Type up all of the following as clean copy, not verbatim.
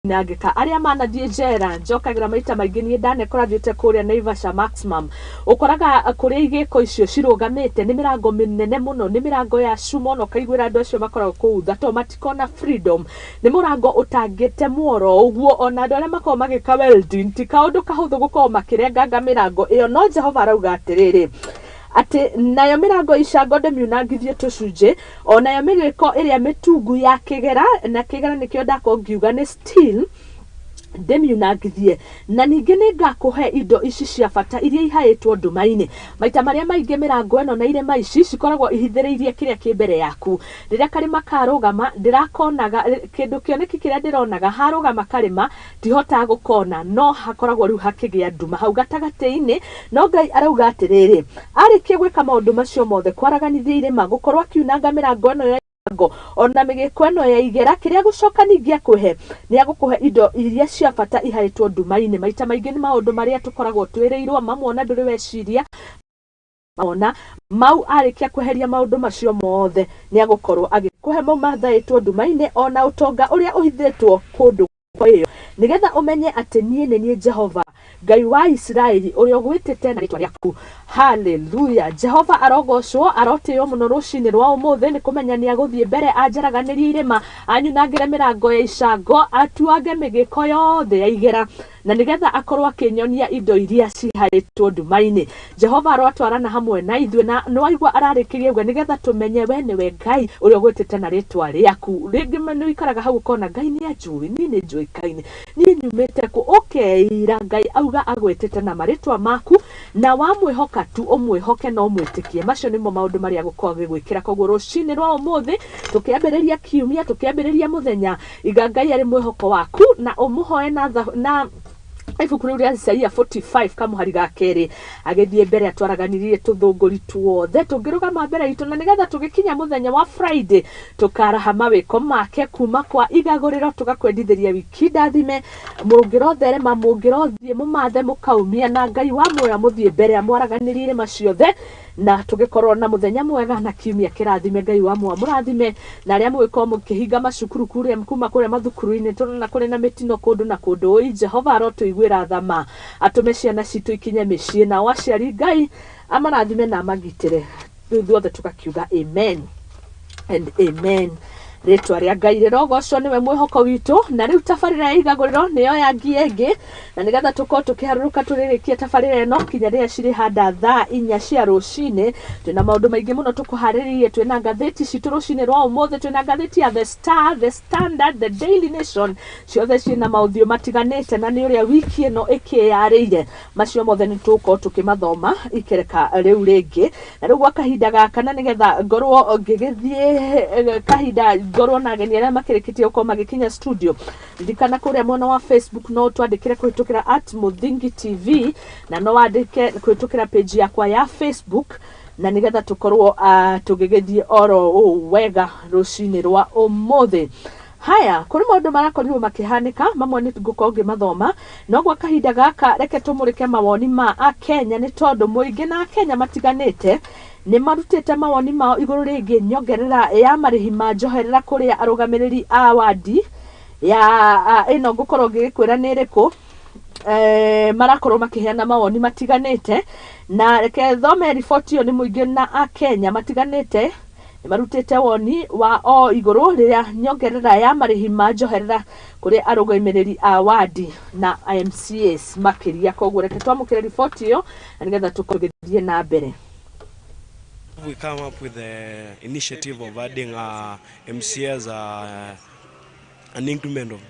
Nagika aria manathiĩ njera njokagira maita maingĩ niĩ ndanekora thiĩte kũrĩa Naivasha maximum ũkoraga kũrĩa igĩko icio cirugamĩte nĩ mĩrango mĩnene mũno nĩ mĩrango ya cuma no kaiguĩra andũ acio makoragwo kũu thato matikona freedom nĩ mũrango ũtangĩte muoro ũguo ona andũ arĩa makoragwo magĩka welding ti kaũndũ kahũthũ gũkorwo makĩrenganga mĩrango ĩyo no Jehova arauga atĩrĩrĩ ati nayo mĩrango icango ndĩmiunangithie tũcunjĩ onayo mĩgĩko ĩrĩa mĩtungu ya kĩgera na kĩgera nĩkĩo ndakorwo ngiuga nĩ steel ndĩmiunangithie na ningĩ nĩngakũhe indo ici cia bata iria ihaĩtwo nduma-inĩ maita marĩa maingĩ mĩrango ĩno na irema ici cikoragwo ihithĩrĩirie kĩrĩa kĩ mbere yaku rĩrĩa karĩma karũgama ndĩrakonaga kĩndũ kĩoneki kĩrĩa ndĩronaga harũgama karĩma ndihotaga gũkona no hakoragwo rĩu hakĩgĩa nduma hau gatagatĩ-inĩ no Ngai arauga atĩrĩrĩ arĩkia gwĩka maũndũ macio mothe kwaraganithia irĩma gũkorwo akiunanga mĩrango ĩno ona mĩgĩko ĩno ya igera kĩrĩa gũcoka ningĩ akũhe nĩ agũkũhe indo iria cia bata ihaĩtwo nduma-inĩ maita maingĩ nĩ maũndũ marĩa tũkoragwo twĩrĩirwo mamwona ndũrĩ weciria ona mau arĩkia kweheria maũndũ macio mothe nĩ agũkorwo agĩkũhe mau mathaĩtwo nduma-inĩ ona ũtonga ũrĩa ũhithĩtwo kũndũ ĩyo nĩgetha ũmenye atĩ niĩ nĩ niĩ Jehova Ngai wa Israeli ũrĩa ũgwĩtĩte na rĩtwa rĩaku haleluya Jehova arogocwo arotĩo mũno rũcinĩ rwa ũmũthĩ nĩ kũmenya nĩ agũthiĩ mbere anjaraganĩrie irĩma anyunangĩre mĩrango ya icango atuage mĩgĩko yothe ya igera na nĩgetha akorwo akĩnyonia indo iria cihaĩtwo nduma-inĩ Jehova arotwarana hamwe na ithuĩ na nĩwaigua ararĩkĩria ũguo nĩgetha tũmenye we nĩwe Ngai ũrĩa ũgwĩtĩte na rĩtwa rĩaku rĩngĩ nĩ ikaraga hau ũkona Ngai nĩ anjũĩ niĩ nĩ njũĩkaine niĩ nyumĩte kũ ũkeira Ngai auga agwĩtĩte na marĩtwa maku na wamwĩhoka tu ũmwĩhoke no mwĩtĩkie macio nĩmo maũndũ marĩa gũkorwo gĩgwĩkĩra koguo rũcinĩ rwa ũmũthĩ tũkĩambĩrĩria kiumia tũkĩambĩrĩria mũthenya iga Ngai arĩ mwĩhoko waku na ũmũhoe na ibuku rĩu rĩa Isaia 45 kamuhari ga kerĩ agĩthiĩ mbere atwaraganirie tũthũngũri tuothe tũngĩrũgama mbere itũ na nĩgetha tũgĩkinya mũthenya wa Friday tũkaraha mawĩko make kuma kwa igagũrĩro tũgakwendithĩria wiki ndathime mũngĩrotherema mũngĩrothiĩ mũmathe mũkaumia na Ngai wa muoya mũthiĩ mbere amwaraganirie irĩma ciothe na tũgĩkorwo na mũthenya mwega na kiumia kĩrathime Ngai wa muoya mũrathime na arĩa mũgĩkorwo mũkĩhinga macukuru kũrĩa kuma kũrĩa mathukuru-inĩ tũrona kũrĩ na mĩtino kũndũ na kũndũ Jehova arotũiguĩra thama atũme ciana citũ ikinye mĩciĩ nao aciari Ngai amarathime na amagitĩre ithuothe tũgakiuga amen and amen rĩtwa rĩa Ngai rĩrogocwo nĩwe mwĩhoko witũ na rĩu tabarĩra ya igagũrĩro nĩyo yangia ĩngĩ na nĩgetha tũkorwo tũkĩharũrũka tũrĩrĩkia tabarĩra ĩno kinya rĩrĩa cirĩ handa thaa 4 cia rũcinĩ twĩna maũndũ maingĩ mũno tũkũharĩrĩirie twĩna ngathĩti citũ rũcinĩ rwa ũmũthĩ twĩna ngathĩti ya The Star, The Standard, The Daily Nation ciothe ciĩna maũthiũ matiganĩte na nĩ ũrĩa wiki ĩno ĩkĩyarĩire macio mothe nĩ tũgũkorwo tũkĩmathoma ikereka rĩu rĩngĩ na rĩu gwa kahinda gaka na nĩgetha ngorwo ngĩgĩthiĩ kahinda ngorwo na ageni arĩa makĩrĩkĩtie gũkorwo magĩkinya studio ndikana kũrĩa mwena wa Facebook no twandĩkĩre kũhĩtũkĩra @Muthingi TV na no wandĩke kũhĩtũkĩra page yakwa ya Facebook na nĩgetha tũkorwo tũgĩgĩthiĩ oro wega rũcinĩ rwa ũmũthĩ haya kũrĩ maũndũ marakorirwo makĩhanĩka mamwe nĩ ngũkorwo ngĩmathoma no gwa kahinda gaka reke tũmũrĩke mawoni ma Akenya nĩ tondũ mũingĩ na Akenya matiganĩte nĩ marutĩte mawoni mao igũrũ rĩgiĩ nyongerera ya marĩhi ma njoherera kũrĩa arũgamĩrĩri a wadi ya ĩno ngũkorwo ngĩkwĩra nĩ ĩrĩkũ marakorwo makĩheana mawoni matiganĩte na reke thome riboti ĩyo nĩ mũingĩ na Akenya matiganĩte nĩ marutĩte woni wa o igũrũ rĩrĩa nyongerera ya marĩhi ma njoherera kũrĩ arũgamĩrĩri a wadi na MCAs makĩria koguo reke twamũkĩre riboti ĩyo na nĩgetha tũkũgĩthiĩ na mbere. We come up with the initiative of adding MCAs an increment of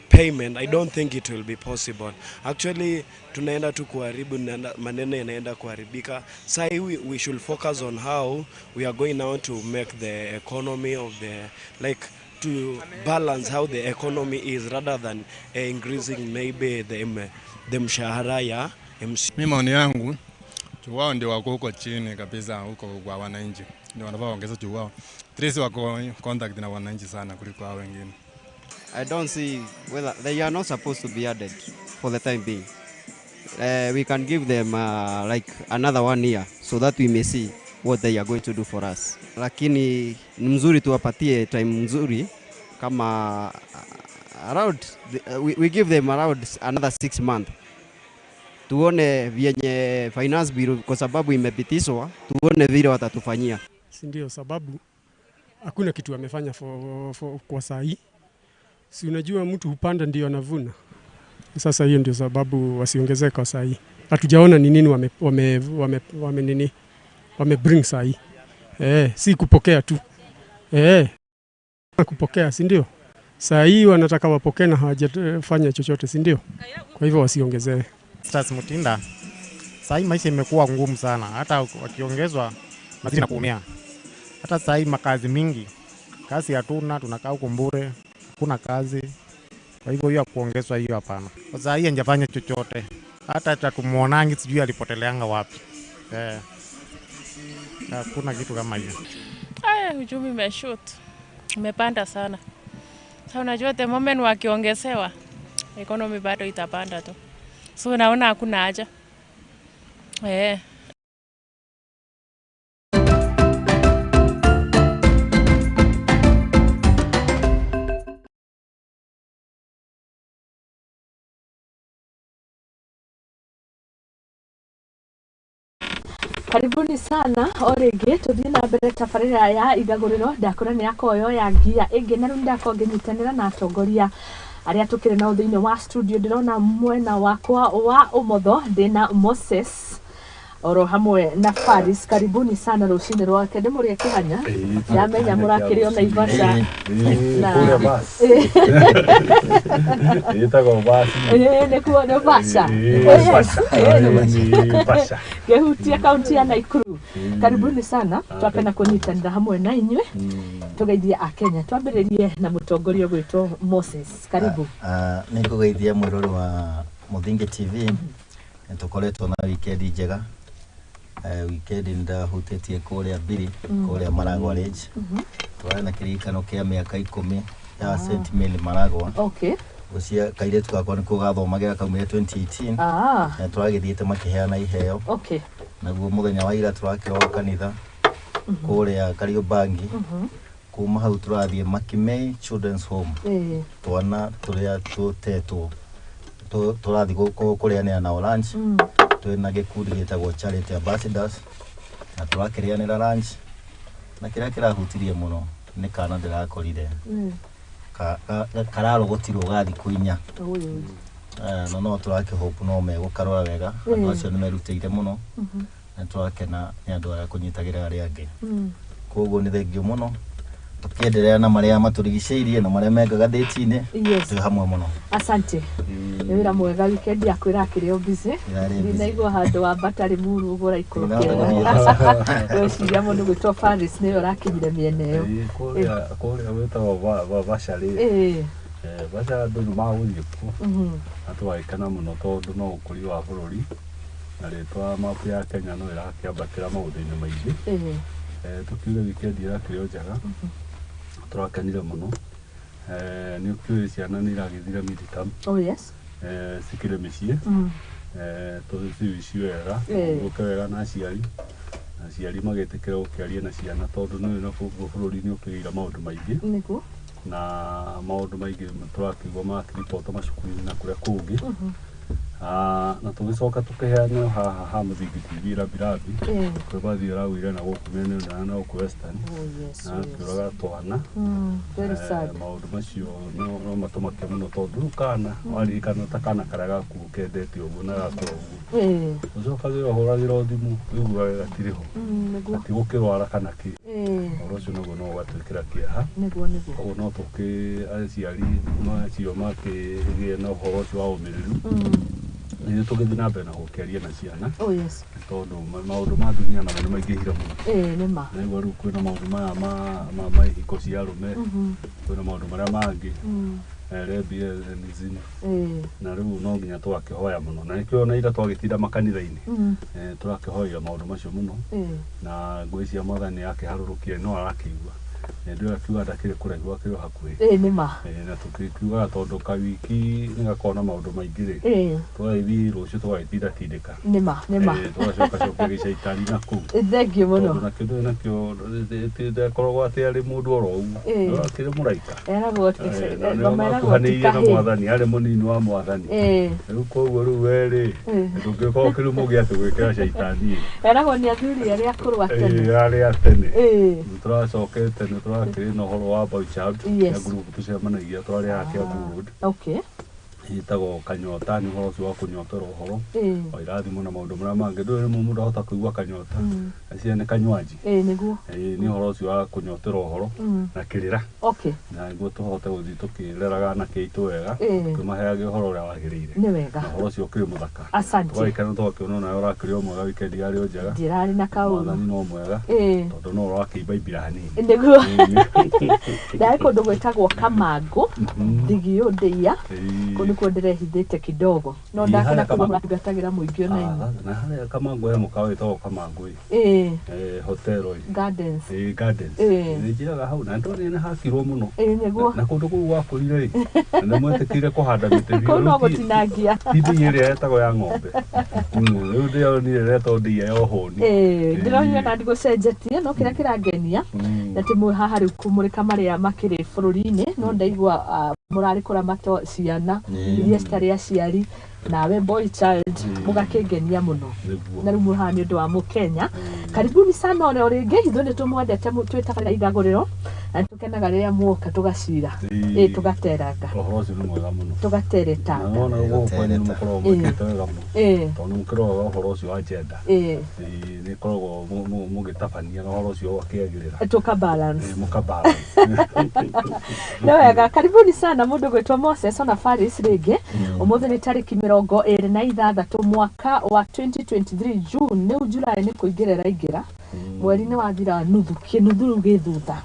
payment. I don't think it will be possible. Actually, tunaenda tu kuharibu maneno yanaenda kuharibika. Sai we should focus on how we are going now to make the economy of to balance how the economy is rather than increasing maybe the mshahara ya MC. Mimi maoni yangu wao ndio wako huko chini kabisa huko kwa wananchi. Ndio wanafaa ongeza tu wao. Trace wako contact na wananchi sana kuliko hao wengine. I don't see whether they are not supposed to be added for the time being. We can give them like another 1 year so that we may see what they are going to do for us. Lakini ni mzuri tuwapatie time mzuri kama we give them around another 6 months. Tuone vyenye finance bill kwa sababu imepitishwa, tuone vile watatufanyia. Si ndio sababu hakuna kitu wamefanya kwa saa hii. Si unajua mtu hupanda ndio anavuna. Sasa hiyo ndio sababu wasiongezeke kwa saa hii. Hatujaona ni nini wame bring saa hii. Si kupokea tu. Kupokea, si ndio? Saa hii wanataka wapokee na hawajafanya chochote, si ndio? Kwa hivyo wasiongezee. Sasa Mutinda, saa hii maisha imekuwa ngumu sana. Hata wakiongezwa mazidi na kuumia. Hata saa hii makazi mingi, kazi hatuna, tunakaa huko bure, hakuna kazi. Kwa hivyo hiyo kuongezwa hiyo hapana. Kwa saa hii hajafanya chochote. Hata tumuonangi sijui alipoteleanga wapi. Hakuna kitu kama hiyo. Uchumi umeshoot. Umepanda sana. Sasa unajua the moment wakiongezewa, economy bado itapanda tu. So naona hakuna haja. Karibuni sana orege tuthie na mbere tabarĩra ya igagũrĩro ndakũra nĩ yakoyo ya ngia ĩngĩ na rĩu ndakongĩnyitanĩra na atongoria arĩa tũkĩrĩ nao thĩinĩ wa studio. Ndĩrona mwena wakwa wa ũmotho ndĩna Moses oro hamwe na Faris. Karibuni sana rũcinĩ rwake ndĩmũrĩa kĩhanya yamenya mũrakĩrĩ ona Ivasha na ĩtagwo basi nĩkuo nĩ Ivasha gehutia kaunti ya Nakuru. Karibuni sana, twapenda kũnyitanĩra hamwe na inyuĩ tũgeithie Akenya. Twambĩrĩrie na mũtongoria gwĩtwo Moses. Karibu. Nĩ kũgeithia mũrũrũ wa Muthingi TV. Nĩtũkoretwo na weekend njega. Weekend ndahutĩtie kũrĩa Mbiri, kũrĩa Maragwa Range. Twarĩ na kĩririkano kĩa mĩaka 10 ya St. Mary Maragwa. Okay. Gũcia kairĩtu gakwa nĩ kũgathomagĩra kaumire 2018. Na tũragĩthiĩte makĩheana iheo. Okay. Naguo mũthenya wa ira tũrakĩroga kanitha kũrĩa Kariobangi. Kuma hau tũrathiĩ Makimei Children's Home. Twana tũrĩa tũtetwo tũrathiĩ kũrĩanĩra nao lunch. Twĩna gĩkundi gĩtagwo Charity Ambassadors na tũrakĩrĩanĩra lunch. Na kĩrĩa kĩrahutirie mũno nĩ kana ndĩrakorire kararogotirwo gathi kũinya. No tũrakĩhope no megũkarora wega. Andũ acio nĩ merutĩire mũno na tũrakena nĩ andũ arĩa kũnyitagĩra arĩa angĩ. Koguo nĩ thengio mũno tukiendelea na marĩa maturigicĩirie na marĩa mengaga thĩti-inĩ twĩ hamwe mũno. Asante. Nĩ wĩra mwega weekend yaku ĩrakĩrĩ o busy. Ndinaigua handũ wa Batari Muru ũgũra ikũrũkĩra. Weciria mũndũ gwĩtwo Faris nĩwe ũrakinyire mĩena ĩyo. Kũrĩa gwĩtagwo Vasha rĩ. Vasha andũ nĩ magũthiĩ kuo. Na tũgagĩkena mũno tondũ no ũkũria wa bũrũri na rĩtwa mapu ya Kenya no ĩrakĩambatĩra maũndũ-inĩ maingĩ. Tukiuga weekend ĩrakĩrĩ o njega. Tũrakenire mũno. Nĩ ũkĩũĩ ciana nĩ iragĩthira mid-term. Oh yes. Cikĩrĩ mĩciĩ. Tũcici wega, gũke wega na aciari. Aciari magĩtĩkĩra gũkĩaria na ciana tondũ nĩ na bũrũri-inĩ ũkĩgĩra maũndũ maingĩ. Nĩguo. Na maũndũ maingĩ tũrakĩigua makĩribota macukuru-inĩ na kũrĩa kũngĩ. Na tũgĩcoka tũkĩheana haha Muthingi TV Rambirambi kwĩ bathi ũragũire na gũkũ mĩena na gũkũ Western na kĩũraga twana. Maũndũ macio no matũmake mũno tondũ rĩu kana waririkana ta kana karĩa gaku kendete ũguo na gakũra ũguo ũcokagĩra ũhũragĩra thimũ ũiguaga gatirĩ ho gatigũkĩrwara kana kĩ. Ũhoro ũcio naguo no ũgatwĩkĩra kĩeha. Koguo no aciari macio makĩgĩe na ũhoro ũcio wa ũmĩrĩru. Nĩ tũgĩthiĩ na mbere na gũkĩaria na ciana. Oh yes. Tondũ maũndũ ma dunia namo nĩ maingĩhire mũno. Nĩ ma. Na rĩu kwĩna maũndũ maya ma ihiko cia arũme. Kwĩna maũndũ marĩa mangĩ. Lesbianism. Na rĩu no nginya tũgakĩhoya mũno. Na nĩkĩo ona ira twagĩtinda makanitha-inĩ. Tũrakĩhoya maũndũ macio mũno. Na ngũĩ cia Mwathani akĩharũrũkia no arakĩigua. ndio akiuga ndakire kuraigua kiro hakuhi nima na tukiuga tondu kawiki nigakona maundu maingi twaithi rucio twaitinda tindika nima twacoka gicaitani na kuu thengio muno na kindu nakio ndakoragwo ati ari mundu oro uguo akire muraika eragwo kuhaniire na mwathani ari munini wa mwathani riu koguo riu weri ndungikorwo kiri mugi ati gwikira caitani eragwo ni athuri aria akuru atene aria tene turacokete ni turakiri na horo wa boy child ya group tucemanagia twari hake good okay itagwo kanyota ni horo cio kunyotera horo o irathimo na maundu maria mangi ndu ni mundu ahota kuigua kanyota acia ni kanywaji niguo ni horo cio kunyotera horo na kirira okay na niguo tuhote guthii tukireraga na kiitu wega tumaheage horo uria wagirire ni wega horo cio kiri muthaka asante twaikana twakiona nayo urakiri o mwega weekend yari o njega ndirari na kaundu mwathani no mwega tondu no urakeiba ibira hanini niguo ndai kundu gwetagwo Kamango Thigio Ndia kundu ndirehithite kidogo no ndakena kumura ngatagira muingio na ini na haria Kamango ya mukawa itagwo Kamango hotel gardens gardens njiraga hau na ndori na hakirwo muno niguo na kundu kuu gwakurire na mwetekire kuhanda miti biũ no gutinagia hindi iri etagwo ya ng'ombe riu ndio ni reto ndia yo honi ndironya na ndigucenjetie no kira kirangenia na timu haha riu kumurika maria makiri bururi-ini no ndaigua murari kuramata ciana iria citari aciari nawe boy child mugakengenia muno na riu muhani undu wa Mukenya karibuni sana one oringi ithu ni tumwendete twitaga igaguriro na tukenaga riria muoka tugacira tugateranga ohoro cio ni mwega muno tugatereta no na go kwani mukorwo mukite wega muno tondu mukiro ohoro ucio wa gender ni koragwo mugitabania na ohoro ucio wakiagirira tuka balance mukabalance no wega karibuni sana mundu gwitwa Moses ona Faris ringi umuthi ni tariki 26 mwaka wa 2023 June ni July ni kuingirira ingira mweri ni wathira nuthu kinuthu githutha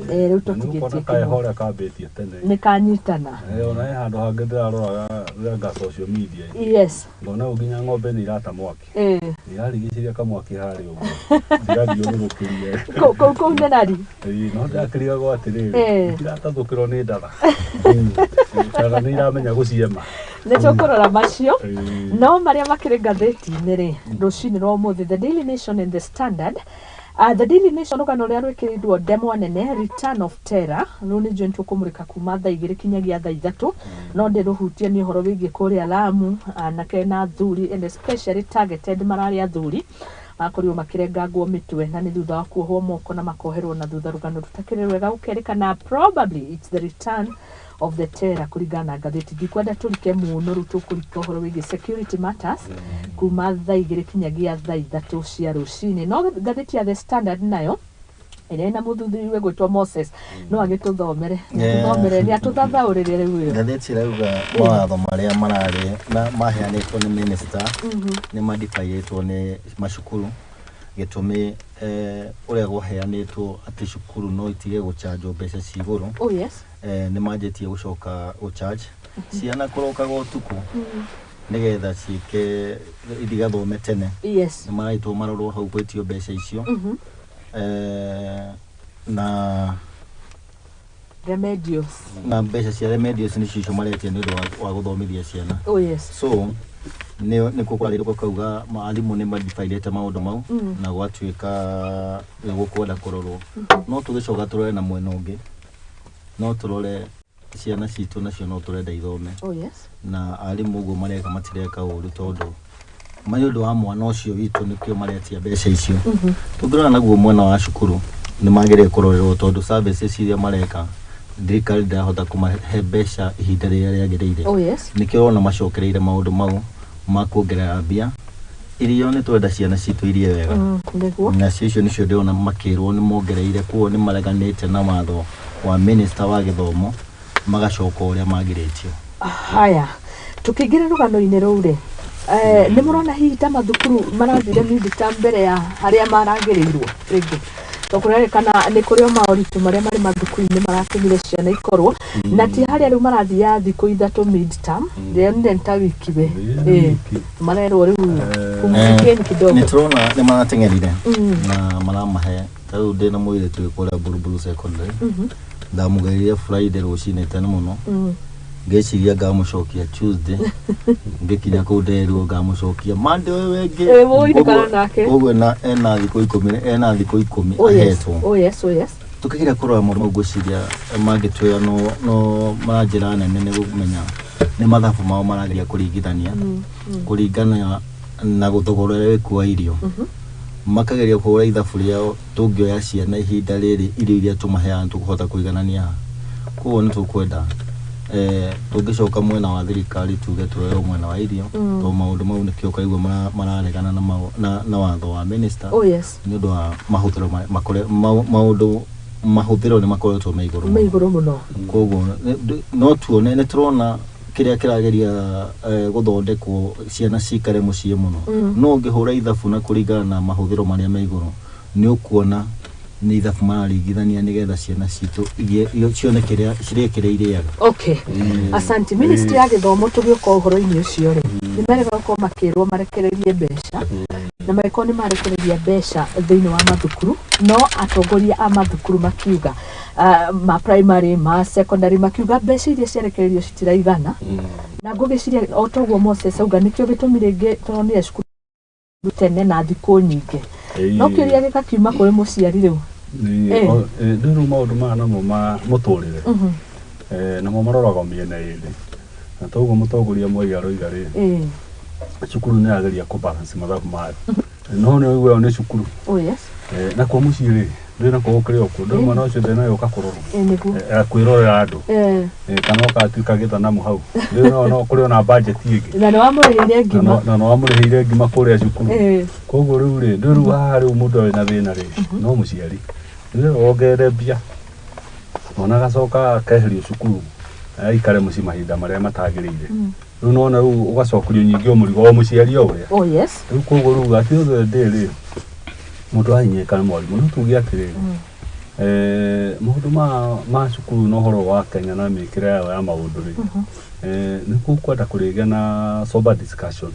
riu tukigetie kaihora kambitie tene ni kanyitana ona handu hangi ndiraroraga renga social media yes ngona uginya ng'ombe ni irata mwaki irarigiciria kamwaki hari uguo ndirathio rurukirie ko ndenari no ndakiriga atiriri iratathukirwo ni ndatha kana ni iramenya guciema nitukurora macio no maria makiri ngatheti-ini ri rucini rwa umuthi The Daily Nation and The Standard. The Daily Nation rugano ria rwekirirwo demo nene Return of Terror runi joint kumurika kuma thaa 2 kinyagia thaa 3 no ndiruhutie ni horo wigie kuria Lamu na kena thuri and especially targeted marari athuri akoriwo makirengagwo mitwe na ni thutha wa kuohwo moko na makoherwo na thutha rugano rutakire rwega gukerikana probably it's the return of the terror kuringana ngatheti ndikwenda turike muno ru tukurika horo wigi security matters kuma thaa 2 kinyagia thaa 3 cia rucini no ngatheti ya The Standard nayo ina muthuthuriwe gwitwa Moses no agituthomere ni atuthathaurire riu ngatheti rauga mawatho maria marari na maheanitwo ni minister ni madifaitwo ni macukuru gitumi uria guheanitwo ati cukuru no itige guchanjo mbeca ciguru oh yes ni manjetie gucoka gucharge ciana kurokaga utuku nigetha ciike ithigathome tene yes ni maraitwo marorwo hau gwetio mbeca icio na remedios na mbeca cia remedios ni cicio maretie ni undu wa guthomithia ciana oh yes so ni kukwalirwo kauga maalimu ni madifailete maundu mau na gwatuika gukwenda kurorwo no tugicoka turore na mwena ungi no turore ciana citu nacio no turenda ithome oh yes na alimu uguo mareka matireka uru tondu mayundu wa mwana ucio witu nikio maretia mbeca icio tungirana naguo mwena wa cukuru ni magire kurorerwo tondu services iria mareka thirikari ndahota kumahe mbeca ihinda riria riagirire oh yes nikio ona macokereire maundu mau makuongerera mbia irio ni twenda ciana citu irie wega na cicio nicio ndiona makirwo ni mongereire kuo ni mareganite na matho wa minister wa githomo magacoka uria magiretio haya tukigira rugano-ini ruri ni murona hihi ta mathukuru marathire midterm mbere ya haria maragereirwo ringi tokurerekana ni kurio maoritu maria mari mathukuru-ini marakinyire ciana ikorwo na ti haria riu marathia thiku 3 midterm then nta wiki be marerwo riu pumzikeni kidogo. Nitrona ni manatengerire na maramahe tau ndina mwire twi kuria Buruburu secondary ndamugeire Friday rucine tene muno ngeciria ngamucokia Tuesday ngikinya ku nderu ngamucokia Monday wengi ogwe na ena thiko 10 ahetwo. Oh yes tukigira kurora mu guciria magitwe no manjira nene ne gumenya ni mathabu mao marageria kuringithania kuringana na guthogorera kwa irio makageria kuhura ithabu riao tungioya ciana ihinda riri irio iria tumaheana tukuhota kuiganania kuo ni tukwenda tungicoka mwena wa thirikari tuge tuwe mwena wa irio to maundu mau ni kio kaigwa mararegana na watho wa minister. Oh yes ni ndo mahuthiro makore maundu mahuthiro ni makoretwo me iguru muno koguo no tuone ni turona kiria kirageria guthondekwo ciana cikare mucie muno no ngihura ithabu na kuringana na mahuthiro maria me iguru ni ukuona ni ithabu mararingithania nigetha ciana citu cione kiria cirekereireaga. Okay asante ministry ya githomo tugioka uhoro-ini ucio ri ni merega ko makirwo marekererie mbeca na maiko ni marekereria mbeca thiini wa mathukuru no atongoria a mathukuru makiuga ma primary ma secondary makiuga mbeca iria ciarekererio citiraigana na ngugiciria otoguo Moses auga nikio gitumire nge turonire cukuru tene na thiko nyingi no kiria gikakiuma kuri muciari riu ndiru maundu mana mo ma muturire na mo maroraga miena iri na toguo mutongoria mwega roiga ri cukuru ni ageria ku balance mathabu mari no ni oigwa ni cukuru. Oh yes na kwa muciiri ndina ko ukiri okuo ndo mwana ucio ndina yoka kuroro nigu kwirorera andu kana ukatuika githanamu hau ndina no kuri ona budget ingi na no amurihire ngima na no amurihire ngima kuria cukuru koguo riu ri ndiru hari mundu ena thina ri no muciari ndiru ogere bia ona gacoka keherio cukuru aikare muci mahinda maria matagirire riu nona riu ugacokurio nyingi omurigo o muciari o uria. Oh yes riu koguo riu ati othe ndiri mundu ainyeka mwarimu no tugi atiriri maundu ma cukuru no horo wa Kenya na mikire ya maundu ri ni kwenda kurigia na sober discussion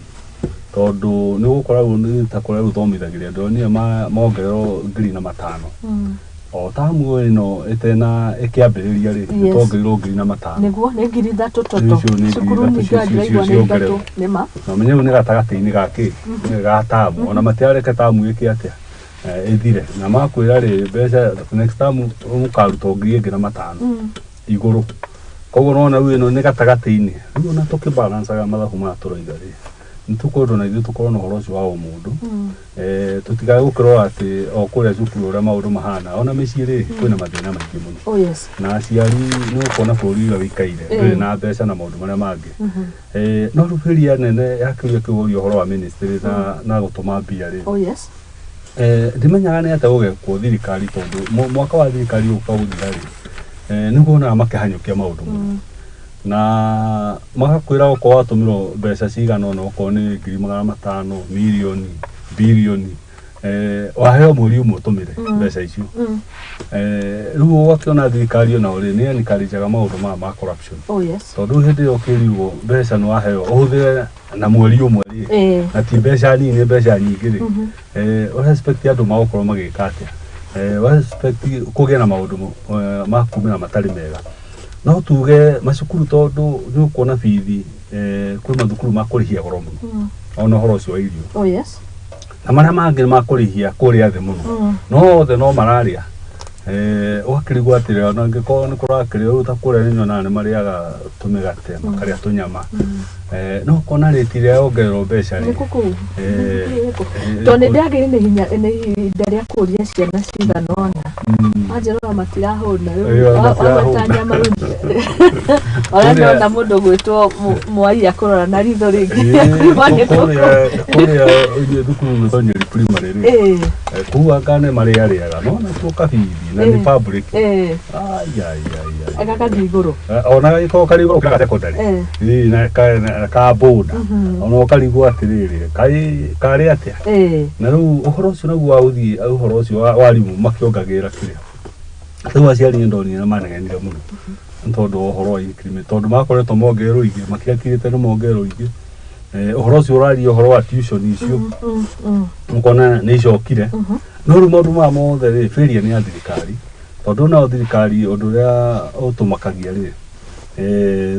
tondu ni gukoragwo ni ta kuria ruthomithagiria ndo ni mongerero 5,000 o tamu ino etena ikiambiriria ri tongerero 5,000 niguo ni 3,000 toto cukuru ni ngaigwa ni 3 nima no menyewe ni gatagati-ini gaki ga tamu ona matiareke tamu iki atia ethire na makwira ri mbeca next time umukaruta 5,000 iguru koguo nona riu ino ni gatagati-ini riu na tukibalancaga mathabu ma turoiga ri nitukwenda na ithu tukorwo na horo ucio wa mundu tutigae gukirwo ati o kuria cukuru uria maundu mahana ona micii ri kwina mathina maingi muno. Oh yes na aciari ni ukona bũrũri ũrĩa wikaire ndũrĩ na mbeca na maundu maria mangi no rubiria nene yakiuria kiuria uhoro wa ministry na gutuma mbia ri. Oh yes ndimenyaga ni ate gugekwo thirikari tondu mwaka wa thirikari ukaguthira ri ni kuona makihanyukia maundu muno na magakwira uko watumiro mbeca cigana no uko ni 500,000 milioni bilioni waheo muri umwe tumire mbeca icio riu ugakiona thirikari ona uri ni encourageaga maundu ma corruption. Oh yes tondu hindi iyo kirirwo mbeca ni waheo uhuthire na mweri umwe ri na ti mbeca nini mbeca nyingi ri respect andu magukorwo magika atia respect kugia na maundu makumira matari mega no tuge macukuru tondu ni ukuona bithi kuri mathukuru makurihia goro muno ona horo cio irio. Oh yes na maria mangi makurihia kuria thi muno no othe no mararia wakirigwa atire ona ngiko ni kurakiria uta kuria ni nyona ni mariaga tumigate makaria tunyama no kona retire ongerero mbeca ri tondu ndiagire ni hinya ni ihinda ria kuria ciana cigana ona anjero matirahuna amatanya marundi ona na mundu gwitwo mwai akorora na ritho ringi kuria thukuru thonyeri primary ri kuwa kane mariariaga no na tuka bithi na ni public aka iguru ona iko kari iguru ka secondary na ka board ona karigwo atiriri kari atia na riu uhoro ucio naguo authi uhoro ucio warimu makiongagira kiria riu aciari ndoni na manegenire muno tondu uhoro wa increment tondu makoretwo mongerwo ingi makiakirite no mongerwo ingi Uhoro ucio uraria uhoro wa tuition icio mukona nä icokire no rä maå ndå maya mothe rä failure nä ya thirikari tondå nao thirikari å ndå å rä a å tå makagia rä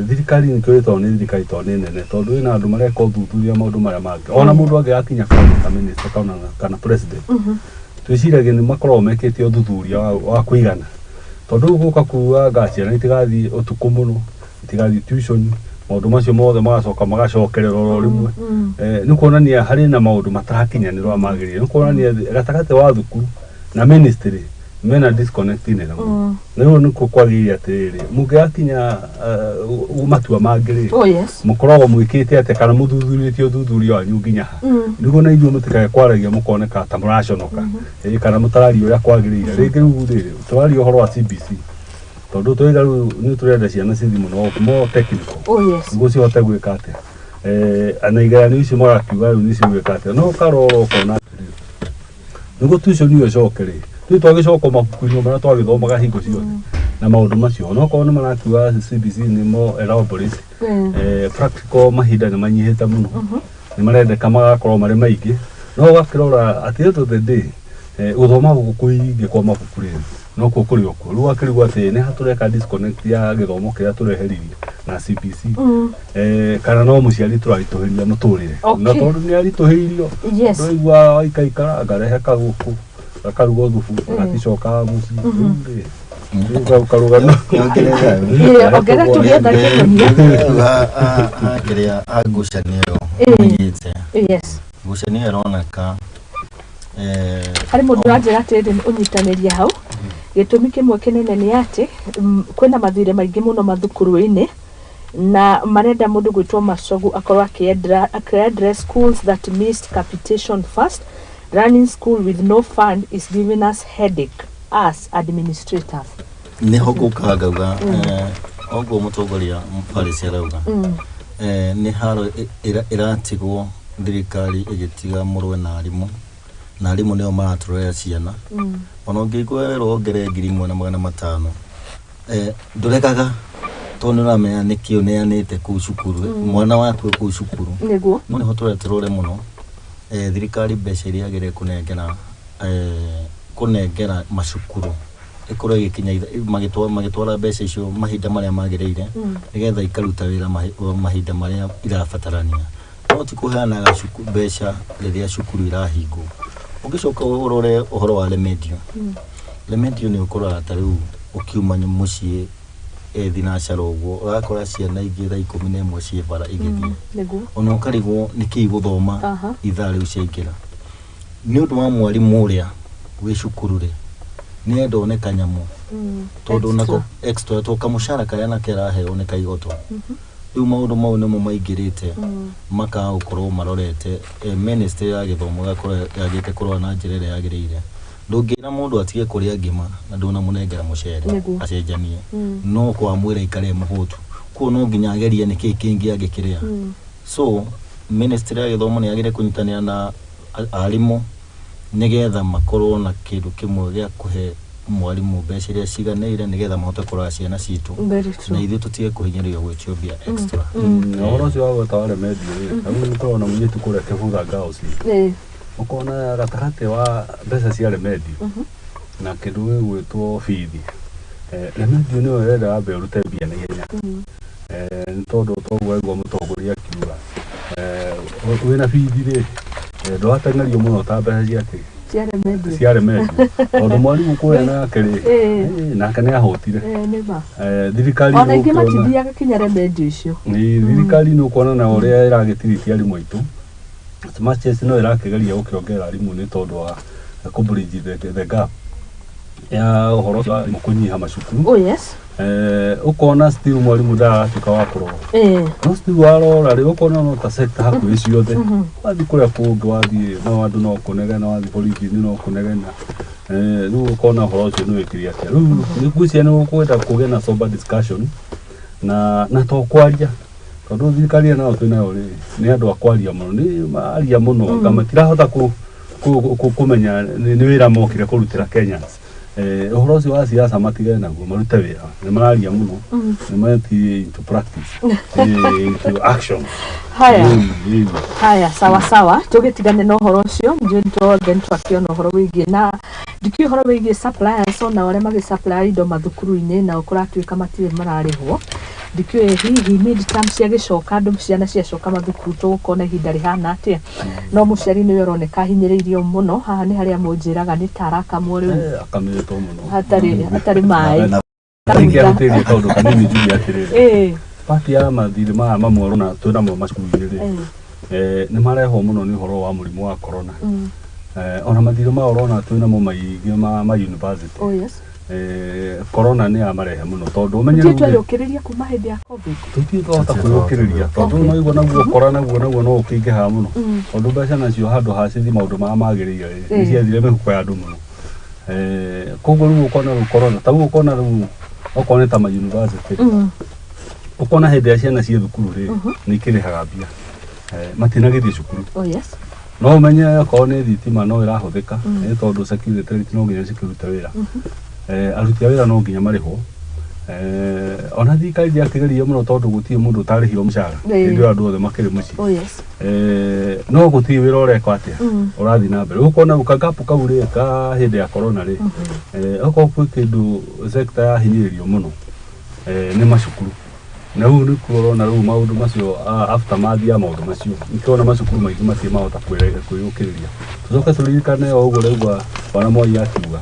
thirikari nä kä å rä tondå nä thirikari tondå nä nene tondå wä na andå mareka å thuthuria maå ndå marä a mangä ona må ndå angä akinya ta minister kana president twä ciragia nä makoragwo mekä te å thuthuria wa kå igana tondå rä u gå ka kuga ciana itigathiä å tukå må no itigathiä tuition maundu macio mothe magacoka magacokerera oro rimwe ni kuonania hari na maundu matarakinyanirwa magirire ni kuonania gatagate wa thukuru na ministry mena disconnect ne no no ni kwagiriria atiriri mungiakinya matua magirire mukoragwo mwikite ate kana muthuthurĩtie uthuthuria wanyu nginya ha niguo na ithuĩ mũtikae kwaragia mũkoneka ta mũraconoka kana mũtararia ũrĩa kwagĩrĩire rĩngĩ rĩu rĩrĩ tũraria ũhoro wa CBC tondu twiga riu ni turenda ciana cithi muno mo technical niguo cihote gwika atia ana igeranio icio magakiuga riu ni cigwika atia no karoro kona niguo tuition iyo cokere tu twagicoka mabuku-inĩ marĩa twagĩthomaga hingo ciothe na maũndũ macio no korwo nĩ marakiuga CBC nĩ mo elaborate practical mahinda nĩ manyihĩte mũno nĩ marendeka magakorwo marĩ maingĩ no ũgakĩrora at the end of the day gũthoma gũkũ kũingĩ kwa mabuku rĩu no kuo kũrĩ okuo rĩu akĩrigwo atĩ nĩ hatũreka disconnect ya gĩthomo kĩrĩa tũreheririe na CBC kana no mũciari tũraritũhĩria mũtũrĩre na tondũ nĩ aritũhĩirio ndũigua waikaikara ngarehe kagũkũ akaruga thubu agacoka mũciĩ ukarugana ongera tugetha kĩrĩa agucanio nyite ngucanio ĩroneka harĩ mũndũ ũranjĩra atĩrĩ ũnyitanĩria hau gĩtũmi kĩmwe kĩnene nĩ atĩ kwĩna mathirĩ maingĩ mũno mathukuru-inĩ na marenda mũndũ gwĩtwo Macogu akorwo akĩaddress schools that missed capitation first. Running school with no fund is giving us headache as administrators. Nĩ hoguka ngauga oguo mũtongoria Mbarĩci arauga nĩ haro ĩratigwo thirikari ĩgĩtiga mũrwe na arimũ nĩo maratũrera ciana ona ũngĩigua rwongere 1,500 ndũrekaga tondũ nĩũramenya nĩkĩ ũneanĩte kũu cukuru mwana waku kũu cukuru nĩguo no nĩho tũreterũre mũno thirikari mbeca iria yagĩrĩire kũnengera macukuru ikorwo igikinya magĩtwara mbeca icio mahinda marĩa magĩrĩire nĩgetha ikaruta wĩra mahinda marĩa irabatarania no ti kũheanaga mbeca rĩrĩa cukuru irahingwo ũngĩcoka ũrore ũhoro wa remedio nĩ ũkoraga ta rĩu ũkiuma mũciĩ thinacara ũguo ũgakora ciana ingĩ thaa 11 ciĩ bara igĩthiĩ ona ũkarigwo nĩkĩ gũthoma ithaa rĩu ciaingĩra nĩ ũndũ wa mwarimũ ũrĩa wĩ cukuru rĩ nĩ enda one kanyamũ tondũ nako extra to kamushara karĩa nake araheo nĩ kaigoto rĩu maũndũ mau nĩmo maingĩrĩte makaga gũkorwo marorete ministry ya gĩthomo gakorwo yagĩte kũrora na njĩra ĩrĩa yagĩrĩire ndũngĩra mũndũ atige kũrĩa ngima na ndũnamũnengera mũcere acenjanie no kwa mwĩra ikare mũhũtu kuo no nginya agerie nĩkĩ kĩngĩ angĩkĩrĩa so ministry ya gĩthomo nĩ yagĩrĩire kũnyitanĩra na arimũ nĩgetha makorwo na kĩndũ kĩmwe gĩa kũhe mwarimũ mbeca iria ciganĩire nĩgetha mahote kũrora ciana citũ na ithuĩ tũtige kũhinyĩrĩrio gwĩtio mbia extra ũhoro ũcio wa gwĩta wa remedio rĩ nĩ tũrona mũirĩtu kũrĩa kĩbutha ngaũci ũkona gatagatĩ wa mbeca cia remedio na kĩndũ gĩgwĩtwo bithi remedio nĩyo ĩrenda wambe ũrute mbia na ihenya nĩ tondũ toguo aigua mũtongoria akiuga wĩna bithi rĩ ndũrateng'erio mũno ta mbeca ciake cia remedio tondũ mwarimũ kũrĩa nake rĩ nake nĩ ahũtire thirikari ona ingĩ matithiaga kinya remedio icio thirikari nĩ ũkuona na ũrĩa ĩragĩtirĩtia arimũ aitũ Smartchest no ĩrakĩgeria gũkĩongerera arimũ nĩ tondũ wa kũbridge the gap ya ũhoro wa kũnyiha macukuru ũkona still mwarimũ ndaratuĩka wa kũrora no still warora rĩ ũkona no ta sector hakuhĩ ciothe wathiĩ kũrĩa kũngĩ wathiĩ no andũ no kũnegena wathiĩ borithi-inĩ no kũnegena rĩu ũkona ũhoro ũcio nĩ wĩkire atĩa rĩu ngwĩciria nĩ gũkwenda kũgĩa na sober discussion na to kwaria tondũ thirikari nayo twĩnayo rĩ nĩ andũ a kwaria mũno nĩ maria mũno matirahota kũmenya nĩ wĩra mokire kũrutĩra Kenyans Uhoro ucio wa siasa matigane naguo marute wĩra nĩ mararia mũno nĩ mathi into practice into action. Haya sawa tugitigane na uhoro ucio nje ntuothe nitwakiona uhoro wigie na ndiki uhoro wigie suppliers ona wale magi supply indo mathukuru-ini na ukuratuika matire mararihwo ndiki hihi mid term cia gicoka andu ciana ciacoka mathukuru tukona ihinda rihana atia no muciari ni yoroneka hinyiriirio muno haha ni haria munjiraga ni taraka muri akamirito muno hatari mai Ringi arutirie kaundu kanini juu atiriri pati ya mathiri ma mamwe rona twina mo macukuru-ini ni marehwo muno ni uhoro wa murimu wa corona ona mathiri ma rona twina mo maigi ma university corona ni amarehe muno tondu umenye twayukiriria kuma hindi ya covid tutithota kwiyukiriria tondu no igwa naguo corona naguo no ukingiha muno tondu mbeca nacio handu hacithi maundu ma magiriire ni ciathire mihuko ya andu muno koguo riu ukona corona taguo ukona riu okone ta ma university ukona hindi ya ciana cia thukuru ri ni kirihaga mbia matina githii cukuru no umenye ko ni thitima no irahuthika ni tondu security no nginya cikiruta wira aruti a wira no nginya marihwo ona thikari ndiakiriria muno tondu gutie mundu utarihirwo mucara ndio andu othe makiri muci no gutie wira ureka atia urathi na mbere ukona ukagapu kaure ka hindi ya corona ri okwo kindu sector ya hinyiririo muno ni macukuru na hu ni kurona ru maundu macio aftermath ya maundu macio nikiona macukuru maingi matie mahota kwiyukiriria tucoke turirikane o uguo regwa wana Moi akiuga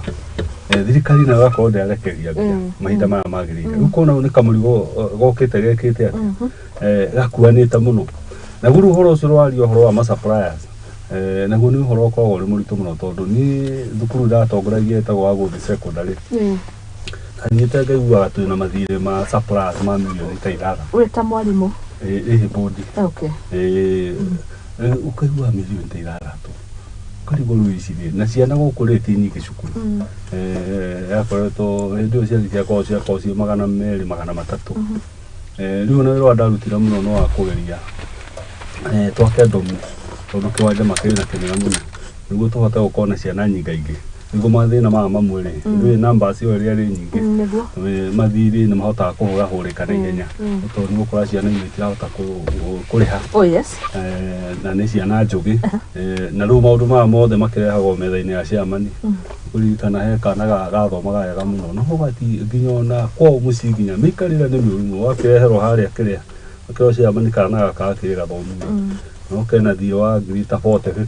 thirikari na gakorwo ndarekeria mbia mahinda maya magirire ukona ni kamurigo gokite gekite ati gakuanite muno na guru horo ucio rwari horo wa ma suppliers na guru ni horo ko uri muritu muno tondu ni thukuru ndatongoragia etagwo wa guthi secondary kanite ngaigua twina mathire ma suppliers ma milioni ta 6 weta mwalimu bodi ukaigua milioni ta 6 karibu ruicithie na ciana gukurite nyingi cukuru yakoretwo ndio cia kocio magana meri magana matatu riu na wira ndarutira muno no akugeria twake ndomu tondu kiwanja makiri na kinene muno niguo tuhota gukona ciana nyingaingi niguo mathina ma mamwe ri ndio namba cio ria ri nyingi mathiri ni mahota kuhurika na ihenya tondu gukora ciana nyingi tirahota kuriha na ni ciana njugi na riu maundu ma mothe makirehagwo metha-ini ya ciamani kuririkana he kana gathomaga wega muno no hogati nginya ona kwa muci nginya mikarira ni miurimu wakireherwo haria kiria akiro ciamani kana gakakirira thomu no kena thio wa ngirita 40-50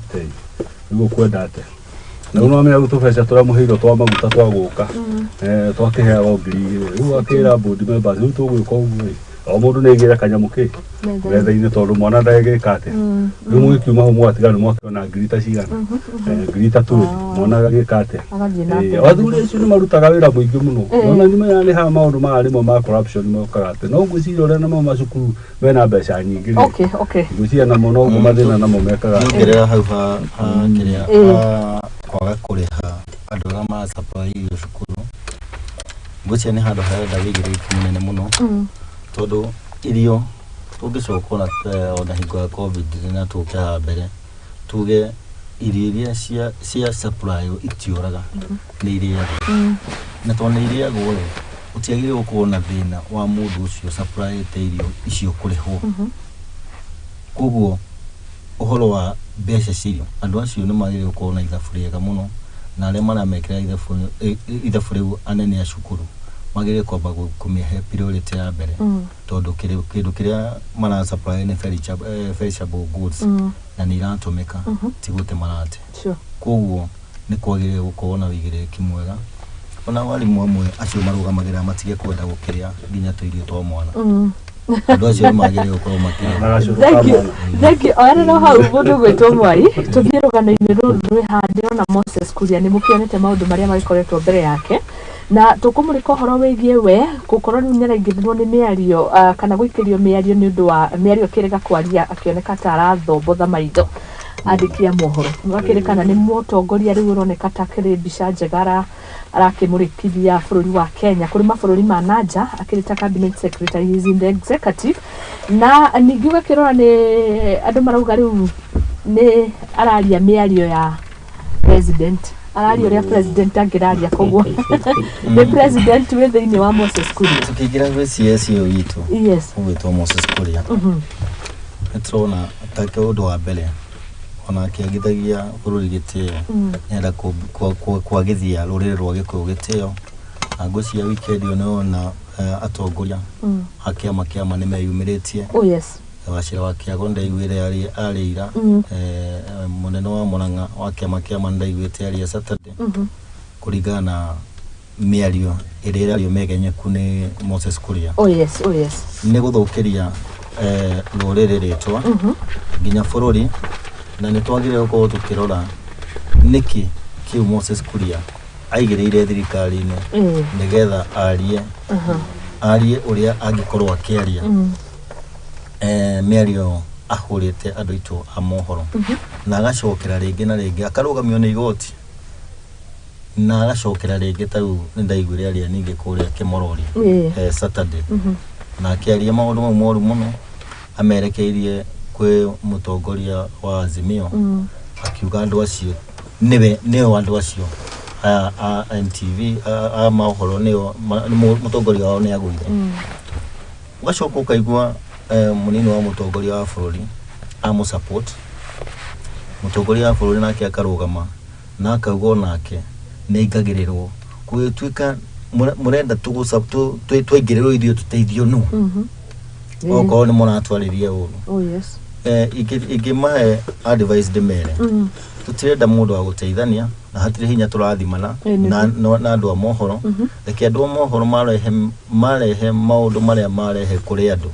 niguo kwendate na uno amenya gutubeca turia muhiro twa maguta twa guka twakiheagwo ngiri riu akira board members riu tugwika uguo o mundu ni igira kanyamu ki metha-ini tondu mwana ndagika atia riu mugikiuma ho mwatigana mwakiona ngiri ta cigana ngiri ta 2 mwana agika atia athuri acio ni marutaga wira muingi muno ona nimenya ni ha maundu ma arimo ma corruption mokaga atia no ngwiciria uria namo macukuru mena mbeca nyingi ngwiciria namo no guo mathina namo mekaga ngerera hau ha kiria kwaga kuriha andu arĩa ma supply irio cukuru ngwiciria ni handu harenda wigirĩki munene muno tondu irio tungicoka ona hingo ya covid na tukiha mbere tuge irio iria cia supply itiuraga ni iria na tondu iriagwo ri utiagire gukorwo na thina wa mundu ucio supply te irio icio kurihwo koguo uhoro wa mbeca cirio andu acio ni magire gukorwo na ithabu riega muno na aria maramekira ithabu riu anene a cukuru magire kwamba kumihe priority ya mbere tondu kindu kiria mara supply ni perishable goods na ni iratumika tigute marate koguo ni kwagire gukorwo na wigiriki mwega ona walimu amwe acio marugamagira matige kwenda gukiria nginya tuirio twa mwana andu acio magire gukorwo makiria thank you ona no hau mundu gwitwo Mwai tuthie rugano-ini ruru rwi handi ona Moses Kuria ni mukionete maundu maria magikoretwo mbere yake na tukumurika uhoro wigie we gukorwo ni nyaraingirwo ni miario kana guikirio miario ni undu wa miario kirega kwaria akioneka ta arathobotha maitho andikia mohoro wakirikana ni mutongoria riu uroneka ta kiri mbica njega arakimurikithia bururi wa Kenya kuri mabũrũri ma nanja akirita cabinet secretary is in the executive na ningi ugakirora ni andu marauga riu ni araria miario ya president arari uria president angiraria koguo the president with the wa Moses Kuria tukigira gwe CS yitu yes ugwitwo Moses Kuria etrona take undu wa mbere ona kiagithagia bururi gitio nenda kwagithia rurire rwa Gikuyu gitio ngũcia weekend ona atongoria akiama nĩ meyumĩrĩtie yes wacira wa Kĩago ndaiguire arĩira munene wa Murang'a wa kiama ndaiguite arĩ Saturday kũringana na mĩario ĩrĩa ĩrario megenyeku nĩ Moses Kuria yes nĩ gũthũkĩria rũrĩrĩ rĩtwa nginya bũrũri na nĩ twagĩrĩirwo gũkorwo tũkĩrora nĩkĩ kĩu Moses Kuria aigĩrĩire thirikari-inĩ nĩgetha arie ũrĩa angĩkorwo akĩaria mĩario ahũrĩte andũ aitũ a mohoro na agacokera rĩngĩ na rĩngĩ akarũgamio nĩ igoti na agacokera rĩngĩ tau nĩ ndaiguire arĩa ningĩ kũrĩa Kĩmorori Saturday na akĩaria maũndũ mau moru mũno amerekeirie kwĩ mũtongoria wa Azimio akiuga andũ acio nĩo andũ acio NTV mohoro nĩo mũtongoria wao nĩ agũire ugacoka ukaigua munini wa mũtongoria wa bũrũri support mũtongoria wa bũrũri nake akarũgama na akauga nake nĩ ingagĩrĩrwo gwĩtuĩka mũrenda tũingĩrĩrwo ithuĩ tũteithio nũ okorwo nĩ mũratwarĩria ũru ingĩmahe advice ndĩmere tutirenda mũndũ wa gũteithania na hatirĩ hinya tũrathimana na andũ a mohoro reke andũ a mohoro marehe maũndũ marĩa marehe kũrĩ andũ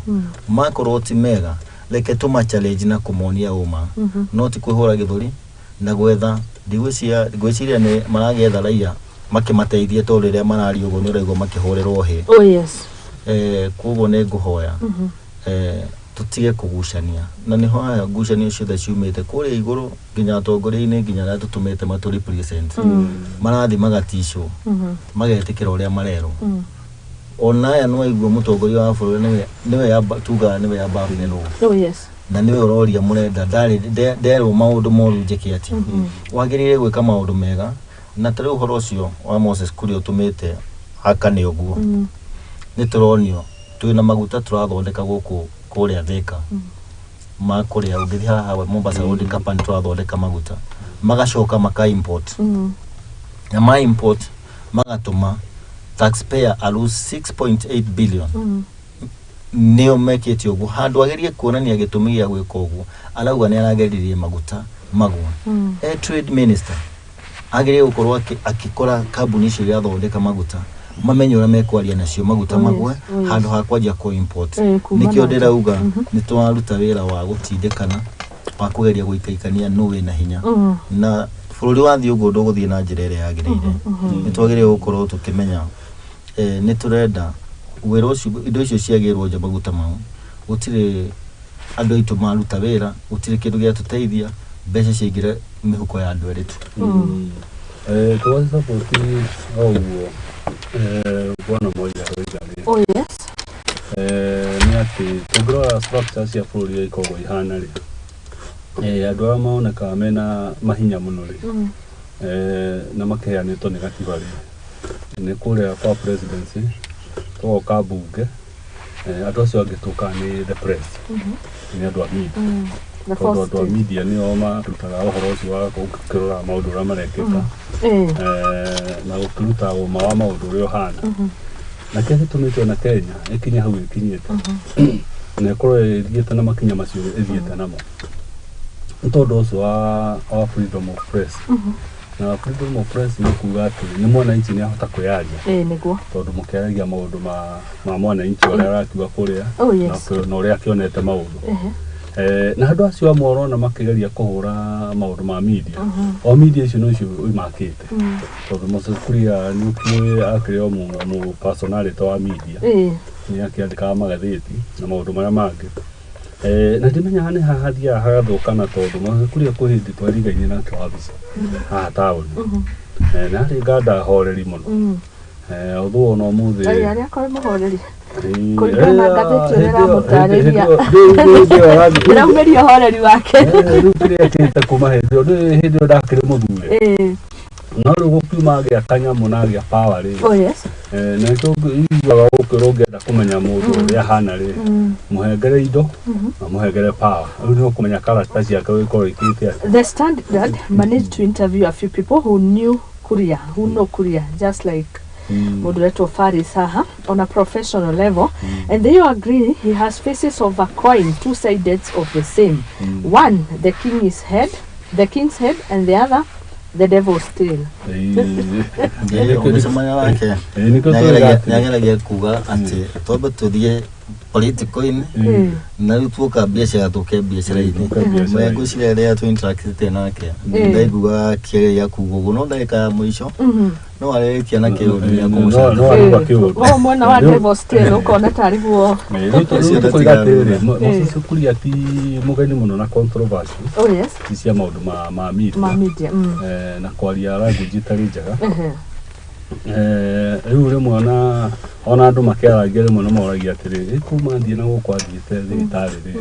makorwo ti mega reke tũma challenge na kũmonia ũma no ti kwĩhũra gĩthũri na gwetha ngwĩciria nĩ maragetha raia makĩmateithie tondũ rĩrĩa mararia ũguo nĩ ũraigua makĩhũrĩrwo hĩ koguo nĩ ngũhoya tutige kugucania na niho haya ngucanio ciothe ciumĩte kũrĩa igũrũ nginya atongoria-inĩ nginya arĩa tũtũmĩte matũrepresent marathi magaticwo magetĩkĩra ũrĩa marerwo ona aya no aigua mũtongoria wa bũrũri nĩwe tuga nĩwe yambaminĩrwo na nĩwe ũroria mũrenda nderwo maũndũ moru njĩke atĩ wagĩrĩire gwĩka maũndũ mega na tarĩ ũhoro ũcio wa Moses Kuria ũtũmĩte akane ũguo nĩ tũronio twĩna maguta tũrathondeka gũkũ kũrĩa Thika makũrĩa ũngĩthi haha Mombasa Road Company tũrathondeka maguta magacoka maka-import na import magatũma taxpayer a lose 6.8 billion nĩo mekĩte ũguo handũ agĩrie kuonania gĩtũmi gĩa gwĩka ũguo arauga nĩ arageririe maguta magwa trade minister agĩrĩire gũkorwo akĩkora kambuni icio irathondeka maguta mamenye ũrĩa mekwaria nacio maguta magwe handũ ha kwanjia kũ-import nĩkĩo ndĩrauga nĩ twaruta wĩra wa gũtindĩkana wa kũgeria gũikaikania nũ wĩna hinya na bũrũri wathiĩ ũguo ndũgũthiĩ na njĩra ĩrĩa yagĩrĩire nĩ twagĩrĩire gũkorwo tũkĩmenya nĩ tũrenda wĩra ũcio indo icio ciagĩrwo nja maguta mau gũtirĩ andũ aitũ maruta wĩra gũtirĩ kĩndũ gĩa tũteithia mbeca ciaingĩra mĩhuko ya andũ erĩ tu twaci support ũguo bwana Moiga Roigari nĩ atĩ tũngĩrora structure cia bũrũri ikoragwo ihana rĩ andũ arĩa maonekaga mena mahinya mũno rĩ na makĩheanĩtwo nĩ gatiba rĩ nĩ kũrĩa kwa presidency tũgoka mbunge andũ acio angĩ tũkaga nĩ the press nĩ andũ a media tondũ andũ a media nĩo marutaga ũhoro ũcio wa gũkĩrora maũndũ ũrĩa marekĩka na gũkĩruta ũma wa maũndũ ũrĩa ũhana na kĩrĩa gĩtũmĩte na Kenya ĩkinya hau ĩkinyĩte na ĩkorwo ĩthiĩte na makinya macio ĩthiĩte namo nĩ tondũ ũcio wa freedom of press na freedom of press nĩ kuuga atĩ nĩ mwananchi nĩ ahota kwĩyaria tondũ mũkĩaragia maũndũ ma mwananchi ũrĩa arakiuga kũrĩa na ũrĩa akĩonete maũndũ na andũ acio amwe ũrona makĩgeria kũhũra maũndũ ma media o media icio no icio imakĩte tondũ Moses Kuria nĩ ũkĩũĩ akĩrĩ o mũ personality wa media nĩ akĩandĩkaga magathĩti na maũndũ marĩa mangĩ na ndimenyaga nĩ haha hathiaga hagathũkana tondũ Moses Kuria kwĩ hĩndĩ twarigainie nake wabici haha taũni na arĩ nganda horeri mũno although ona ũmũthĩ arĩa akorwo mũhoreri kũringana na ngathĩti ũrĩa ĩramũtarĩria ndĩraumĩria ũhoreri wake rĩu kĩrĩa akĩte kuma hĩndĩ ĩyo ndakĩrĩ mũthure no rä gå kiuma gä a kanyamå na gä a power rä na ito igaga gå kä rå ngä enda kå menya må ndå å rä a hana rä må hengere indo na må hengere power rä u nä å kå menya character ciake gå ikorwo ikä te atä. The Standard managed to interview a few people who knew Kuria, who know Kuria, just like Moderator Faris Haha, on a professional level, and they all agree he has faces of a coin, two sides of the same. One, the king's head, and the other, the devil's tail. Nageragia kuga ati toba tuthie political-ini na riu tuoka biacara tuke biacara-ini mwegwiciria ria tu interactite nake ndaiguaga kĩgeria kuga ũguo no ndagĩka ya mũico no arĩrĩkia na kĩũndũ gĩa kũmũcambia mwena wa devil's tail ũkona tarĩ guo tũkoiga atĩrĩrĩ Moses Kuria ti mũgeni mũno na controversy ti cia maũndũ ma media na kwaria language itarĩ njega rĩu rĩmwe ona andũ makĩaragia rĩmwe no moragia atĩrĩrĩ kuma thiĩ na gũkũ athiĩte thibitarĩ rĩ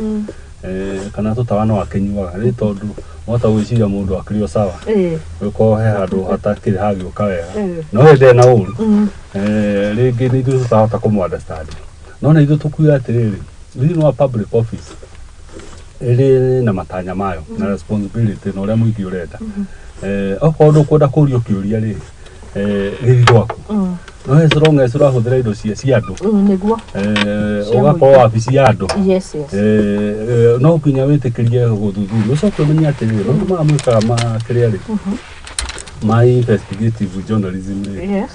kana tũtawa no akĩnyuaga rĩ tondũ wahota gwĩciria mũndũ akĩrĩ o sawa gũkorwo he handũ hatakĩrĩ hagĩũka wega no hĩndĩ ena ũru rĩngĩ nĩ ithuĩ tũtahota kũmũ-understand no na ithuĩ tũkuga atĩrĩrĩ thĩinĩ wa public office ĩrĩ na matanya mayo na responsibility na ũrĩa mũingĩ ũrenda okorwo ndũkwenda kũũrio kĩũria rĩ gĩthi gwaku no as long as ũrahũthĩra indo cia andũ ũgakorwo wabici ya andũ no nginya wĩtĩkĩrie gũthuthuria ũcoke ũmenye atĩrĩrĩ maũndũ maya mwĩkaga makĩrĩa rĩ ma investigative journalism rĩ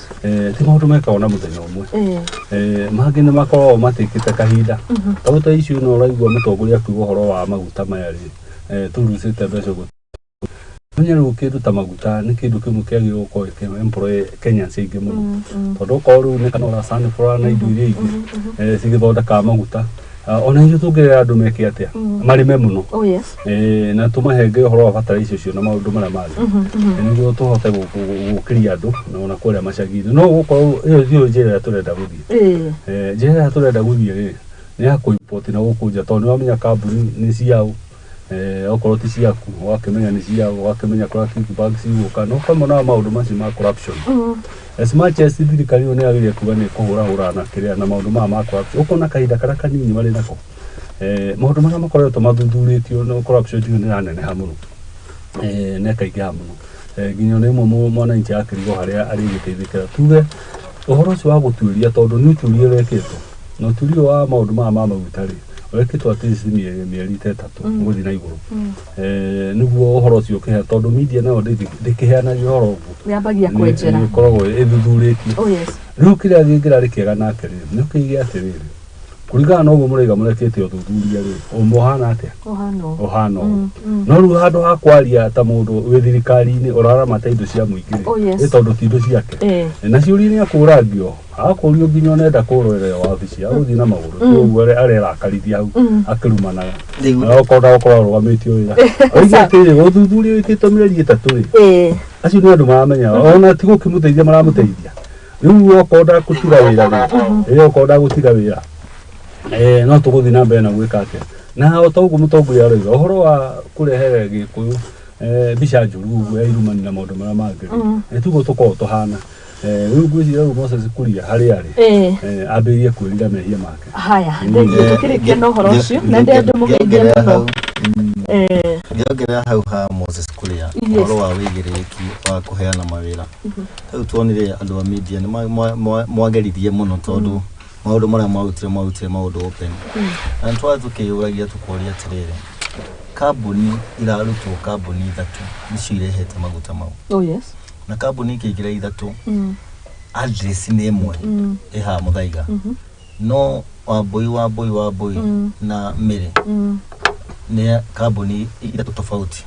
ti maũndũ mekagwo na mũthenya ũmwe mangĩ nĩ makoragwo matĩkĩte kahinda tondũ ta icio ĩno ũraigua mũtongoria akiuga ũhoro wa maguta maya rĩ tũrucĩte mbeca Mwenye rũkĩndũ ta maguta nĩ kĩndũ kĩmwe kĩagĩrĩirwo gũkorwo gĩkĩ-employ Kenyans aingĩ mũno tondũ okorwo rĩu nĩ kana ũra sunflower na indo iria ingĩ cigĩthondekaga maguta ona ithuĩ tũngĩrera andũ meke atĩa marĩme mũno na tũmahenge ũhoro wa bataraitha icio na maũndũ marĩa mangĩ nĩguo tũhote gũkĩria andũ na ona kũrĩa macagi-inĩ no gũkorwo ĩyo tiyo njĩra ĩrĩa tũrenda gũthiĩ njĩra ĩrĩa tũrenda gũthiĩ rĩ nĩ ya kũ-import na gũkũ nja tondũ nĩwamenya kambuni nĩ ciao okorwo ti ciaku ũgakĩmenya nĩ ciao ũgakĩmenya kũrĩa kickback cigũka no ũkamona maũndũ macio ma corruption as much as thirikari ĩyo nĩ yagĩrĩire kuga nĩ kũhũrahũra na kĩrĩa na maũndũ maya ma corruption ũkona kahinda karĩa kanini marĩ nako maũndũ marĩa makoretwo mathuthurĩtio na corruption nĩ ĩraneneha mũno na ĩkaingĩha mũno nginya rĩmwe mwananchi akĩrigwo harĩa arĩgĩteithĩkĩra tuge ũhoro ũcio wa gũtuĩria tondũ nĩ ũtuĩria wekĩtwo na ũtuĩria wa maũndũ maya ma maguta rĩ wekĩtwo at least mĩeri ta 3 gũthiĩ na igũrũ nĩguo ũhoro ũcio ũkĩhea tondũ media nayo ndĩkĩheanagia ũhoro ũguo yambagia kwenjera ĩkoragwo ĩthuthurĩtio rĩu kĩrĩa gĩkĩra rĩkĩega nake rĩ nĩ ũkĩige atĩrĩrĩ kũringana na ũguo mũraiga mũrekĩte ũthuthuria rĩ ũhana atĩa ũhana ũũ no rĩu handũ ha kwaria ta mũndũ wĩ thirikari-inĩ ũraramata indo cia mũingĩ rĩ nĩ tondũ ti indo ciake na ciũria nĩ akũrangio akũrio nginya nenda kũrorera wabici agũthiĩ na magũrũ koguo arerakarithia hau akĩrumanaga na okorwo arũgamĩtio wĩra oige atĩrĩ ũthuthuria wĩkĩtwo mĩeri 3 rĩ acio nĩ andũ maramenya ona ti gũkĩmũteithia maramũteithia rĩu okorwo ndagũtiga wĩra rĩ okorwo ndagũtiga wĩra no tũgũthiĩ na mbere na gwĩka atĩa na o ta ũguo mũtongoria arauga ũhoro wa kũrehere Gĩkũyũ mbica njũru ũguo ya irumani na maũndũ marĩa mangĩ tiguo tũkoragwo tũhana rĩu ngwĩciria rĩu Moses Kuria harĩa arĩ ambĩrĩrie kwĩrira mehia make haya tũkĩrĩkia na ũhoro ũcio na ndĩ mũgeithie mũno ngĩongerera hau ha Moses Kuria ũhoro wa wĩigĩrĩrĩki wa kũheana mawĩra rĩu tuonire andũ a media nĩ mwageririe mũno tondũ maũndũ marĩa marutire maũndũ open na twathiĩ tũkĩyũragia tũkoria atĩrĩrĩ kambuni irarutwo kambuni 3 nĩcio irehete maguta mau na kambuni ingĩ 3 address nĩ ĩmwe ĩha Mũthaiga no Wambui na Mĩrĩ nĩ kambuni 3 tofauti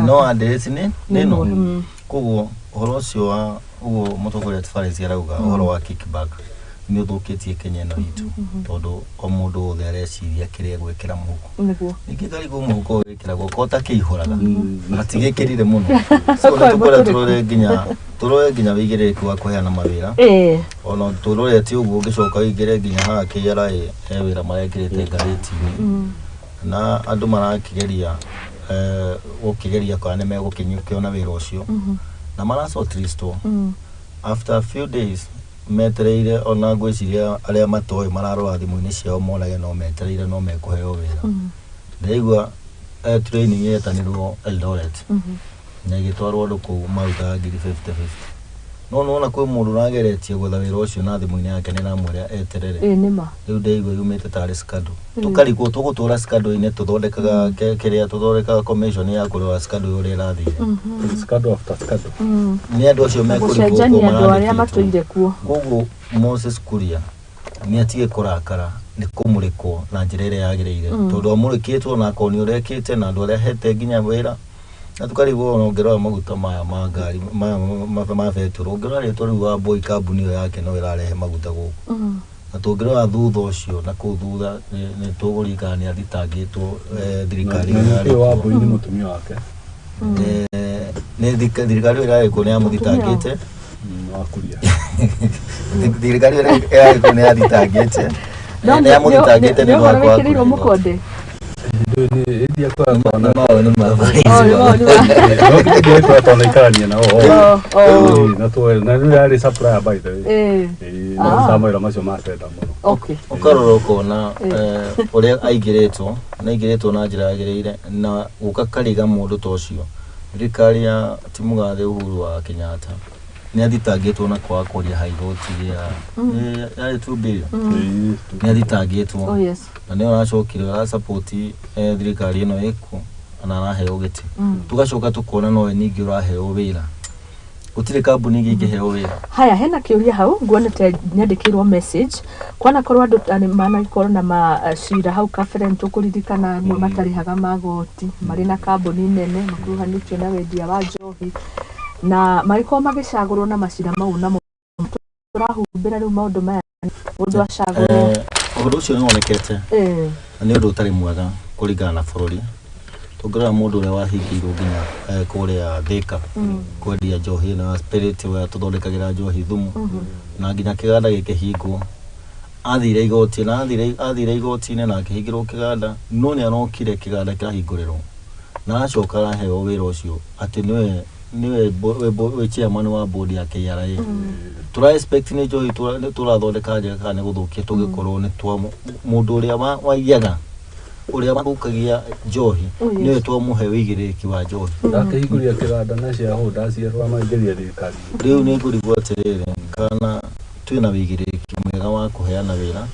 no address nĩ ĩno koguo ũhoro ũcio wa ũguo mũtongoria Faris arauga ũhoro wa kickback nĩ ũthũkĩtie Kenya ĩno itũ tondũ o mũndũ wothe areciria kĩrĩa gwĩkĩra mũhuko ningĩ karigũ mũhuko wĩkĩragwo ko takĩihũraga matigĩkĩrire mũno so nĩtũkwenda tũrore nginya wĩigĩrĩrĩki wa kũheana mawĩra ona tũrore atĩ ũguo ũngĩcoka wĩigĩre nginya haha KRA he wĩra marekĩrĩte ngathĩti-inĩ na andũ marakĩgeria gũkĩgeria kana nĩ megũkĩona wĩra ũcio na mara shortlist after a few days metereire ona ngwiciria aria matoe mararora thimu-ini ciao morage no metereire no mekuheo wira ndaigua training yetanirwo Eldoret na igitwarwo ndu kuu maruta 50-50 no na kwi mundu rageretie gwetha wira ucio na thimu-ini yake ni namwira eterere nima riu ndaigua yumite tari skado tukarigwo tugutura skado-ini tuthondekaga kiria tuthondekaga commission ya kurora skado uria irathire skado after skado ni andu acio mekurigwo gucenjania andu aria matuire kuo koguo Moses Kuria ni atige kurakara ni kumurikwo na njira iria yagirire tondu amurikitwo na akoni uria ekite na andu aria hete nginya wira na tukarigwo ongerera maguta maya ma ngari ma beturu ongerera ritwa riu wa boy kambuni iyo yake no irarehe maguta guku na tuongerera thutha ucio na kuu thutha ni tugurikana ni athitangitwo thirikari iyo wa boy ni mutumia wake ni thirikari ira iko ni amuthitangite wa Kuria thirikari ira iko ni athitangite ni amuthitangite ni wa kwa mukonde ni idia kwa no ni mavarizi ndio kwa tunaikania na na tu na ni ali supply by the way na samira macio makenda muno okay ukarora ukona uria aigiretwo na aigiretwo na njira yagireire na ukakariga mundu tocio thirikari ya Timugathe Uhuru wa Kenyatta ni athitangitwo na kwa kuria haigoti ya 2 billion ni athitangitwo na ni aracokire ara support thirikari ino iko na araheo giti tugacoka tukona no ningi uraheo wira gutire kambuni ingi heo wira haya hena kiuria hau nguonete nyandikirwo message kwana korwo andu mana ikorwo na macira hau kabere tukuririkana ni matarihaga magoti mari na kambuni nene makuruhanitio na wendia wa njohi na mariko magicagurwo na macira mau na turahumbira riu maundu maya mundu acagurwo undu ucio ni wonekete ni undu utari mwega kuringana na bururi tungirora mundu uria wahingirwo nginya kuria Thika kwendia njohi na spirit wa tuthondekagira njohi thumu na nginya kiganda gikihingwo athire igoti na athire igoti-ini na akihingirwo kiganda no ni anokire kiganda kirahingũrĩrwo na acoka araheo wĩra ũcio ati niwe chairman wa board ya KRA tura expect ni njohi turathondeka njega kana guthukia tugikorwo ni twa mundu uria waiyaga uria mathukagia njohi niwe twamuhe wigiriki wa njohi ndakihingũria kiganda na cia honda ciarwa maingĩria thirikari riu ni ngurigwo atiriri kana twina wigiriki mwega wa kuheana wira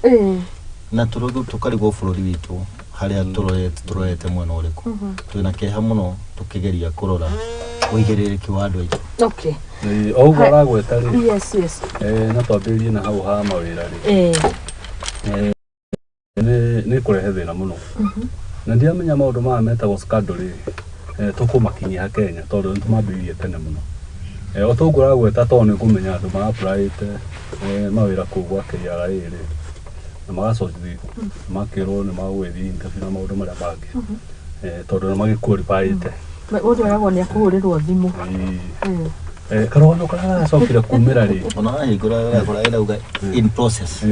na tukarigwo bururi witu haria turorete mwena uriku twina keha muno tukigeria kurora wigiriki wa andu aitu okay oguo aragweta ri yes na twambĩrĩrie na hau ha mawĩra ri ni kurehe thĩna muno na ndiamenya maũndũ maya metagwo scandal ri tukumakinyia Kenya tondu mambĩrĩrie tene muno o toguo aragweta to ni kumenya andu ma-applyĩte mawĩra kũu gwa KRA ri na magacothi makĩrwo nĩ magũgĩthiĩ interview na maũndũ marĩa mangĩ tondu nĩ magĩqualifyĩte mundu aragwo ni akuhurirwo thimu karwano karacokire kumira ri ona ahingura ira in process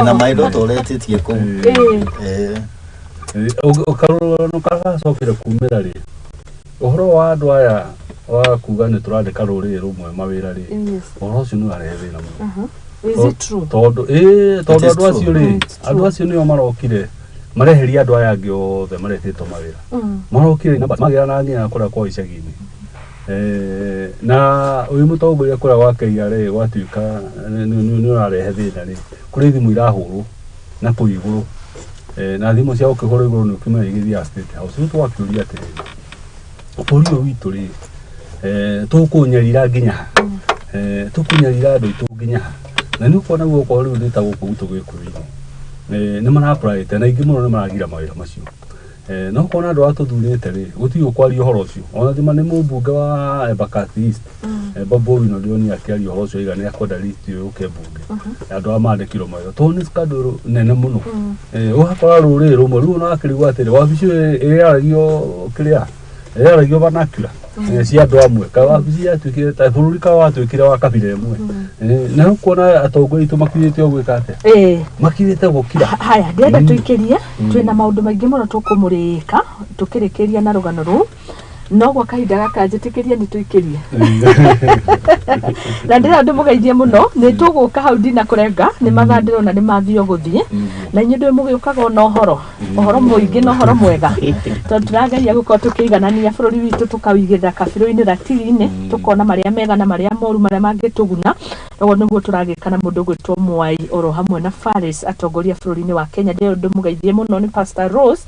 na maido toletetie ku karwano karacokire kumira ri uhoro wa andu aya wa kuga ni turandika ruriri rumwe mawira ri uhoro ucio ni arehe thina muno is it true tondu andu acio nio marokire mareheria andu aya angi othe maretĩtwo mawĩra marokire na magĩra na nginya kũrĩa kwa icagi-inĩ na uyu mutongoria kũrĩa gwa KRA gwatuĩka nĩ ũrarehe thĩna rĩ kũrĩ thimũ irahũrwo na kũu igũrũ na thimũ cia gũkĩhũrwo igũrũ nĩ ũkĩmenya igĩthiaga State House rĩu twakĩũria atĩrĩrĩ bũrũri ũyũ witũ rĩ tũkũnyarira nginya ha tũkũnyarira andũ aitũ nginya ha na nĩ ũkuona guoko rĩu nĩ ta gũkũ gwitũ Gĩkũyũ-inĩ nĩ mara-applyĩte na aingĩ mũno nĩ maragira mawĩra macio no kuona andũ atuthurĩte rĩ gũtirĩ ũkwaria ũhoro ũcio ona thima nĩ mũmbunge wa Embakasi East Babu Owino Ndĩoni akĩaria ũhoro ũcio igana kwenda list ũyũ ũke mbunge andũ arĩa mandĩkirwo mawĩra tondũ nĩ scandal nene mũno ũgakora rũrĩrĩ rũmwe rĩu ona wakĩrigwo atĩrĩ wabici ĩraragio kĩrĩa ĩraragio vernacular cia andũ amwe wabici yatuĩkire ta bũrũri ka watuĩkire wa kabira ĩmwe na kuona atongoria aitũ makirĩte gwĩka atĩa makirĩte gũkira haya ndĩrenda tũikĩrie twĩna maũndũ maingĩ mũno tũkũmũrĩka tũkĩrĩkĩria na rũgano rũu no gwa kahinda gaka njitikiria ni tuikirie na ndira ndimugeithie muno ni tuguka hau ndina kurenga ni mathandiro na ni mathio guthie na inyu ndwe mugiukaga no horo muingi no horo mwega tondu turageria gukorwo tukiiganania bururi witu tukawigirira kabiro-ini ratiri-ini tukona maria mega na maria moru maria mangituguna uguo niguo turagika na mundu gwitwo Mwai oro hamwe na Faris atongoria bururi-ini wa Kenya ndio ndimugeithie muno ni Pastor Rose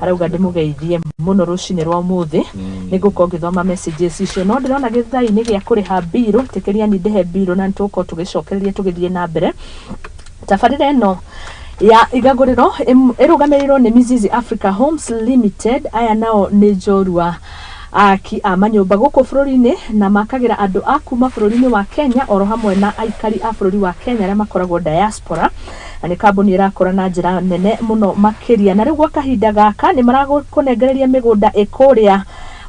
arauga ndimugeithie muno rucini rwa muthi niguko ngithoma messages icio no ndirona githai-ini gia kuriha biro tikiria ni ndehe biro na ntuko tugicokereria tugithie na mbere tabarira eno ya igaguriro irugamiriro ni Mizizi Africa Homes Limited aya nao ni jorua aki amanyumba guku bururi-ini na makagira andu akuma bururi-ini wa Kenya oro hamwe na aikari a bururi wa Kenya aria makoragwo diaspora na ni kambuni irakora na njira nene muno makiria na riu gwa kahinda gaka ni marakunengereria migunda ikuria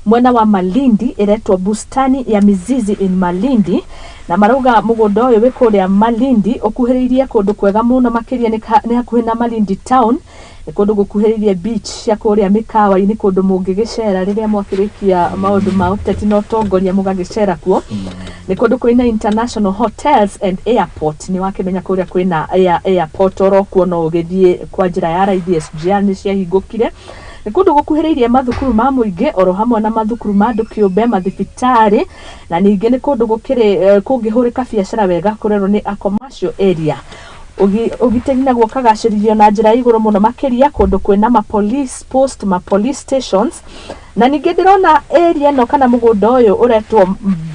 mwena wa Malindi iretwo bustani ya Mizizi in Malindi na marauga mugunda uyu wikuria Malindi ukuhiririe kundu kwega muno makiria ni hakuhi na Malindi town ni kundu gukuhiririe beach ya kuria mikawa-ini kundu mungigicera riria mwakirikia maundu ma uteti no tongoria mugagicera kuo ni kundu kwina international hotels and airport ni wakimenya kuria kwina airport oro kuo no ugithie kwa njira ya raithi SGR ni ciahingukire ni kundu gukuhiririe mathukuru ma muingi oro hamwe na mathukuru ma andu kiumbe mathibitari na ningi ni kundu gukiri kungihurika biacara wega kurerwo ni a commercial area ugiteni naguo kagaciririo na njira iguru muno makiria kundu kwina ma police post ma police stations na ningi ndirona area no kana mugunda uyu uretwo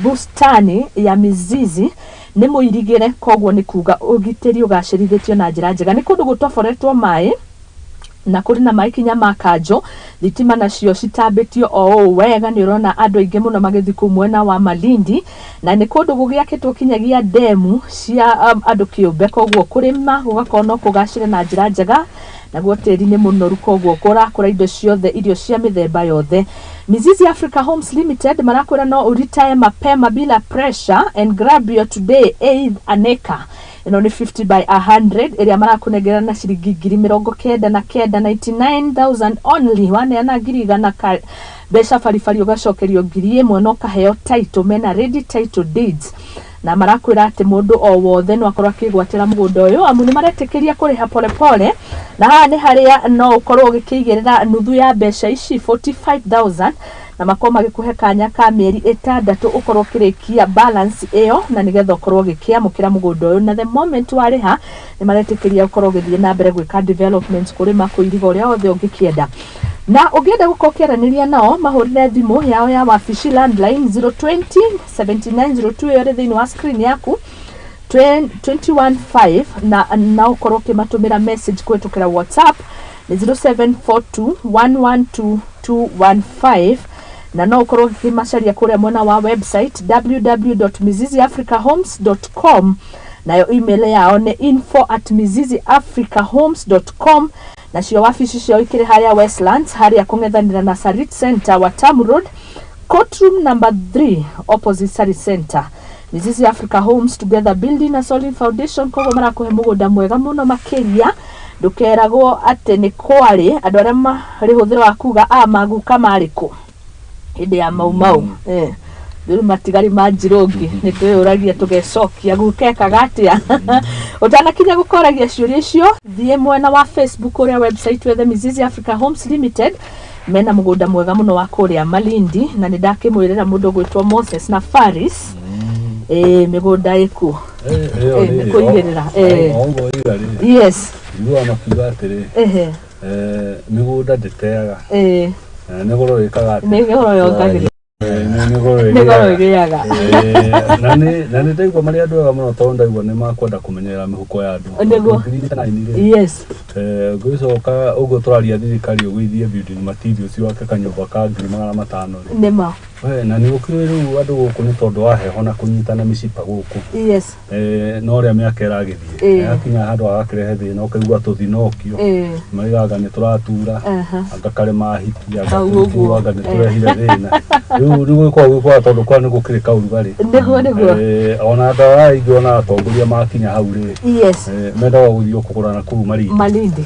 bustani ya Mizizi ni muirigire koguo ni kuga ugiteri ugacirithitio na njira njega ni kundu gutoboretwo mai na kuri na maikinya makanjo thitima nacio citambitio o wega ni urona andu aingi muno magithi kumwena wa Malindi na ni kundu gugiakitwo kinyagia demu cia andu kiumbe koguo kurima gugakorwo kugacire na njira njega naguo tiri ni munoru koguo kurakura indo ciothe irio cia mithemba yothe Mizizi Africa Homes Limited marakwira no uretire mapema bila pressure and grab your today an acre ino ni 50 by 100 area marakunegera na ciringi 99,000 only wane ana giriga na besha farifari ugacokerio ngiri imwe no kaheo title mena ready title deeds na marakwira ati mundu o wothe no akorwo akigwatira mugunda uyu amu ni maretekeria kuriha pole pole na haha ni haria no ukorwo ugikiigirira nuthu ya besha ici 45,000 na makoma magikuhe kanya ka mieri 6 ukorwo kirikia balance iyo na nigetha ukorwo gikiamukira mugunda uyu na the moment wariha ni maretekeria ukorwo githie na mbere gwika development kuri makuiriga uria othe ungikienda na ugienda gukokeraniria nao mahurire thimu yao ya wafici landline 020 7902 yore thini wa screen yaku 215 na ukorwo kimatumira message kwetukira WhatsApp ni 0742112215 na no ukorwo kimacaria kuria mwena wa website www.miziziafricahomes.com nayo email yao ni info@miziziafricahomes.com na cio wafici cio ikire haria Westlands haria kungethanira na Sarit Center wa Tam Road courtroom number 3 opposite Sarit Center Mizizi Africa Homes together building a solid foundation kogo marakuhe mugunda mwega muno makiria ndukeragwo ate ni kwari andu aria marihuthira wa kuga maguka mariku hindi ya mau Duru matigari manjirongi ni twiyuragia tugecokia gukeka gatia utanakinya gukoragia ciuria icio thie mwena wa Facebook uria website wethe Mizizi Africa Homes Limited mena mugunda mwega muno wa kuria Malindi na ni ndakimwirira mundu gwitwo Moses na Faris migunda iku kuigirira yes iwa makiuga atiri migunda nditeaga nigoro ikaga nigoro yongagirira nigoro igiaga na ni ndaigua mari andu ega muno tondu ndaigua ni makwenda kumenyera mihuko ya andu yes gwicoka uguo turaria thirikari ugwithie building materials wake kanyumba ka 500,000 nima we na ni ukiriru andu guku ni tondu wa heho na kunyitana micipa guku yes no ria miaka iragithie akinya handu agakirehe thina ukaigua tuthinokio maigaga ni turatura angakare mahiti agaga ni turehire thina riu gukwa tondu kwa ni gukire kaurugari niguo ona ndawa ingiona atongoria makinya hau ri yes menda guthio kugurana kuu Malindi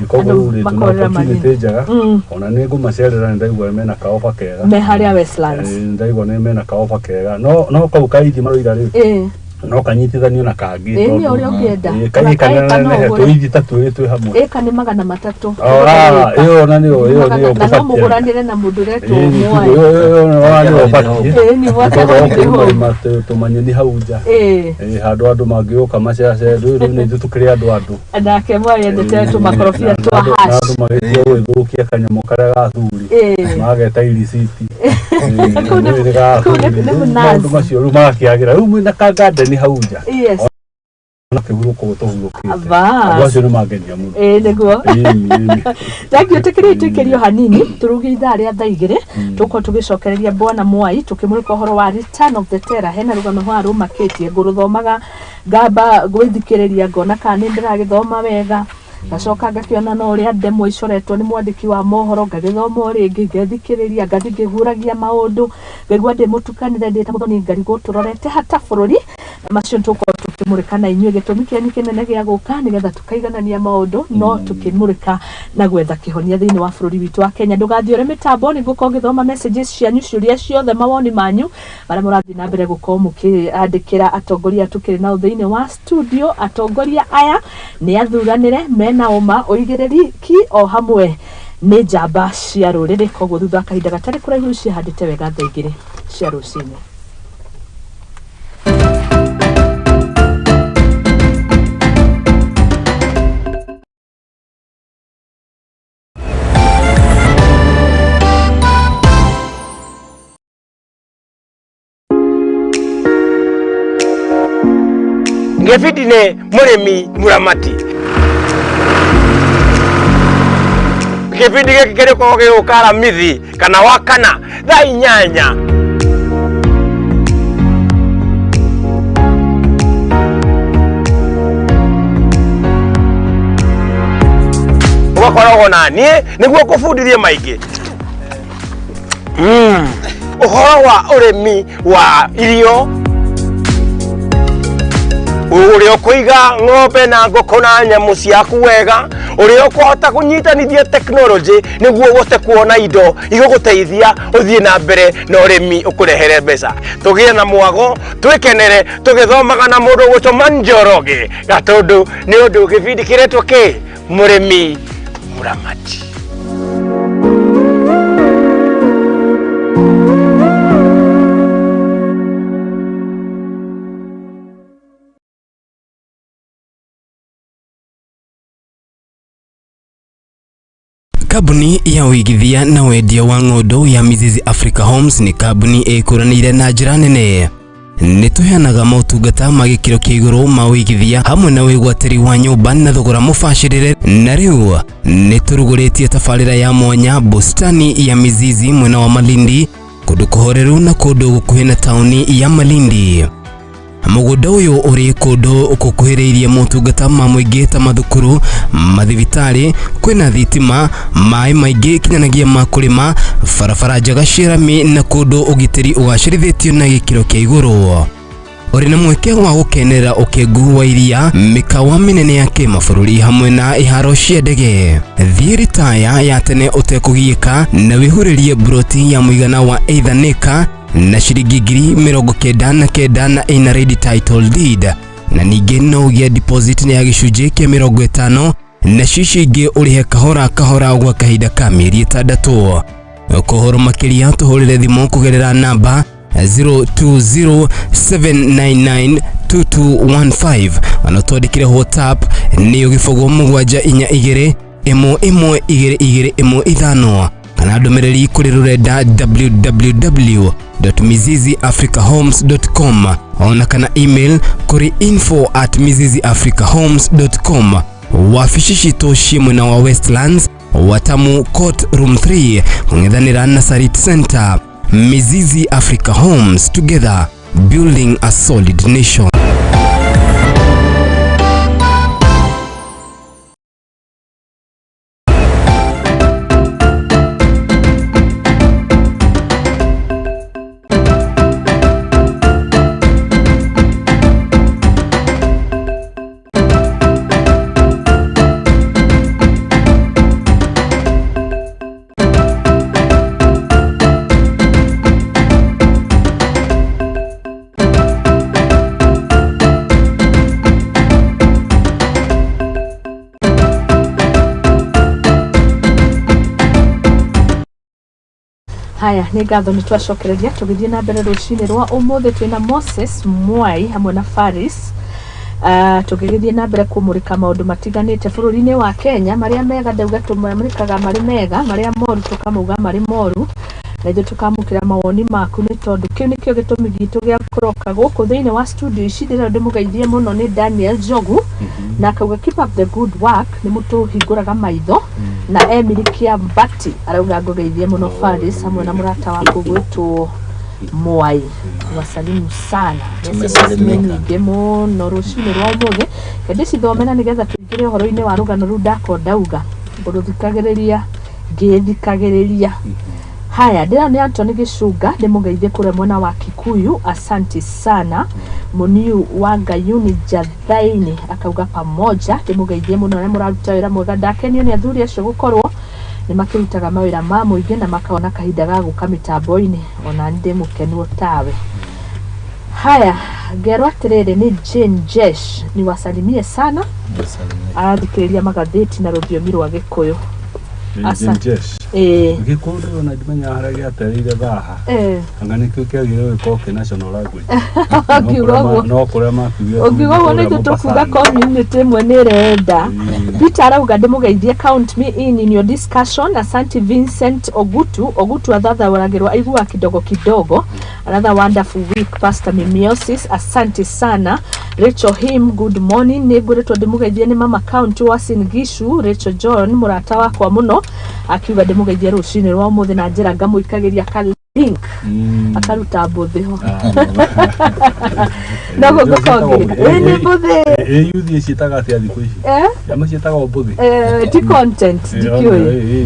koguo ri tuna opportunity njega ona ni ngumacerera ndaigua mena kaofa kega me haria Westlands ndaigua ni mena kaofa kega no kau kaiti maroiga ri no kanyitithanio na kangi tondu uri ungienda kana tuithi tatu twi hamwe kani 300 iyo na niyo na muguranire na mundu retu mwe ni watu tumanye ni hauja handu andu mangiuka macece riu ni tukiri andu andake mwe yendete tumakorofia twa hash andu magithio gwithukia kanyamu karia gathuri mageta irisiti andu macio riu magakiagira riu mwina kangande ni hauja yes na kihuruko gutahurukite abacio ni magenia muno niguo thank tikiri tukirio hanini turugi ithaa ria thaa 2 tuko tugicokereria Bwana Mwai tukimurika horo wa Return of the Terror hena rugano rwa rumakitie nguruthomaga ngamba gwithikiriria ngona kana ndiragithoma wega gacoka ngakiona no ria demo icoretwo ni mwandiki wa mohoro ngagithoma ringi ngethikiriria ngathingihuragia maundu ngegwa ndi mutukanire ndi ta muthoni ngarigo turorete hata bururi macio tuko tukimurika na inyuĩ gĩtũmi kĩanyu kĩnene gĩa gũka nĩgetha tukaiganania maũndũ no tukimurika na gwetha kĩhonia thĩinĩ wa bũrũri witũ wa Kenya. Ndũgathiĩ ũrĩ mĩtambo nĩguo ũkorwo ũgĩthoma messages cianyu ciũria ciothe mawoni manyu marĩa mũrathiĩ na mbere gũkorwo mũkĩandĩkĩra atongoria tũkĩrĩ nao thĩinĩ wa studio. Atongoria aya nĩ athuranĩre mena ũma ũigĩrĩriki o hamwe nĩ njamba cia rũrĩrĩ, koguo thutha kahinda gatarĩ kũraihu cihandĩte wega thaa 2 cia rũcinĩ. Ngefiti ne murimi muramati ngefiti gekere ko ukara mithi kana wakana thaa 8 ugakoragwo nani niguo kubundithia maingi uhoro wa urimi wa irio uri okuiga ng'ombe na ngoko na nyamu ciaku wega, uri okuhota kunyitanithia technology niguo uhote kuona indo iguguteithia uthie na mbere na urimi ukurehere mbeca. Tugie na mwago twikenere tugithomaga na mundu gucoma Njoroge gatundu ni undu gibindi kiretwo ki murimi muramati. Kabuni ya uigithia na wendia wa ng'ondu ya Mizizi Africa Homes ni kabuni ikuranire na njira nene. Nituheanaga motungata ma gikiro kia iguru ma uigithia hamwe na wigwatiri wa nyumba na thogora mubashirire, na riu nituruguritie tabarira ya mwanya bustani ya Mizizi mwena wa Malindi, kundu kuhoreru na kundu gukuhi na tauni ya Malindi. Mugunda uyu uri kundu ukukuhiriirie motungata ma muingi ta mathukuru, mathibitari, kwina thitima, mai maingi kinyanagia ma kurima, barabara njega cirami na kundu ugitiri ugacirithitio na gikiro kia iguru. Uri na mweke wa gukenera ukengu wa iria, mikawa minene ya kimabũrũri hamwe na iharo cia ndege. Thie ritaya ya tene utekugiika na wihuririe broti ya muigana wa eithaneka na ciringi 99,000 na ina ready title deed, na ningĩ no ũgĩe deposit ya gĩcunjĩ kĩa 50 na cici ingĩ ũrĩhe kahora gwa kahinda ka mĩeri 6. Kũhoro makĩria tuhũrĩre thimũ kũgerera namba 0207992215 ona twandĩkĩre WhatsApp nĩ ũgĩbogwo 742 112215 kana ndũmĩrĩri kũrĩ rũrenda www.miziziafricahomes.com ona kana email kũrĩ info@miziziafricahomes.com. Wabici citũ ciĩ mwena wa Westlands, Watamu Court Room 3 kũng'ethanĩra na Sarit Center. Mizizi Africa Homes, together building a solid nation. Haya nĩ ngatho nĩ twacokereria tũgĩthiĩ na mbere rũcinĩ rwa ũmũthĩ twĩna Moses Mwai hamwe na Faris tũgĩthiĩ na mbere kũmũrĩka maũndũ matiganĩte bũrũri-inĩ wa Kenya marĩa mega ndauga tũmũrĩkaga marĩ mega marĩa moru tũkamauga marĩ moru na ithuĩ tũkamũkĩra mawoni maku nĩ tondũ kĩu nĩkĩo gĩtũmi gitũ gĩa kũroka gũkũ thĩinĩ wa studio ici ndĩrenda ndĩmũgeithie mũno nĩ Daniel Jogu na akauga keep up the good work nĩ mũtũhingũraga maitho na Emily Kiambati arauga ngũgeithie mũno Faris hamwe na mũrata waku gwĩtwo Mwai wasalimu sana nyingĩ mũno rũcinĩ rwa ũmũthĩ ndĩcithomena nĩgetha tũingĩre ũhoro-inĩ wa rũgano rũu ndakondauga ngũrũthikagĩrĩria ngĩthikagĩrĩria. Haya ndĩra nĩ Anthony Gĩcunga ndĩmũgeithie kũrĩa mwena wa Kikuyu, asanti sana. Muniu wa Ngayuni Jathaini akauga pamoja ndĩmũgeithie mũno na mũraruta wĩra mwega ndakenio nĩ athuri acio gũkorwo nĩ makĩrutaga mawĩra ma mũingĩ na makaona kahinda ga gũka mĩtambo-inĩ ona ndĩ mũkenwo tawe. Haya ngero atĩrĩrĩ nĩ Jane Jesh ni wasalimie sana arathikĩrĩria magathĩti na rũthiomi rwa Gĩkũyũ. Gĩkũyũ na ndimenya harĩa gĩatereire thaha anga nĩkĩo kĩagĩrĩirwo gũkorwo national language no kũrĩa makiuga ũngĩgwo nĩ tũkuga community ĩmwe nĩ ĩrenda. Peter arauga ndĩmũgeithie count me in your discussion. Asante Vincent Ogutu athathaũragĩrwo aigua kidogo kidogo. Another wonderful week Pastor Mimiosis, asante sana. Rachel Him good morning nĩ ngũrĩtwo ndĩmũgeithie nĩ mama count wa Singishu. Rachel John mũrata wakwa mũno akiuga ndĩmũgeithie rũcinĩ rwa ũmũthĩ na njĩra ngamũikagĩria ka link akaruta mbũthĩ ho nago gũkongĩ nĩ mbũthĩ yuthi ciĩtaga atĩa thikũ ici yama ciĩtaga mbũthĩ ti content ndikĩũĩ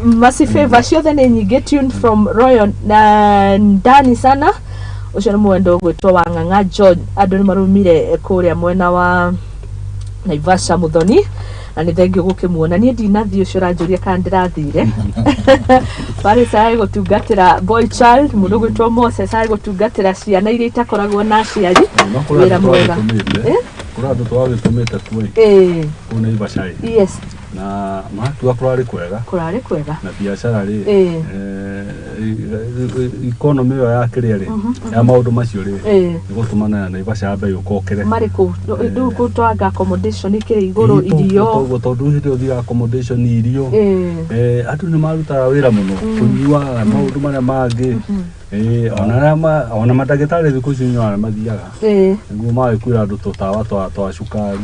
masi favor ciothe nĩ nyingĩ tune from Royal na ndani sana ũcio nĩ mwendo gwĩtwo wa Ng'ang'a George andũ nĩ marumire kũrĩa mwena wa Naivasha Muthoni na nĩ thengio gũkĩmuona niĩ ndinathiĩ ũcio ranjũria kana ndĩrathire bari sai gũtungatĩra boy child mũndũ gwĩtwo Moses sai gũtungatĩra ciana iria itakoragwo na aciari wĩra mwega kũra andũ twagĩtũmĩte tuĩ kũu Naivasha yes na matua kũrarĩ kwega na biacara rĩ economy ya kĩrĩa rĩ ya maũndũ macio rĩ nĩ gũtũmana na Naivasha ya mbei ũkokere marĩkũ gũtwanga accommodation kĩrĩ igũrũ irio tondũ hĩndĩ ũthia accommodation irio andũ nĩ marutaga wĩra mũno kũnyua maũndũ marĩa mangĩ ona mandagĩtarĩ thikũ ici nyuaga mathiaga nĩguo magĩkwĩra andũ tũtawa twa cukari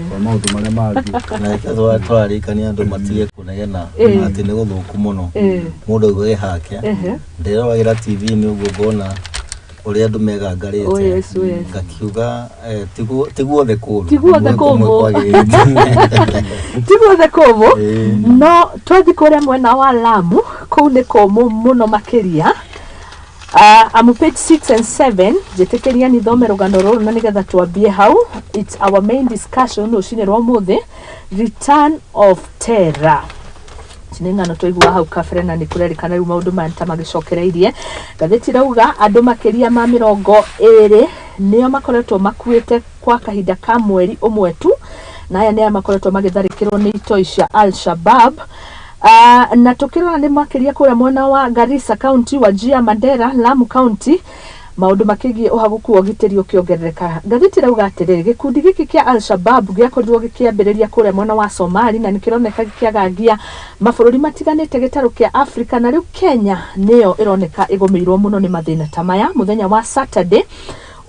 kwa maũndũ marĩa mangĩ na twarĩkania andũ matige kũnegena atĩ nĩ gũthũku mũno mũndũ auge hake ndĩroragĩra TV nĩ ũguo ngona ũrĩa andũ megangarĩte ngakiuga tiguothe kũũmũ no twathiĩ kũrĩa mwena wa Lamu kũu nĩ kũũmũ mũno makĩria. I'm page 6 and 7 jetekeria ni thome rugano rũrũ na nĩgetha twambie hau. It's our main discussion rũcinĩ rwa ũmũthĩ, return of terror. Ngano twaigua hau kabere na nĩ kũrerĩkana rĩu maũndũ maya magĩcokereirie. Gatheti rauga andũ makĩria ma 20 nĩo makoretwo makuĩte kwa kahinda ka mweri ũmwe tu, na aya nĩo makoretwo magĩtharĩkĩrwo nĩ itoi cia Al-Shabab. Na tukĩrora nĩ makĩria kũrĩa mwena wa Garissa County, Wajir, Mandera, Lamu County maũndũ makĩgie ũhaguku wa ũgitĩri ũkĩongerereka. Gatheti rauga atĩrĩrĩ gĩkundi gĩkĩ kĩa Al-Shabab gĩakorirwo gĩkĩambĩrĩria kũrĩa mwena wa Somali na nĩkĩroneka gĩkĩagangia mabũrũri matiganĩte gĩtarũ kĩa Afrika, na rĩu Kenya nĩyo ĩroneka ĩgũmĩirwo mũno nĩ mathĩna ta maya. Mũthenya wa Saturday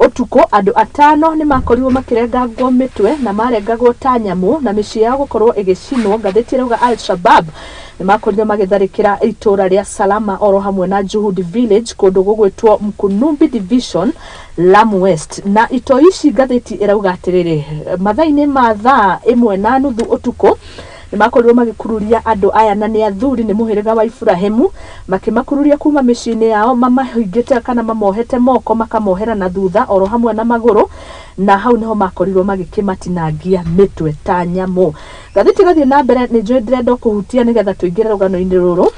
utuko andu 5 ni makorirwo makirengagwo mitwe na marengagwo ta nyamu na mĩciĩ yao gukorwo igicinwo. Ngathĩti irauga Al-Shabab ni makorirwo magitharikira itura ria Salama oro hamwe na Juhudi Village kundu gugwitwo Mkunumbi Division, Lamu West. Na ito ici ngathĩti irauga atiriri mathaini ma thaa 1:30 utuko ni makorirwo magikururia andu aya na ni athuri ni muhiriga wa Ibrahimu makimakururia kuma mĩciĩ-inĩ yao mamahingĩte kana mamohete moko makamohera na thutha oro hamwe na maguru, na hau niho makorirwo magikimatinangia mitwe ta nyamu. Ngathĩti gathie na mbere ni njoi ndĩrenda kuhutia nigetha tuingire rugano-inĩ ruru.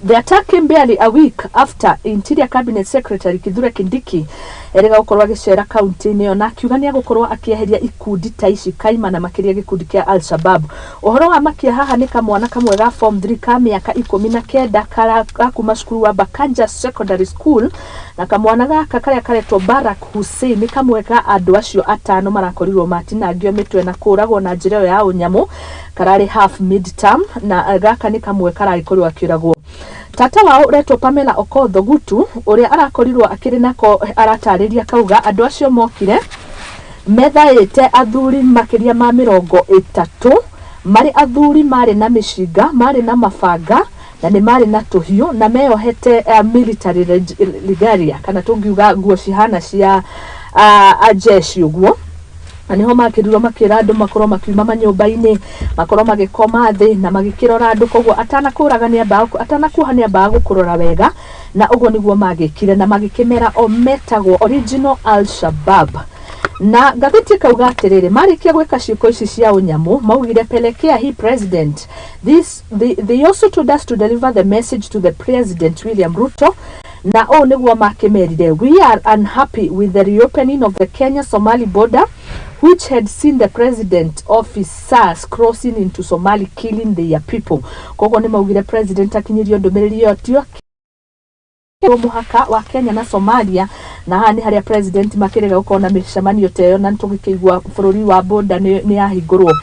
The attack came barely a week after Interior Cabinet Secretary Kithure Kindiki erega gukorwo agicera kaunti-inĩ yo na akiuga ni agukorwo akieheria ikundi ta ici kaimana makiria gikundi kia Al-Shabab. Uhoro wa makia haha ni kamwana kamwe ga form 3 ka miaka 19 kara kuma cukuru wa Bakanja Secondary School, na kamwana gaka karia karetwo Barak Hussein ni kamwe ka andu acio 5 marakorirwo matinangio mitwe na kuragwo na njira ya unyamu karari half mid-term, na gaka ni kamwe kararikorirwo akiragwo. Tata wao retwo Pamela Okodho Gutu uria arakorirwo akiri nako aratariria kauga andu acio mokire methaite athuri makiria ma 30 mari athuri mari na mishinga mari na mabanga na ni mari na tuhiu na meyohete military regalia kana tungiuga nguo cihana cia ajeshi uguo. Na niho makirirwo makira andu makorwo makiuma manyumba-ini makorwo magikoma thi na magikirora andu koguo atanakũragania mbao atanakuhania mbao gukurora wega, na uguo niguo magikire na magikimera ometagwo original Al-Shabab. Na ngathĩti kauga atiriri marikia gwika ciuko ici cia unyamu maugire pelekea hi president they also told us to deliver the message to the president William Ruto. Na niguo makimerire we are unhappy with the reopening of the Kenya-Somali border which had seen the president officers crossing into Somali killing their people. Koguo ni maugire president akinyirio ndumiriri yotio muhaka wa Kenya na Somalia, na hani haria president makirega ukona mishamanio teyo na ntugikigwa bururi wa border ni yahingurwo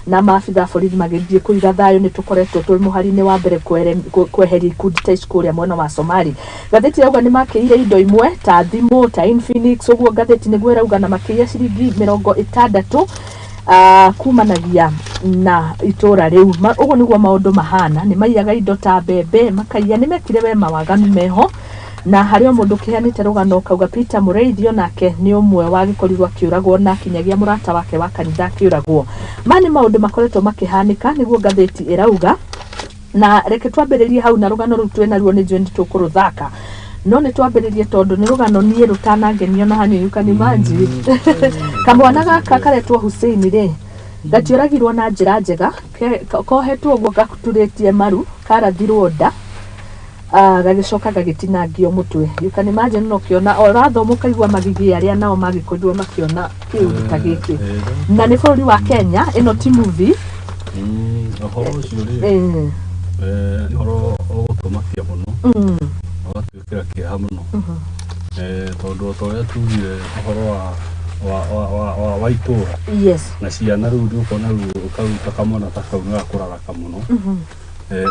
na maafitha borithi magithie kuiga thayo ni tukoretwo twi muhari-ini wa mbere kweheria ikundi ta ici kuria mwena wa Somali. Ngathĩti yauga ni makiire indo imwe ta thimu ta Infinix, uguo ngathĩti niguo irauga na makiria ciringi 60 kumanagia na itura riu. Uguo niguo maundu mahana, ni maiyaga indo ta mbembe makaiya, ni mekire we mawaganu meho. Na hario mundu kihanite rugano kauga Peter Mureithio nake ni umwe wa gikorirwo akiuragwo na kinyagia murata wake wa kanitha akiuragwo. Mani maundu makoretwo makihanika niguo ngathĩti irauga, na reke twambĩrĩrie hau na rugano rũu twena ruo ni njwe nditukuruthaka no ni twambĩrĩrie tondu ni rugano nie rutanangenio na hani you can imagine. Kamwana gaka karetwo Hussein ri gatioragirwo na njira njega kohetwo uguo gakuturĩtie maru karathirwo nda gagicoka gagitinangio mutwe. You can imagine no kiona orathomo kaigwa magigi aria nao magikorirwo makiona kiundu ta giki na ni bũrũri wa Kenya ino ti movie ahoro ucio ri horo ogutumakia muno ogatuikira kĩeha muno tondu toria tugire uhoro wa itura na ciana riu ukona riu ukaruta kamwana ta kau gakũraraka muno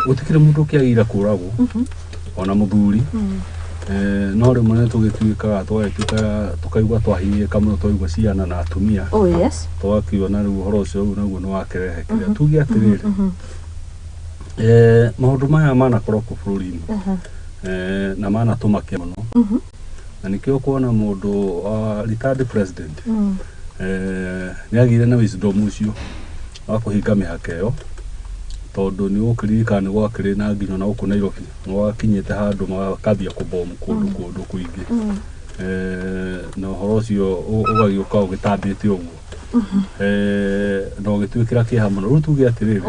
utikire mundu kiagira kuragwo ona muthuri no rimwe ni tugituikaga tukaigua twahinyĩka muno twaigua ciana na atumia twakiona riu uhoro ucio naguo ni wakirehe kiria tuge atiriri maundu maya manakorwo ku bũrũri-inĩ na manatumakia muno na nikio kuona mundu retired president ni agire na wisdom ucio wa kuhinga mihaka iyo tondu ni ukirika ni gwakire na nginya na uku Nairobi no akinyete handu makambia kubomu kundu kuingi no horo ucio ugagioka ugitambite uguo no gituikira kiha muno riu tuge atiriri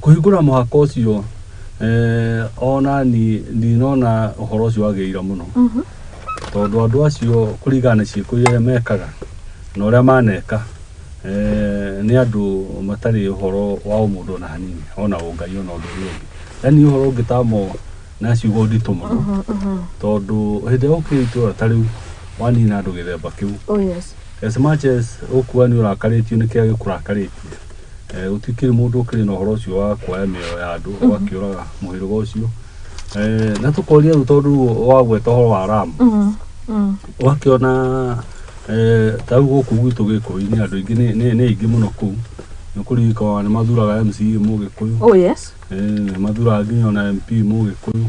kuhingura muhaka ucio ona ni nona uhoro ucio wageira muno tondu andu acio kurigana ciiko iria mekaga na uria maneka ni andu matari uhoro wa umundu na hanini ona ungai ona undu ungi yani uhoro ngitamo na ciugo nditu muno tondu hindi ukiitura tari wani na andu githemba kiu as much as ukuani urakaritio ni kia gikurakaritie utikiri mundu ukiri na uhoro ucio wa kuoya mioyo ya andu wakiuraga muhirugo ucio na tukoria tondu wa gweta uhoro wa Lamu wakiona ta guku gwitu Gikuyu-ini andu ingi ni ingi muno kuu ni kurika ni mathuraga MC Mugikuyu. Oh yes. Mathuraga nginya na MP Mugikuyu.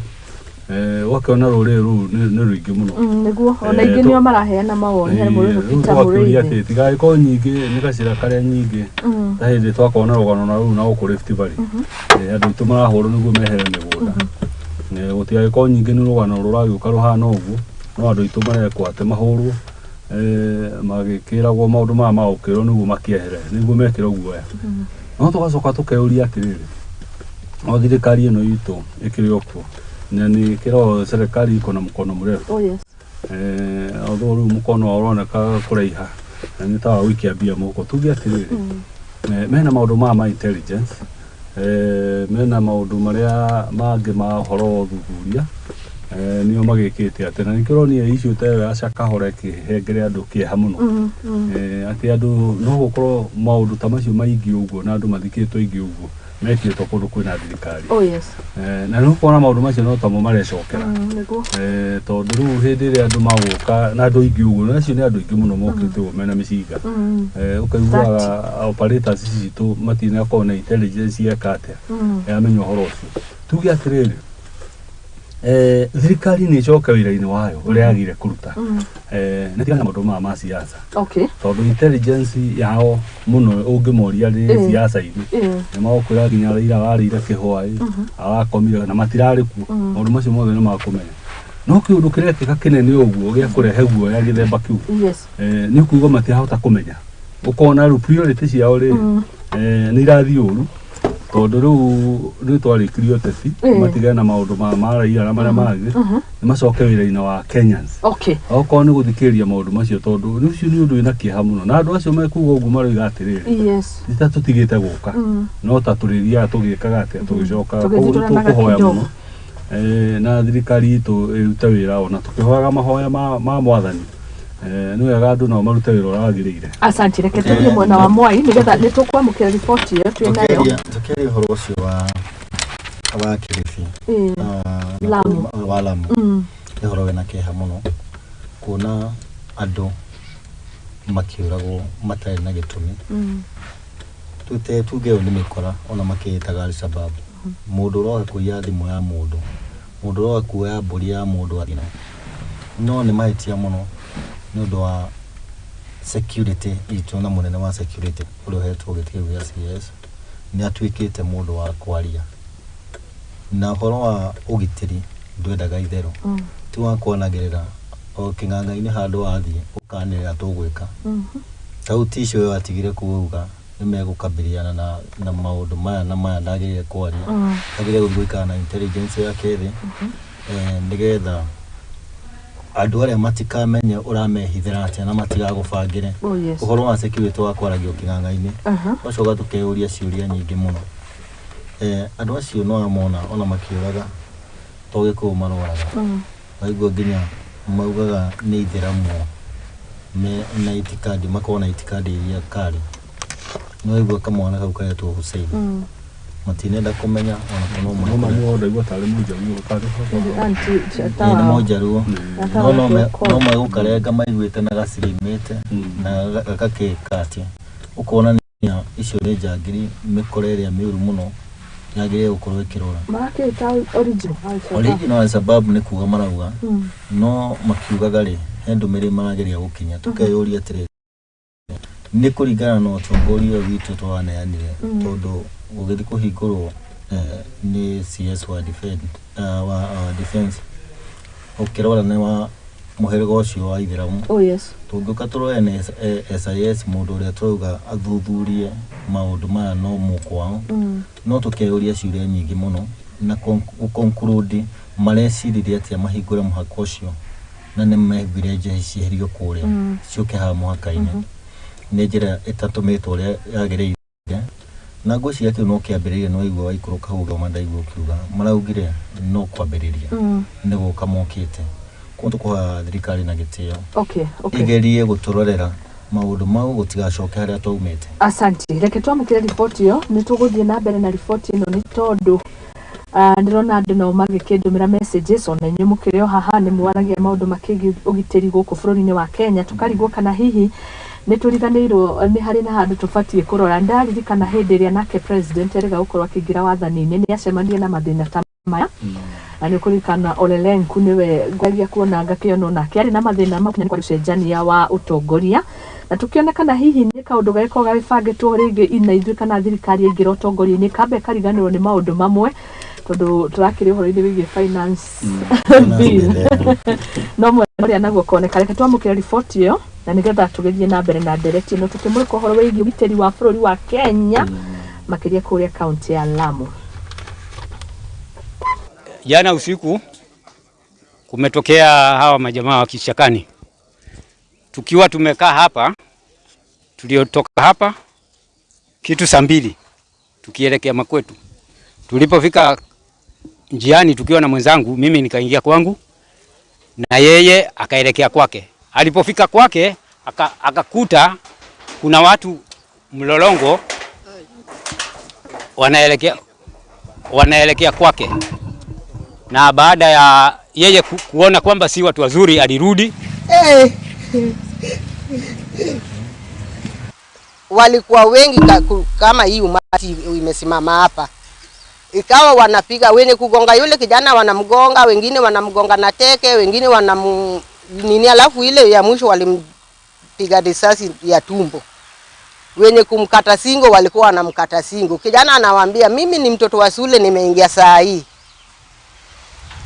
Wakiona ruriri ru ni ruingi muno niguo ona ingi nio maraheana mawoni hari muri Peter Muriithi tigai ko nyingi ni gacira karia nyingi ta hindi twakona rugano na ru na uku Rift Valley andu itu marahurwo niguo mehere migunda gutigai ko nyingi ni rugano ruragiuka ruhana uguo no andu itu marekwo ate mahurwo magikiragwo maundu ma maukiro niguo makiehere niguo mekira uguo no tugacoka tukeuria atiriri no thirikari ino itu ikiri okuo ni kiro serikali iko na mkono mrefu. Oh yes. Although mkono uroneka kuraiha ni ta wiki abia moko tugi atiriri mena maundu ma intelligence mena maundu maria mangi ma horo thuthuria nio magikite ati na nikironi issue ta ya cakahora kihengere andu kieha muno ati andu no gukorwo maundu ta macio maingi uguo na andu mathikitwo ingi uguo mekitwo kundu kwina thirikari. Oh yes. Na no kuona maundu macio no tamo marecokera tondu riu hindi ria andu maguka na andu ingi uguo nacio ni andu ingi muno mokite uguo mena miciga ukaiguaga operators citu matina kona intelligence ya kate yamenya horo ucio tugi atiriri thirikari ni coka wira-ini wayo uria agire kuruta na tiga maundu ma siasa. Okay. Tondu intelligence yao muno ungimoria ni siasa-ini ni magukwira nginya Raila warire kihwai arakomire na matirari ku maundu macio mothe ni makumenya no kiundu kirekika kinene uguo gia kurehe guoya githemba kiu ni kuuga matihota kumenya ukona ru priority ciao ri ni irathi uru tondu riu twarikirio teti matigana na maundu ma Raila na maria mangĩ ni macoke wira-ini wa Kenyans. Okay. Okorwo ni guthikiria maundu macio tondu ni ucio ni undu wina kieha muno na andu acio mekuga uguo maroiga atiriri yes ita tutigite guka no ta turiria tugikaga atia tugicoka tukuhoya muno na thirikari itu irute wira ona tukihoyaga mahoya ma mwathani ni wega andu no marute wira uragirire. Asante reke tuthie mwena wa Mwai nigetha ni tukwamukira ripoti iyo twi nayo tukiria horo ucio wa Kilifi Lamu wa Lamu ni horo wina kieha muno kuona andu makiuragwo matari na gitumi tuge ni mikora ona makitaga Al-Shabaab mundu roga kuya thimu ya mundu roga kuya mburi ya mundu athina no ni mahitia muno ni undu wa security itu na munene wa security uria hetwo gitigu ya CS ni atwikite mundu wa kwaria na horo wa ugitiri ndwendaga ithero tu wakonagirira o king'ang'a-ini handu wathie ukanirira tugwika sauti icio watigire kuuga nimegukabiliana na maundu maya na maya ndagirire kwaria ndagirire gutwika na intelligence ya kethi nigetha andu aria matikamenye uramehithira atia na matigagubangire uhoro wa security wa kwaragio king'ang'a-ini ucoka tukeuria ciuria nyingi muno andu acio no amona ona makiuraga togikuo maroraga waigua nginya maugaga ni itheramu na itikadi makona itikadi ya kali no igua kamwana kau karetwo Hussein matinenda kumenya ona kono muno ndaigua tari mujaruo kari ni mujaruo no magukarenga maiguite na gacirimite na gakekati ukona icio ni njangiri mikore iria miuru muno yagire gukorwo ikirora marakita original sababu ni kuga marauga no makiugaga ri ndumiri marageria gukinya tukeyuria atiri ni kuringana na utongoria witu twaneanire tondu ugithi kuhingurwo ni CS wa defense ukirora ni wa muherigo ucio wa itheramu tunduka turoe SIS mundu uria tuga athuthurie maundu maya no mukwao no tukeyuria ciuria nyingi muno na conclude mareciririe atia mahingure muhaka ucio na ni mehingire ciherio kuria ciuke ha muhaka-ini ni njira itatumitwo uria yagiriire na ngwiciria kiu no kiambiririe no igua waikuruka huga mandaigua kiuga maraugire no kwambiriria ni guka mokite kundu kwa thirikari na gitio igerie guturorera maundu mau gutigacoke haria twaumite. Asante reke twamukire ripoti iyo ni tuguthie na mbere na ripoti ino ni tondu ndirona andu no magikindumira messages ona inyu mukireo haha ni mwaragia maundu makigi ugiteri guku bururi-ini wa Kenya tukarigwo kana hihi ni turiganirwo ni hari na handu tubatie kurora ndaririkana hindi ria nake president erega gukorwo akigira wathani-ini ni acemania na mathina ta maya na ni kurikana Ole Lenku niwe ngagia kuona ngakiono nake ari na mathina makunya kwa ucenjania wa utongoria na tukionekana hihi ni kaundu gako gabangitwo ringi ina ithuĩ kana thirikari ingira utongoria-ini kambe kariganirwo ni maundu mamwe tondu turakiri uhoro-ini wigie finance bill no mwe naguo koneka reke twamukire report iyo na nigetha tugithie na mbere na direct no tukimurika uhoro wigie ugiteri wa bururi wa Kenya makiria kuria kaunti ya Lamu. Jana usiku kumetokea hawa majamaa wa Kishakani. Tukiwa tumekaa hapa, tuliotoka hapa kitu saa 2 tukielekea makwetu. Tulipofika njiani tukiwa na mwenzangu, mimi nikaingia kwangu na yeye akaelekea kwake. Alipofika kwake akakuta kuna watu mlolongo wanaelekea kwake. Na baada ya yeye kuona kwamba si watu wazuri alirudi. Walikuwa wengi kama hii umati imesimama hapa. Ikawa wanapiga wenye kugonga yule kijana wanamgonga, wengine wanamgonga na teke, wengine nini, alafu ile ya mwisho walimpiga risasi ya tumbo. Wenye kumkata singo walikuwa wanamkata singo. Kijana anawaambia mimi ni mtoto wa shule nimeingia saa hii.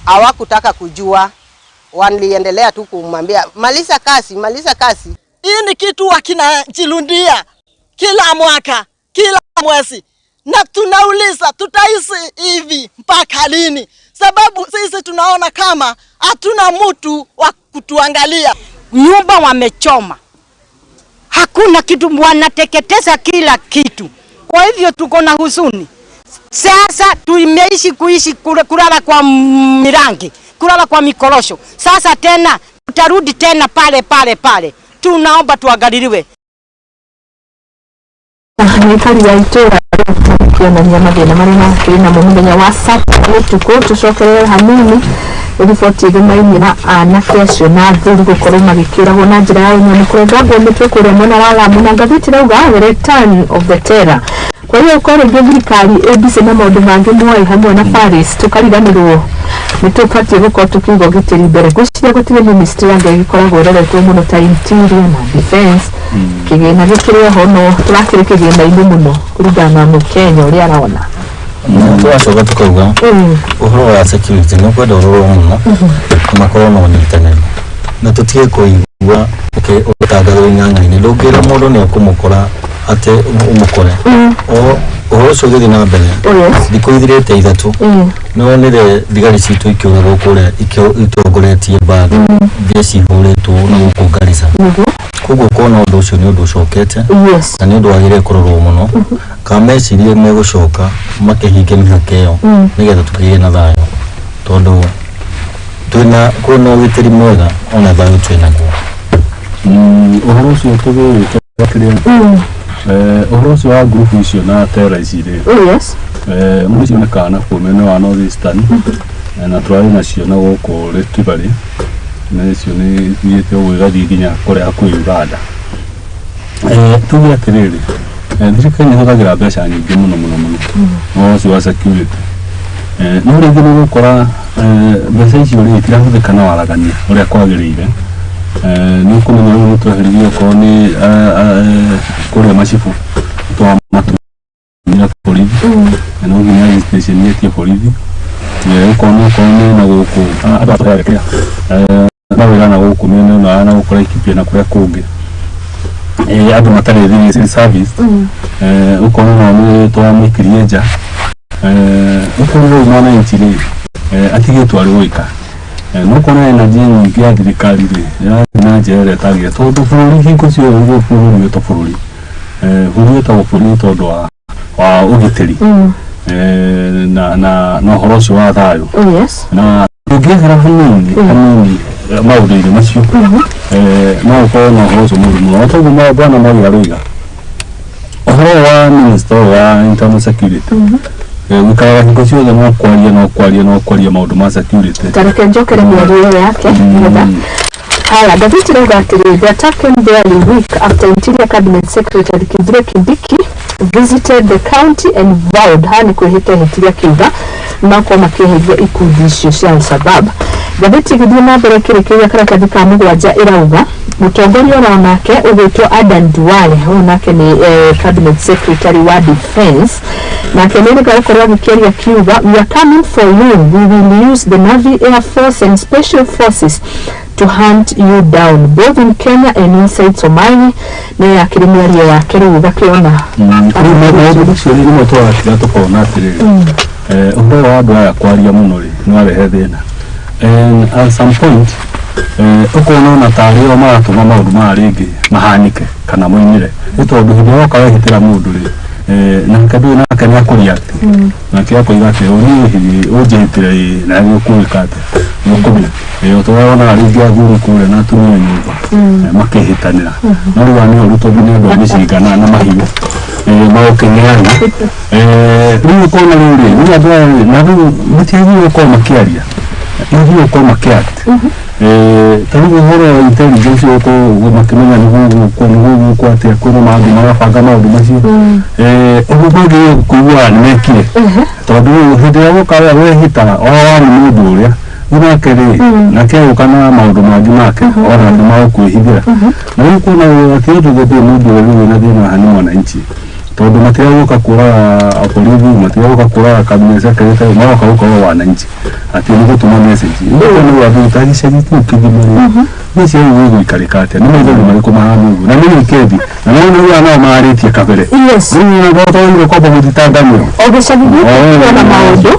Hawakutaka kujua, waliendelea tu kumwambia maliza kasi, maliza kasi. Hii ni kitu wakinajilundia kila mwaka, kila mwezi. Na tunauliza tutaishi hivi mpaka lini? Sababu sisi tunaona kama hatuna mtu wa kutuangalia. Nyumba wamechoma. Hakuna kitu, wanateketeza kila kitu. Kwa hivyo tuko na huzuni. Sasa kuishi kulala kwa mirangi, kulala kwa mikorosho. Sasa tena tutarudi tena pale. Tunaomba tuangaliliwe. Nikari ya itora kiona nyama thina marina kirina muthenya wa Saturday tucokerera hanini riboti igimaimira anake acio na thuri gukorwo magikiragwo na njira ya nyoni kurengagwo mitwe kuria mwena wa Lamu na ngathĩti rauga the return of the terror. Kwa hiyo kwa rĩngĩ thirikari ĩmbice na maũndũ mangĩ moĩ hamwe na Paris tukariganĩrwo nĩ tũbatiĩ gũkorwo tũkĩiga ũgitĩri mbere. Ngwĩciria gũtirĩ ministry anga ĩgĩkoragwo ĩroretwo mũno ta interior na defense. Kĩgĩna gĩkĩrĩ ho no tũrakĩrĩ kĩgĩna-inĩ mũno kũringana na Mũkenya ũrĩa arona. Twacoka tukauga ũhoro wa security nĩ kwenda ũrorwo mũno makorwo na ũnyitanĩri na tũtige kũigua ũgĩtangathwo ing'ang'a-inĩ. Ndũngĩra mũndũ nĩ ekũmũkora atĩ ũmũkore ũhoro ũcio ũgĩthiĩ na mbere thikũ ithirĩte 3 nĩwonire thigari citũ ikĩũragwo kũrĩa itongoretie mbagi iria cihũrĩtwo na gũkũ Garissa. Koguo kuona ũndũ ũcio nĩ ũndũ ũcokete na nĩ ũndũ wagĩrĩire kũrorwo mũno. Kamecirie megũcoka makĩhinge mĩhaka ĩyo nĩgetha tũkĩgĩe na thayũ, tondũ kwĩna ũgitĩri mwega ona thayũ twĩnaguo. Ũhoro ũcio tũgĩte kĩrĩa ũhoro ũcio wa group icio na terrorists rĩ mũndũ cionekana kumena wa North Eastern na tũrarĩ nacio na gũkũ Rift Valley na icio nĩ thiĩte ũgĩgathiĩ nginya kũrĩa hakuhĩ Uganda. Tuge atĩrĩrĩ, thirikari nĩ ĩhũthagĩra mbeca nyingĩ mũno ũhoro ũcio wa security. No rĩngĩ nĩ gũkora mbeca icio rĩ itirahũthĩka na waragania ũrĩa kwagĩrĩire. Nĩ ũkũmenya rĩu nĩtwehereirie okorwo nĩ kũrĩa macibu twamatũmĩra borithi na no nginya registration-ĩtie borithi ũkona nĩ na gũkũ andũ atũrekera mawĩra na gũkũ mĩena na gũkora ikipia na kũrĩa kũngĩ andũ matarĩ thirĩ service ũkona nao nĩ twamĩkirie nja. Ũkona rĩu mwananchi rĩ atigĩtwo arĩ gũika no kona energy nyingĩ ya thirikari rĩ na njĩra ĩrĩa ĩtagĩrĩire, tondũ bũrũri hingo ciothe nĩguo bũrũri wĩtwo bũrũri. Bũrũri wĩtagwo bũrũri tondũ wa ũgitĩri na ũhoro ũcio wa thayũ. Na ũngĩethera hanini maũndũ-inĩ macio no ũkorwo na ũhoro ũcio mũru mũno. Toguo Bwana Mwaria Rũiga ũhoro wa minister wa internal security Wikaraga hingo ciothe no kwaria maundu ma security. Tareke njokere mĩario yake nĩgetha haya gazeti rauga atĩrĩ, the attack came barely a week after Interior Cabinet Secretary Kithure Kindiki visited the county and vowed hani kwĩhĩta kiuga nako makĩeheria ikundi icio cia Al-Shabaab. Gazeti gĩthiĩ na mbere kĩrĩkĩrĩria karatathi ka mũgwanja ĩrauga mũtongoria ona nake ũgwĩtwo Adan Duale, huyu nake ni Cabinet Secretary wa Defense, nake nĩ gũkorwo gĩkĩria kiuga, we are coming for you, we will use the Navy, Air Force and Special Forces to hunt you down both in Kenya and inside Somalia. Nĩ yakĩrĩ mĩario yake rĩu gakĩona maũndũ macio nĩ mo twakinya tũkona atĩrĩrĩ ũhoro wa andũ aya kwaria mũno rĩ no arehe thĩna, and at some point ũkona ona tarĩ o maratũma maũndũ maya rĩngĩ mahanĩke kana moimĩre, nĩ tondũ hĩndĩ ĩrĩa woka wehĩtĩra mũndũ rĩ na kadũ nake nĩ akũria atĩ nake akoiga atĩ ũnjĩhĩtĩre na gũkũĩka atĩ mũkũmenya tũrona rĩngĩ athuri kũrĩa na atumia nyũmba makĩhĩtanĩra no rĩu nĩ ũru tondũ nĩ andũ a mĩcingana na mahiũ maũkĩneana rĩu ũkona rĩu rĩ nĩ andũ aya na rĩu matiagĩrĩirwo gũkorwo makĩaria, magĩrĩirwo gũkorwo makĩaria tarĩu ũhoro wa intelligence ũguo makĩmenya nĩguo atĩa kwĩna maũndũ marabanga maũndũ macio ũguo magĩrĩirwo kũigua nĩ mekire, tondũ hĩndĩ ĩrĩa gũka wehĩta o nĩ mũndũ ũrĩa nake rĩ nake gũka na maũndũ mangĩ make ona andũ magũkwĩhithĩra na rĩu kuona atĩ ũtũgũtĩ mũndũ ũyũ wĩna thĩna haha nĩ mwananchi, tondũ matiagũka kũraga borithi, matiagũka kũraga cabinet secretary, magoka gũkorwo wananchi atĩ nĩ gũtũma message nĩ wandũ gĩcagi kĩu kĩgima nĩ cia gũikarĩka atĩa nĩ maithori marĩkũ mahana ũguo na nĩ ikethi na nĩ nao marĩtie kabere rĩu nĩ kwamba gũthitanganio o gĩcagi gĩkĩ na maũndũ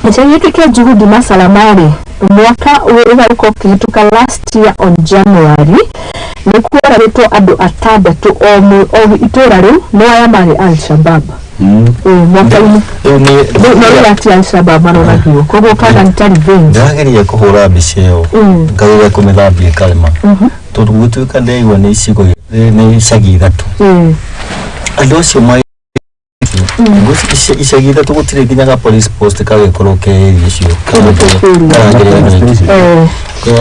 gĩcagi gĩkĩ kĩa Juhudi Masalamari mwaka ũrĩa ũkĩhĩtũka last year on January nĩ kũrarĩtwo andũ 6 o itũra rĩu no aya marĩ Al-Shabaab mwaka-inĩ no ati Al-Shabaab maronagio koguo kana nĩtarĩ thĩna. Ndĩrageria kũhũra mbica ĩyo ngageria kũmĩthambia kalima tondũ gũtuĩka ndaigua nĩ icigo nĩ icagi ithatũ andũ acio icagi ithatũ gũtirĩ nginyaga police post kagĩkorwo kĩrĩa icio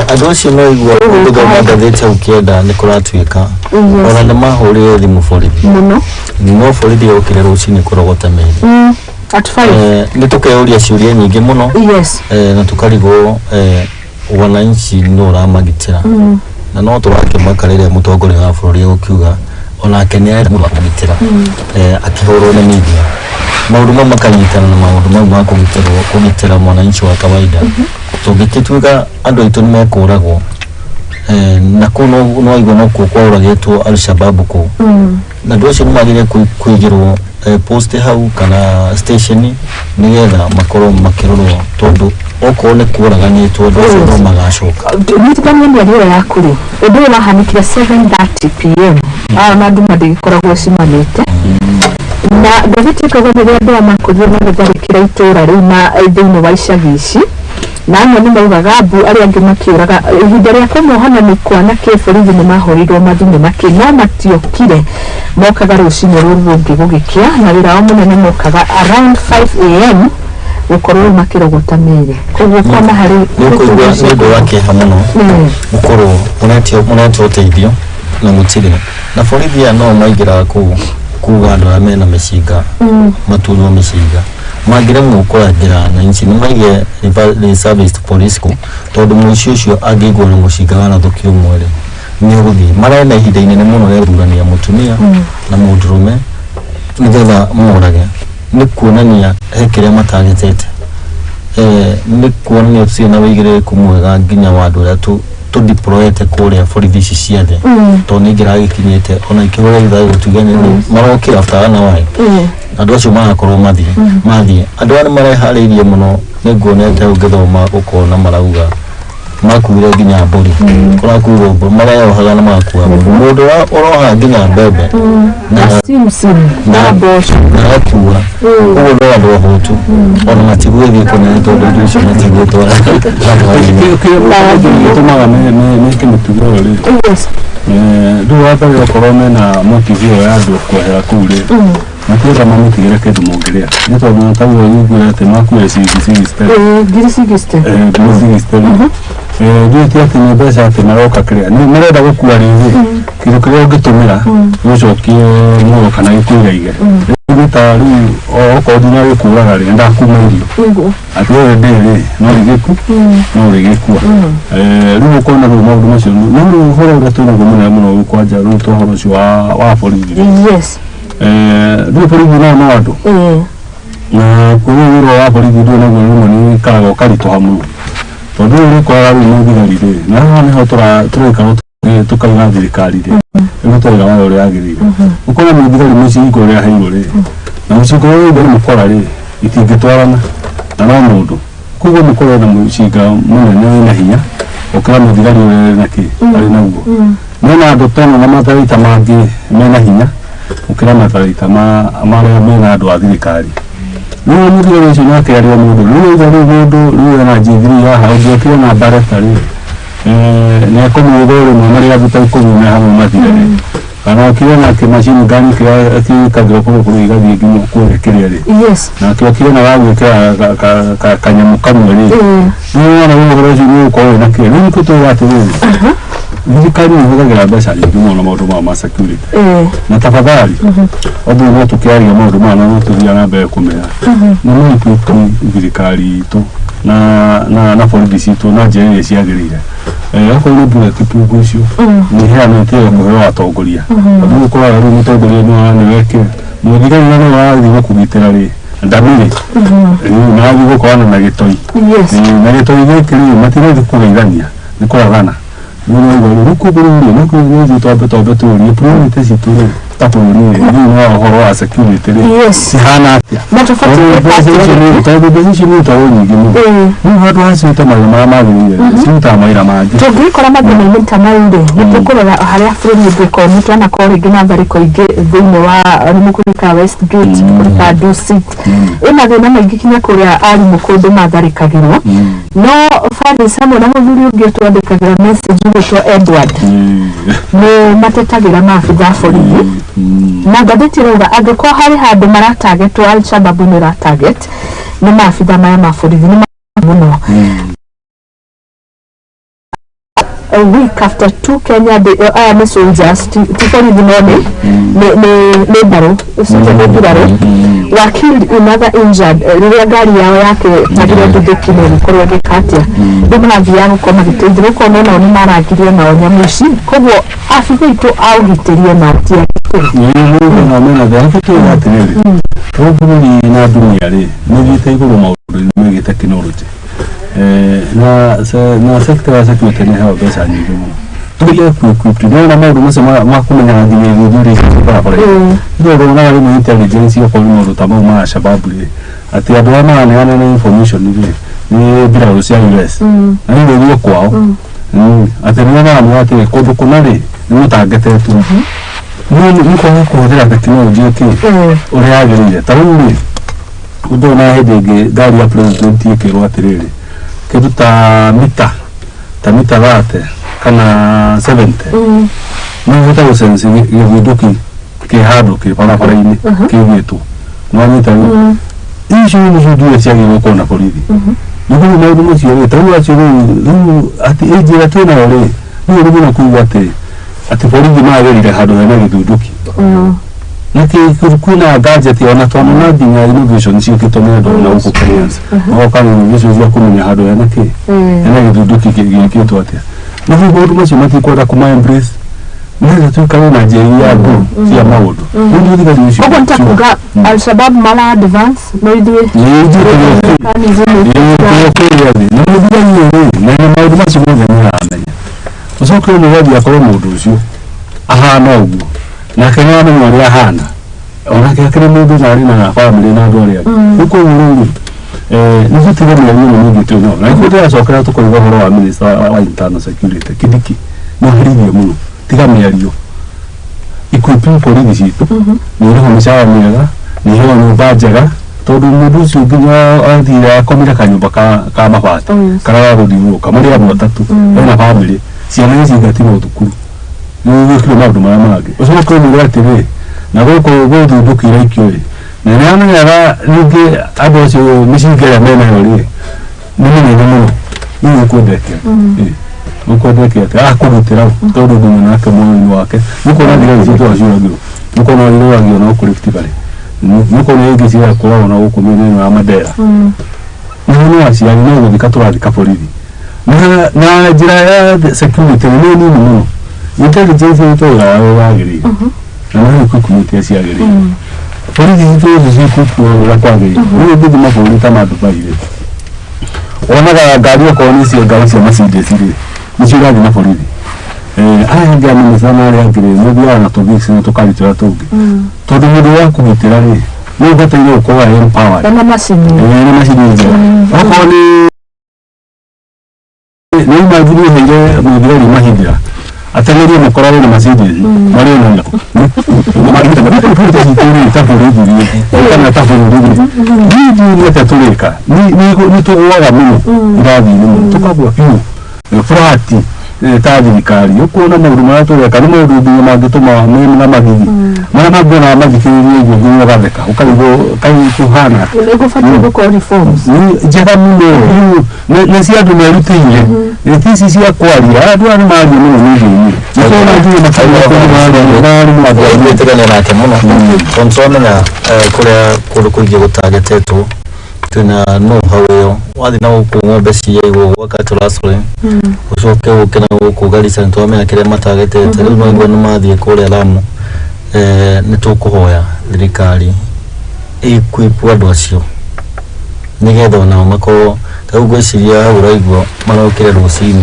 andũ acio no igua gũthoma ngathĩti hau kĩenda nĩ kũratuĩka ona nĩ mahũrire thimũ borithi no borithi yokire rũcinĩ kũrogota mĩĩrĩ nĩ tũkeyũria ciũria nyingĩ mũno na tũkarigwo wananchi nĩ ũramagitĩra na no tũrakĩmaka rĩrĩa mũtongoria wa bũrũri ũkiuga onake nĩ arenda mũndũ wa kũgitĩra akĩhũrwo nĩ media maũndũ mamwe makanyitana na maũndũ mau ma kũgitĩra mwananchi wa kawaida tũngĩtuĩka andũ aitũ nĩ mekũragwo na kũu no aigua no kuo kwaũragĩtwo Al-Shabaab kũu na andũ acio nĩ magĩrĩire kũigĩrwo post hau kana station nĩgetha makorwo makĩrorwo tondũ okorwo nĩ kũraganĩtwo andũ acio no magacoka. Nĩtũkania mĩario yaku rĩ ũndũ ũyũ wahanĩkire 7:30 PM na andũ matigĩkoragwo cimanĩte na ngathĩti ĩkauga rĩrĩa andũ makorirwo magĩtharĩkĩra itũra rĩu na thĩinĩ wa icagi ici na amwe nĩ maugaga mbu arĩa angĩ makĩũraga ihinda rĩa kũmohana nĩ kwana borithi nĩ mahorirwo mathime makĩ no matiokire mokaga rũcinĩ rũrũ rũngĩ gũgĩkĩa na wĩra wao mũnene mokaga around 5 AM gũkorwo makĩrogota mĩĩrĩ koguo kwana harĩ nĩ ũndũ wa kĩeha mũno gũkorwo mũretwo ũteithio na mũtirĩ na borithi aya no maingĩraga kuga andũ arĩa mena mĩcinga maturwo mĩcinga mangĩremwo kũrangĩra na nchi nĩ maige reservist police ku tondũ mũici ũcio angĩigwo na mũcinga wanathũkio mwĩrĩ nĩ ũgũthiĩ marena ihinda inene mũno rĩa gũthurania mũtumia na mũndũrũme nĩgetha mũrage nĩ kuonania he kĩrĩa matagĩtete nĩ kuonania ũcio na wĩigĩrĩrĩku mwega nginya wa andũ arĩa tũdeployete kũrĩa borithi ici ciothe tondũ nĩ ingĩragĩkinyĩte ona ikĩhũra ithaĩ gũtugania marokĩra after an hour andũ acio magakorwo mathiĩ andũ arĩa mareharĩirie mũno nĩ nguonete ũngĩthoma ũkona marauga makuire nginya mbũri kũrakuirwo mbũri mareyohaga na magakua mbũri mũndũ ũroha nginya mbembe na mboco na agakua ũguo no andũ ahũtu ona matigwĩthiĩ kũnene tondũ indo icio matigwĩtwara gĩtũmaga meke mĩtugo ĩyo rĩ rĩu wa mbere okorwo mena motive ĩyo ya andũ kwehera kũu rĩ Matira mami tigera kindu mongerea ni tondu tawo yugura te makuya sigiste ngiri sigiste ndio ati ni mbeca ati maroka kiria ni marenda gukua ringi kindu kiria ungitumira ucokie muno kana gikuigaige ni tari o kodina gukuraga ri nda kuma irio ati we ndiri no rigiku no rigikua riu kona ru maundu macio no horo ura tuna gumuna muno kwanja ru to horo cio wa borithi yes riu borithi no andu na kuhuro wa borithi ndio naguo ni karago karito hamu tondu ri kwa ru no thigari ri na ni ho tureka tukauga thirikari ri ni twaira wa uri agirire ukona mu thigari muci iko ri hairo ri na muci ko ri mukora ri itingitwarana na no mundu kugo mukora na mucinga munene na hinya ukira mu thigari uri na ki ari naguo mena andu tano na matarita mangi mena hinya ukira matarita maria mena andu a thirikari no muthigari ucio nake ari mundu no mundu na njithiri ya haujia na baratari ne komudoro no maria buta komu na hamu mathire kana kile na ke machine gani ke kadro ko igathi nginya kurekeria ri yes na kile na wagu ka kanyamu kamwe ri no na wo roji no ko na ke ni ko to watu thirikari ĩhũthagĩra mbeca nyingĩ mũno maũndũ ma security na tafadhali ũndũ no tũkĩaria maũndũ maya no tũthiaga na mbere kũmera na no ituĩke thirikari itũ na borithi citũ na njĩra iria ciagĩrĩire okorwo nĩ bullet proof icio nĩ heanĩte kũheo atongoria tondũ ũkoraga rĩu mũtongoria nĩ wekĩre mũthigari no warathiĩ gũkũgitĩra rĩ ndamĩrĩ na wathi gũkorana na gĩtoi na gĩtoi gĩkĩ rĩ matirĩthi kũgeithania nĩ kũrathana no kuburi no kuzi tobe turi priority siture tapuri ni horo wa security si hana atia matafati tobe position to woni ni hado hasita mama sinta maira maji tugikora magana ni tamayinde nitukurora haria frame ndiko mutana ko rigina bari ko ige thini wa rimukurika West Gate kurika Dusit ina thina maingi kinya kuria ari mukundu matharikagirwo no fani samo na muthuri ungi twandikagira message to Edward ni matetagira mafitha borithi na ngathĩti rauga angĩkorwo harĩ handũ maratagetwo Al-Shabaab nĩ ratarget nĩ mafitha maya ma borithi nĩ mũno a week after two Kenya army soldiers borithi nĩ mbarũ soja nĩ mbirarũ were killed another injured rĩrĩa ngari yao yake tagire ndũthũkire gũkorwo gĩkatia rĩu marathiaga gũkorwo magĩteithĩrwo ũkorwo nona o nĩ maragirio nao nyamũ ici koguo abitha itũ aũgitĩrie na atia na mena dhahabu tu atiriri probably na dunia ri ni gite iguru maundu megie technology na sector ya security ni hawa pesa nyingi muno tuye kukutu na maundu macio makumenya nginya thuri bara bara ndio na wale intelligence ya kwa maundu tamu ma Shabaab ri ati andu ana na information ni bila Russia US na ndio kwao ati na mwate kundu kunari ni mutagetetu ni kwa kuhudira teknolojia ki uri agirire taruri undo na hedege gari ya president yekirwa atiriri kiruta mita vate kana 70 no hota usensi giduki ki hado ki para ini ki yetu no mita isho ni judu ya ngi ko na borithi nuko na ndu mcio taru acio ati ejira tena ore ni uri na kuwate ati borithi magerire hado na githunduki nake kuna gadget ona twana na nginya innovation cikitone ndo na uko Kenyans o kana innovation cia kumenya hado ya nake na githunduki gikitwa atia na hivyo ndu macio matikwenda kuma embrace ndio tu kana na jeri ya go cia maundu ndio thigari icio uko ntakuga Al-Shabaab mala advance no idwe ni na maundu macio mothe ni aramenya ucoke ni wathi akorwo mundu ucio ahana uguo na kenya na mwari ahana ona kile mundu nari na family na andu aria uko urungu ni gutira mwenye ni gitu no na kutia sokera tukoiga horo wa minister wa internal security kidiki no hiriye muno tiga miario equipping police citu ni ro mshawa mwega ni ro nyumba njega tondu mundu ucio nginya athira akomira kanyumba ka mabati kana wa guthiuruka muri amwe atatu na family ciana ici ngatirwo thukuru ni gikiro maundu mara mangi ucoke ni atiri na gũkũ gũthundũkĩra ikĩũrĩ na nĩ amenyaga ningĩ andũ acio mĩcingĩra mena rĩ nĩ mũnene mũno nĩ ũkwendete ũkwendete atĩ akũrutĩra tondũ ndũmwe nake mũnini wake nĩkuona thigari ciitũ aciũragio nĩkuona irũagio na ũkũrĩfti barĩ nĩkuona ingĩ cigakoragwo na gũkũ mĩena ya Mandera nĩ aciari no gũthika tũrathika borithi na njĩra ya security nĩ nini mũno intelligence itũra yagĩrĩire na nĩ ikukumĩte ciagĩrĩire borithi itũ cikukuo kwagĩrĩire nĩ ndĩ mabũrũri ta Dubai onaga ngari okorwo nĩ cio ngari cia Mercedes rĩ nĩcio irathiĩ na borithi aya angĩ amemesana arĩa angĩ rĩ mathiaga na tũvix na tũkaritũra tũngĩ tondũ mũndũ wa kũgitĩra rĩ nĩ ũbataire gũkorwo empowered na macini njega okorwo nĩ imagine ũheire mũthigari mahinda ateng'erie makoragwo na Mercedes marĩ na ndako kana tabũrũri nĩ tatũrĩka nĩ tũgũaga mũno irathi-inĩ mũno tũkagwa biũ furati ta thirikari ũkuona maũndũ marĩa tũreka nĩ maũndũ nginya mangĩtũma na magithi marĩa mangĩona mathikĩrĩrie ũguo nginya ũgatheka ũkarigwo kũhana nĩgũbatiĩ gũkorwo reforms njega mũno na cia andũ merutĩire ici cia kwaria andũ arĩa maria mũno nyingĩ-inĩ nĩtũrona nginya matigane nake mũno tondũ tũramenya kũrĩa kũndũ kũingĩ gũtagetetwo twina know-how ĩyo wathiĩ na gũkũ ng'ombe ciaigwo gwaka tũracũrĩ ũcoke ũke na gũkũ Garissa nĩtwamenya kĩrĩa matagetete rĩu no nĩ mathiĩ kũrĩa Lamu nĩ tũkũhoya thirikari equip andũ acio nĩgetha onao makorwo ta ngwĩciria hau ũraigua marokĩre rũcinĩ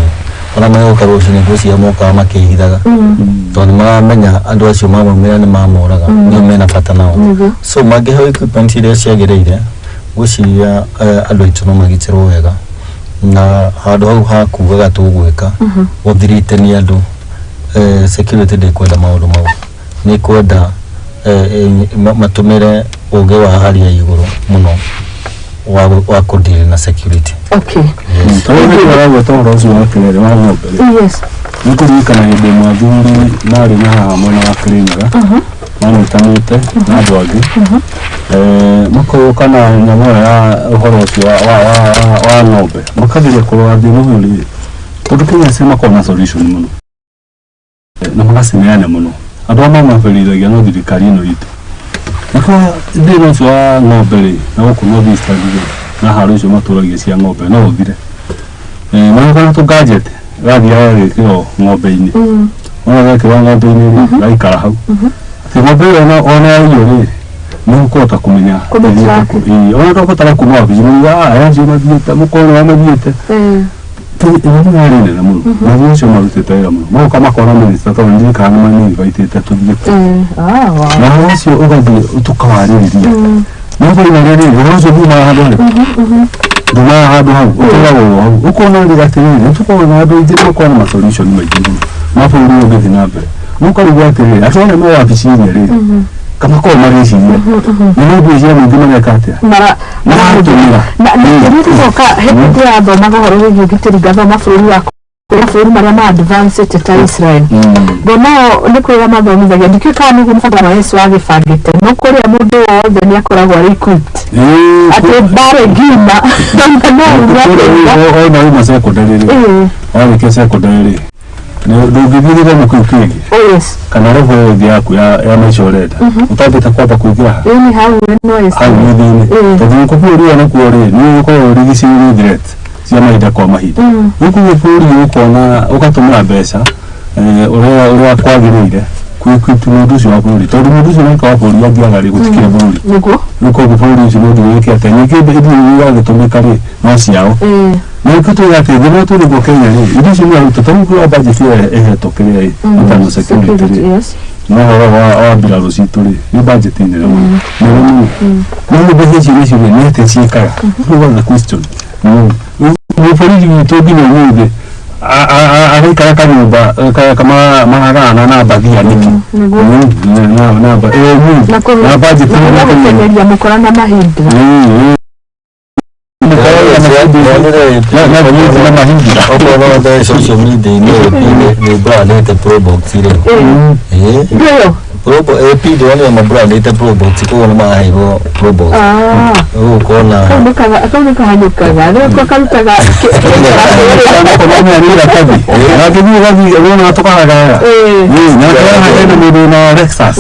ona magoka rũcinĩ ngwĩciria mokaga makĩhithaga tondũ nĩmaramenya andũ acio mamoimĩra nĩ mamoraga nĩo mena bata nao so mangĩheo equipment iria ciagĩrĩire gwĩciria andũ aitũ no magitĩrwo wega na handũ hau ha kugaga tũgwĩka gũthiritania andũ security ndĩkwenda maũndũ mau nĩ kwenda matũmĩre ũgĩ wa hali ya igũrũ mũno wa kũdeal na security. Okay. Tawagĩ waragwo tondũ ũcio wa kĩrere wa ng'ombe. Yes. Nĩ kũririkana hĩndĩ ĩmwe athuri marĩ na haha mwena wa Kĩrĩnyaga manyitanĩte na andũ angĩ makoka na nyamũ ya ũhoro ũcio wa ng'ombe makageria kũrora thĩna ũyũ rĩ tondũ Kenya makoragwo na solution mũno na magacineana mũno andũ arĩa mamaberithagia no thirikari ĩno itũ Nako thĩna ũcio wa ng'ombe rĩ na gũkũ North Eastern rĩ na haro icio matũragia cia ng'ombe no ũthire kana tũ-gadget gathiaga gĩkĩrwo ng'ombe-inĩ ona gĩkĩrwo ng'ombe-inĩ rĩ gaikara hau atĩ ng'ombe ĩyo ona yaiywo rĩ nĩ ũkũhota kũmenya ona ndũbatara kuma wabici aya acio mathiĩte mũkorwo nĩwamathiĩte nĩ marĩ nene mũno na acio marutĩte wĩra mũno magoka makona minista tondũ thirikari nĩmanĩinvaitĩte tũthiĩ na acio ũgathiĩ tũkawarĩrĩria no kũrĩma rĩrĩ ũhoro ũcio ndumaga handũ harĩkũ ndumaga handũ hau ũkoragwo hau ũkona rĩrĩ atĩrĩrĩ nĩtũkoragwo na andũ aingĩ makoragwo na masolution maingĩ mũno mabũrũri ũngĩthiĩ na mbere mũkarigwo atĩrĩrĩ atĩ one mawabici iria rĩrĩ kamakorwo marĩciria nĩ mũndũ cia mũingĩ mareka atĩa maratũmĩra na nĩtũcoka hĩndĩ ya thoma ũhoro wĩgiĩ ũgitĩri ngathoma bũrũri marĩa ma advanced ta Israel ngona nĩ kwĩra mathomithagia ndikĩũĩ kana nĩguo mũbandĩra wa Yesu wagĩbangĩte no kũrĩa mũndũ wothe nĩ akoragwo arĩ equipped atĩ mbarĩ ngima ona uma secondary rĩ warĩkia secondary rĩ ndũngĩthirĩre mũkĩu kĩngĩ kana level ĩngĩ yaku ya maica ũrenda ũtambĩte kwamba kũingĩra hau thĩinĩ tondũ nĩkũbũrũri onakuo rĩ nĩ ũkoragwo ũrigicĩirie threat cia mahinda kwa mahinda nĩkuo bũrũri ũkona ũgatũmĩra mbeca ũrĩa kwagĩrĩire kwĩkwĩtu mũndũ ũcio wa bũrũri tondũ mũndũ ũcio naika wa bũrũri angĩaga rĩ gũtikĩre bũrũri nĩkuoguo bũrũri ũcio mũndũ wĩke atĩa ningĩ indo iragĩtũmĩka rĩ no ciao na ũkĩtũiga atĩ thĩna tũrĩguo Kenya rĩ indo icio nĩarutwo tondũ kwa budget ĩyo ĩhetwo kĩrĩa internal security rĩ no ũhoro wa mbirarũ citũ rĩ nĩ budget nene mũno no mbeca icio nĩcio nĩ atĩa ciĩkaga no the question mũbũrũri witũ nginya ũmũthĩ araikara kanyũmba maragana na mbathia nĩkĩ na budget nĩgũkenyeria mũkora na mahinda social media nĩ brandete probox rĩ Probo AP do wale mabra ndete probo tiko na mahaigo probo. Kona. Kama kahanuka gale kwa kalutaga. Kwa nini ni kabi? Lakini wazi wana toka gaya. Na kwa hana ndio na Lexus.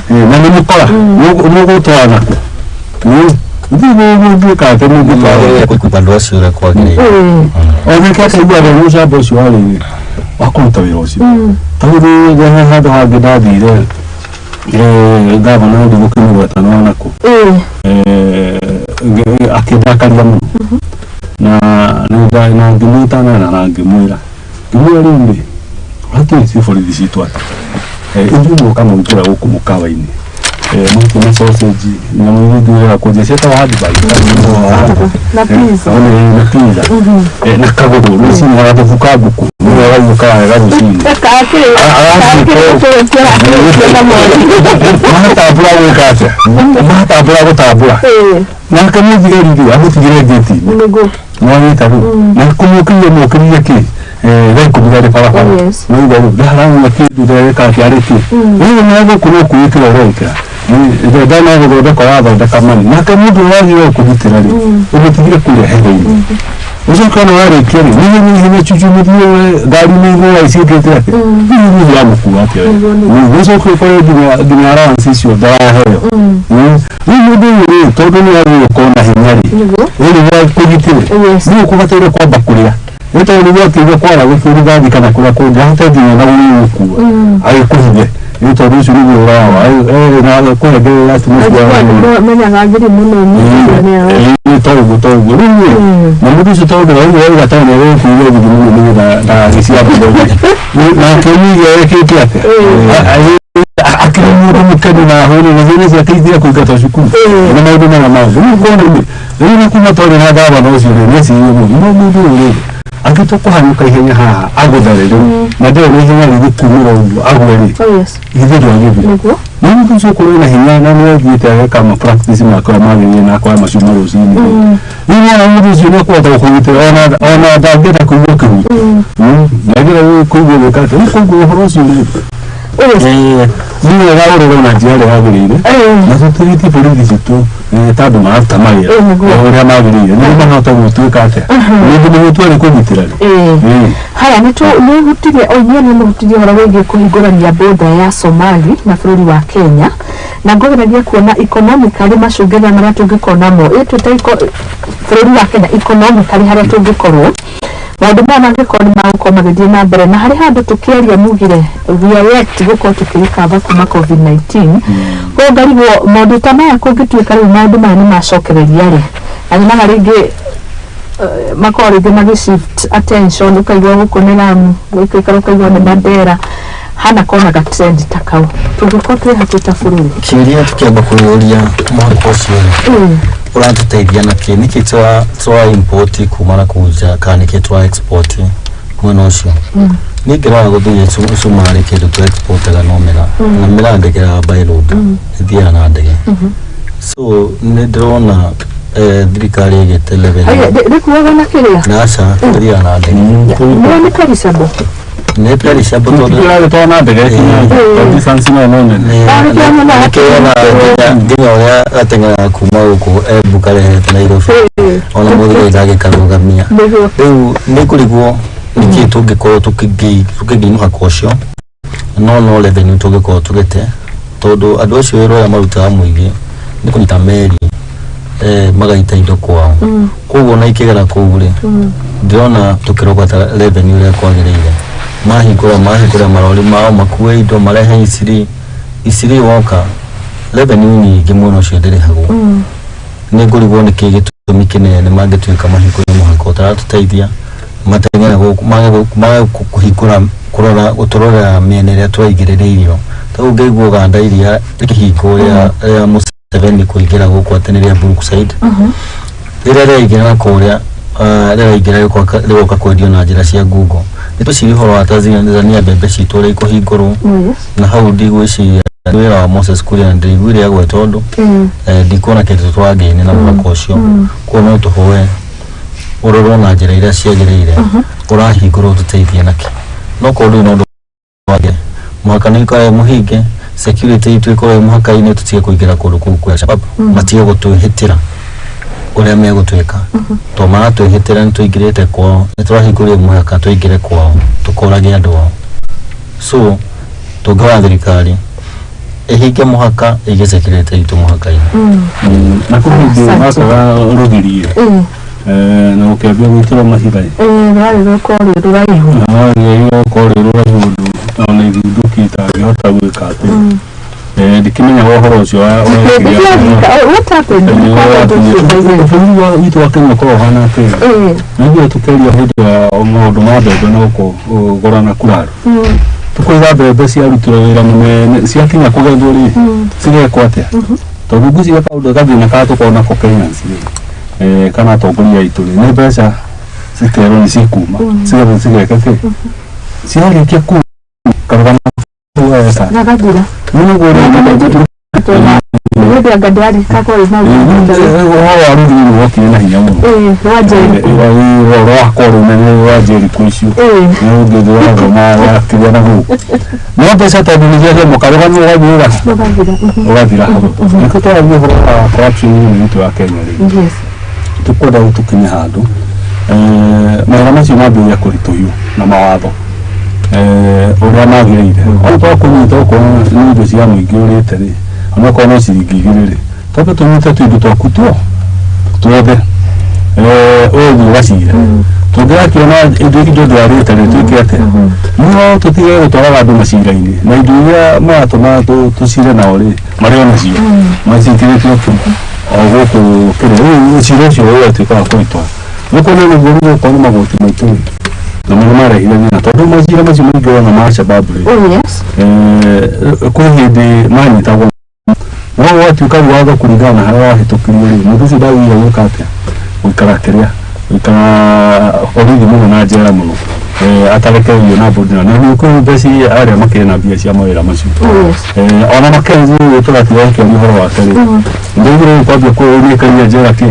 Na ni mkola. Mungu toana. Ndio ka tena kwa kupandwa sura kwa gani. Kwa kile ya Musa bosi wale wakonta virosi. Tangu jana hada hagidadi ile gavana ndio mkuu wa Tanzania ko. Akidakaria mu. Na ngimwita na ngimwira. Ngimwira rimwe. Hati si for this itu ata. Ndio kama mtura huko mkawaini. Mtu na sausage na mwingine wa kujeseta hadi bai. Na pizza. Na pizza. Na kagodo, nisi na wadavuka buku. Ni wavuka ya rusini. Mata abura tabura. Na kama vile ndio amutigire geti. Mwani tabu. Na kumukiye mukiye ki. Leo kubigare para para. Ndio dahara na kitu ndio kafiariki. Ni mwanzo kuikira roika. Ndio dana ndio kwa hapa kama ni. Na kama ndio wao kujitira. Umetigire kule herini. Usokana wale kile mimi nimechuchumilia gari mingi wa isikete yake. Mimi ya mkuu wake. Usokana kwa dinara sisi wa hayo. Mimi ndio todo ni wale kona hinyari. Ile wa kujitira. Ni kubatera kwa bakulia. Wote waliwake kwa wale fulani kana kula kwa hata dinara huko. Haikuhije. Ito rusu ni wao. Na kwa gari last month. Mimi ngajiri muno ni togo. Na mtu sio togo wao watana leo kuile vigumu na hisia kidogo. Na kemi ya kitu yake. Akimu mkani na honi na zile za kizi kwa kata shukuru. Na maudu na mambo. Ni kuna tole na dawa na usio nesi hiyo. Akitoka hanuka ihenya ha agodalero. Na ndio ni ihenya ni kumura agweli. Hivi ndio hivyo. Mimi kuso kuna hinya na mwe gita kama practice makao mali na kwa mashumo usini. Mimi na mtu sio kwa kuita ona dageta kuyoka. Nagera kuyo kata uko horosi ndio. Ndio wao na jale hagirire. Na sotiriti polisi tu tadu maafta mali. Ora mali. Ndio maana utamutuka ate. Ndio mtu alikujitira. Haya ni hutirie oyeni ni hutirie hora wege kuhigorania boda ya Somali na bũrũri wa Kenya na ngogereria kuona economically macũngĩrĩra marĩa tũngĩkorwo namo tutaiko bũrũri wa Kenya economically harĩa tũngĩkorwo maũndũ maya mangĩkorwo nĩ magũkorwo magĩthiĩ na mbere na harĩ handũ tũkĩaria mugire we are yet gũkorwo tũkĩrĩkava kuma COVID-19 koguo ngarigwo maũndũ ta maya kũngĩtuĩka rĩu maũndũ maya nĩ macokereria rĩ na nĩ rĩngĩ makore de magi shift attention ukaigwa guko ni Lamu gwikara ukaigwa ni Mandera hana kona ga trend takao tugiko twe hatuta fururu kiria tukiamba kuyoria mwako cio uratuteithia na kini kitwa import kumana kuja kana kitwa export mwena ucio nigira guthie Somali kindu tu export ga nomera na mirande kira by road thia na ndege so ndirona thirikari igete level rikuaga na kiria nasa thia na ndege ni karisabo ne perisabo todo kira to na ndege distance na none nginya oya atengera kuma uko Bukare Nairobi ona mudire ndage karugamia riu ni kurigwo niki tungikoro tukiginuha kocio no revenue tungikoro tugete todo andu acio wira ya maruta muigi ni kunyita meri magaita indo kwao koguo na ikigera kugure ndiona tukirogota revenue ya kwagirire mahingura marori mao makuwe indo marehe isiri woka revenue ni gimuno cio ndirihagwo ni ngurigwo ni kigitumi kinene mangituika mahingura muhako taratuteithia matengera mage kuhingura kurora utorora miene ria twaigirireirio tagu ngeigwo ganda iria ikihingo ya Museveni kuingira guku ateneria Brookside ira igira kuria igira rioka kwendio na njira cia Google nituciri horo wa Tanzania bembe citu ria ikuhingurwo na hau ndigwiciria wira wa Moses Kuria ndigwire agwe tondu ndikuona kindu twangine na mwako ucio kuona tuhoe urorwo na njira iria ciagirire urahingurwo tuteithie naki no kondu no wage mwaka ni kwa muhinge security itu ikore muhaka-ini tutige kuingira kundu kuu kwa Al-Shabaab matige gutuhitira uria megutwika to maratuhitira nituingirite kwao niturahingurie muhaka tuingire kwao tukorage andu ao so tungawa thirikari ihinge muhaka ige security itu muhaka-ini na kuhindi makaga rugirie na ukiambia gwitira mahigai rari rukori ruraihu rukori ruraihu na ithuduki itangihota gwika ati ndikimenya wohoro ucio what happened bũrũri wa witũ wa Kenya ũkoragwo ũhana atĩrĩ nĩguo tũkeria hĩndĩ ya maũndũ ma mbembe na gũkũgũrana kuraru tũkũiga mbembe ciarutirwo wĩra mũnene ciakinya kũgethwo rĩ cigekwo atĩa tondũ ngwĩciria kaũndũ gathĩna karĩa tũkoragwo nako Kenyans rĩ kana atongoria aitũ rĩ nĩ mbeca cikerwo nĩ cikuma cigathiĩ cigeka kĩ ciarĩkia kuma karũgama wega nagathira nĩguo ngandari kakori na warũthirwo wokire na hinya mũno rwakorwo nene wa Jericho icio nĩũngĩthĩ wathoma wakĩgĩa na hũku no mbeca tondũ nĩciacia mũkarũgama ũgathira hau nĩkĩo twarathiĩ ũhoro wa corruption witũ wa Kenya rĩ tũkwenda gũtũkinya handũ mawĩra macio mambĩrĩria kũritũhio na mawatho uria magĩrĩire okorwo kũnyita okorwo nĩ indo cia mũingĩ ũrĩte rĩ onokorwo no ciringi 2 rĩ tũke tũnyite tũindo twaku tuothe ũguo gacire tũngĩrakĩona indo ndwarĩte rĩ twĩke atĩa no tũtige gũtwaraga andũ macira-inĩ na indo iria maratũma tũcire nao rĩ marĩ onacio macitĩrĩtio o gũkũ kĩrĩa rĩu ũcira ũcio ũgatuĩka wa kũritwara nĩkuona nĩguo gũkorwo nĩ magoti maitũ na mũno marehire na tondũ macira macio maingĩ na ma Al-Shabaab rĩ kwĩ hĩndĩ manyitagwo no watuĩka watho kũringana na harĩa wahĩtũkirio rĩ mũndũ ũcio ndagĩrĩirwo gwĩka atĩa gũikara kĩrĩa gũikara borithi mũno na njera mũno atarekereirio na mbũndi na nĩkuo mbeca arĩa makĩrĩ na mbia cia mawĩra macio ona Makenzi tũgatiga gũkĩaria ũhoro wake rĩ ndagĩrĩirwo kwambia kũnĩkaria njera kĩ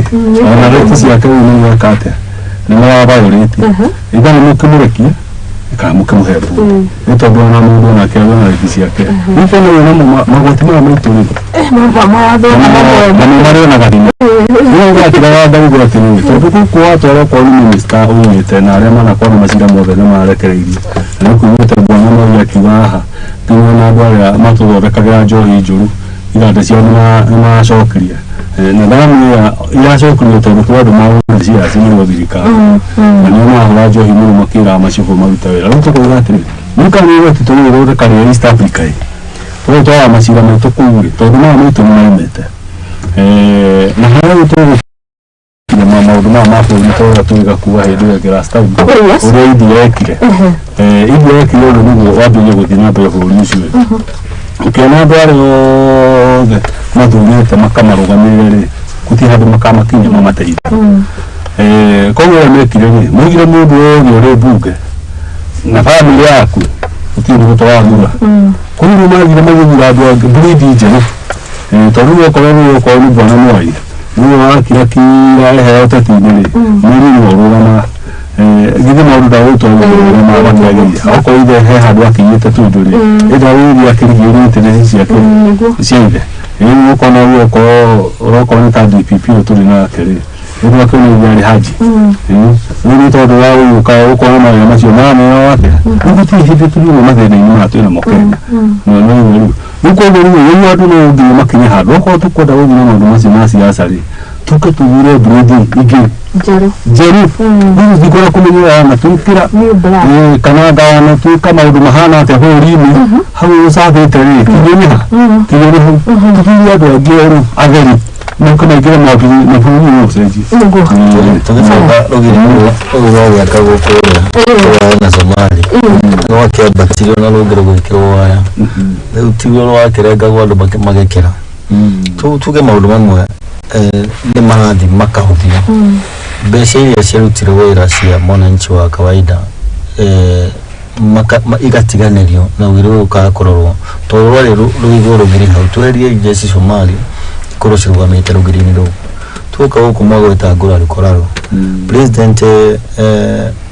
ona rĩti ciake rĩu nĩ gwĩka atĩa nĩ marabaũrĩtie itha nĩ mũkĩmũrekia kana mũkĩmũhembu nĩ tondũ ona mũndũ onake arĩ na rĩti ciake nĩkĩona namo magoti maya maitũ rĩ na nĩ marĩ na gathina nĩ gakĩra ndagĩrĩirwo atĩ nĩ tondũ gũkũ watwara kwa minista ũnyite na arĩa manakorwo na macira mothe nĩ marekereirie na nĩ kuumĩte Bwana Moi akiuga haha nginya andũ arĩa matũthondekagĩra njohi njũru iganda ciao nĩ macokirie na ndamenya iracokirio tondũ kwa andũ maũndũ cia acinirwo thirikari na nĩo mahũra njohi mũno makĩra macibũ maruta wĩra rĩu tũkoiga atĩrĩ thirikari nĩ ĩgweti tũgĩthondeka rĩa East Africa tũgĩtwara macira maitũ kũu rĩ tondũ maya maitũ nĩ maumĩte na harĩa tũgũkinya maũndũ maya ma bũrũri tũrĩa tũiga kuga hĩndĩ ĩyo Grastown ũrĩa Idi ekire Idi ekire ũndũ nĩguo wambĩrĩrie gũthiĩ na mbere bũrũri ũcio ũkĩona andũ arĩa othe mathurĩte makamarũgamĩrĩra rĩ gũtirĩ handũ makamakinya mamateithie koguo ũrĩa mekire rĩ maugire mũndũ wothe ũrĩ mbunge na bamĩrĩ yaku gũtirĩ nĩ gũtwara thura koguo mathire magĩthura andũ angĩ breed njerũ tondũ okorwo nĩ Bwana Moi nĩwe wakira kira eheo ũteti-inĩ rĩ mwĩrĩ nĩ ũrũgama githĩ maũndũ ndagũtwarwo ũrĩa makĩagĩria okorwo ithe he handũ akinyĩte tũndũ rĩ ĩnda wĩri akĩrigĩrĩte nĩ ciake cia ithe rĩu ũkona okorwo nĩ ta DPP tũrĩ nake rĩ rĩu akĩona arĩ Haji rĩu tondũ wa gũka ũkona mawĩra macio maneo wake rĩu gũtirĩ hĩndĩ tũrĩuga mathĩna-inĩ maya twĩna mo Kenya rĩu koguo rĩu andũ no nginya makinye handũ okorwo tũkwenda gũthiĩ na maũndũ macio ma siasa rĩ tũke tũthure mburendi ingĩ njerũ rĩu thikora kũmenyera na twĩkĩra kana ndawa na twĩka maũndũ mahana atĩa bũrũri-inĩ hau ũcabĩte rĩ kinyũnĩ hau tũthurie andũ angĩ erũ atheri moke maingĩre mabũrũri-inĩ ũcenjie tũgĩcoka rũgiri rũu rwa gwaka gũkũ ũrĩa na Somali rwakĩambatirio na rũngĩ rũgĩkĩrwo waya rĩu tiguo rwakĩrengagwo andũ magekĩra tuge maũndũ mamwe nĩ marathiĩ makahũthia mbeca iria ciarutirwo wĩra cia mwananchi wa kawaida igatiganĩrio na wĩra ũyũ ũkaga kũrorwo tondũ rwarĩ rũigwo rũgiri hau twererie jeshi Somali korwo cirũgamĩte rũgiri-inĩ rũu tuoka gũkũ mwagwĩta ngũrarũ korarũ president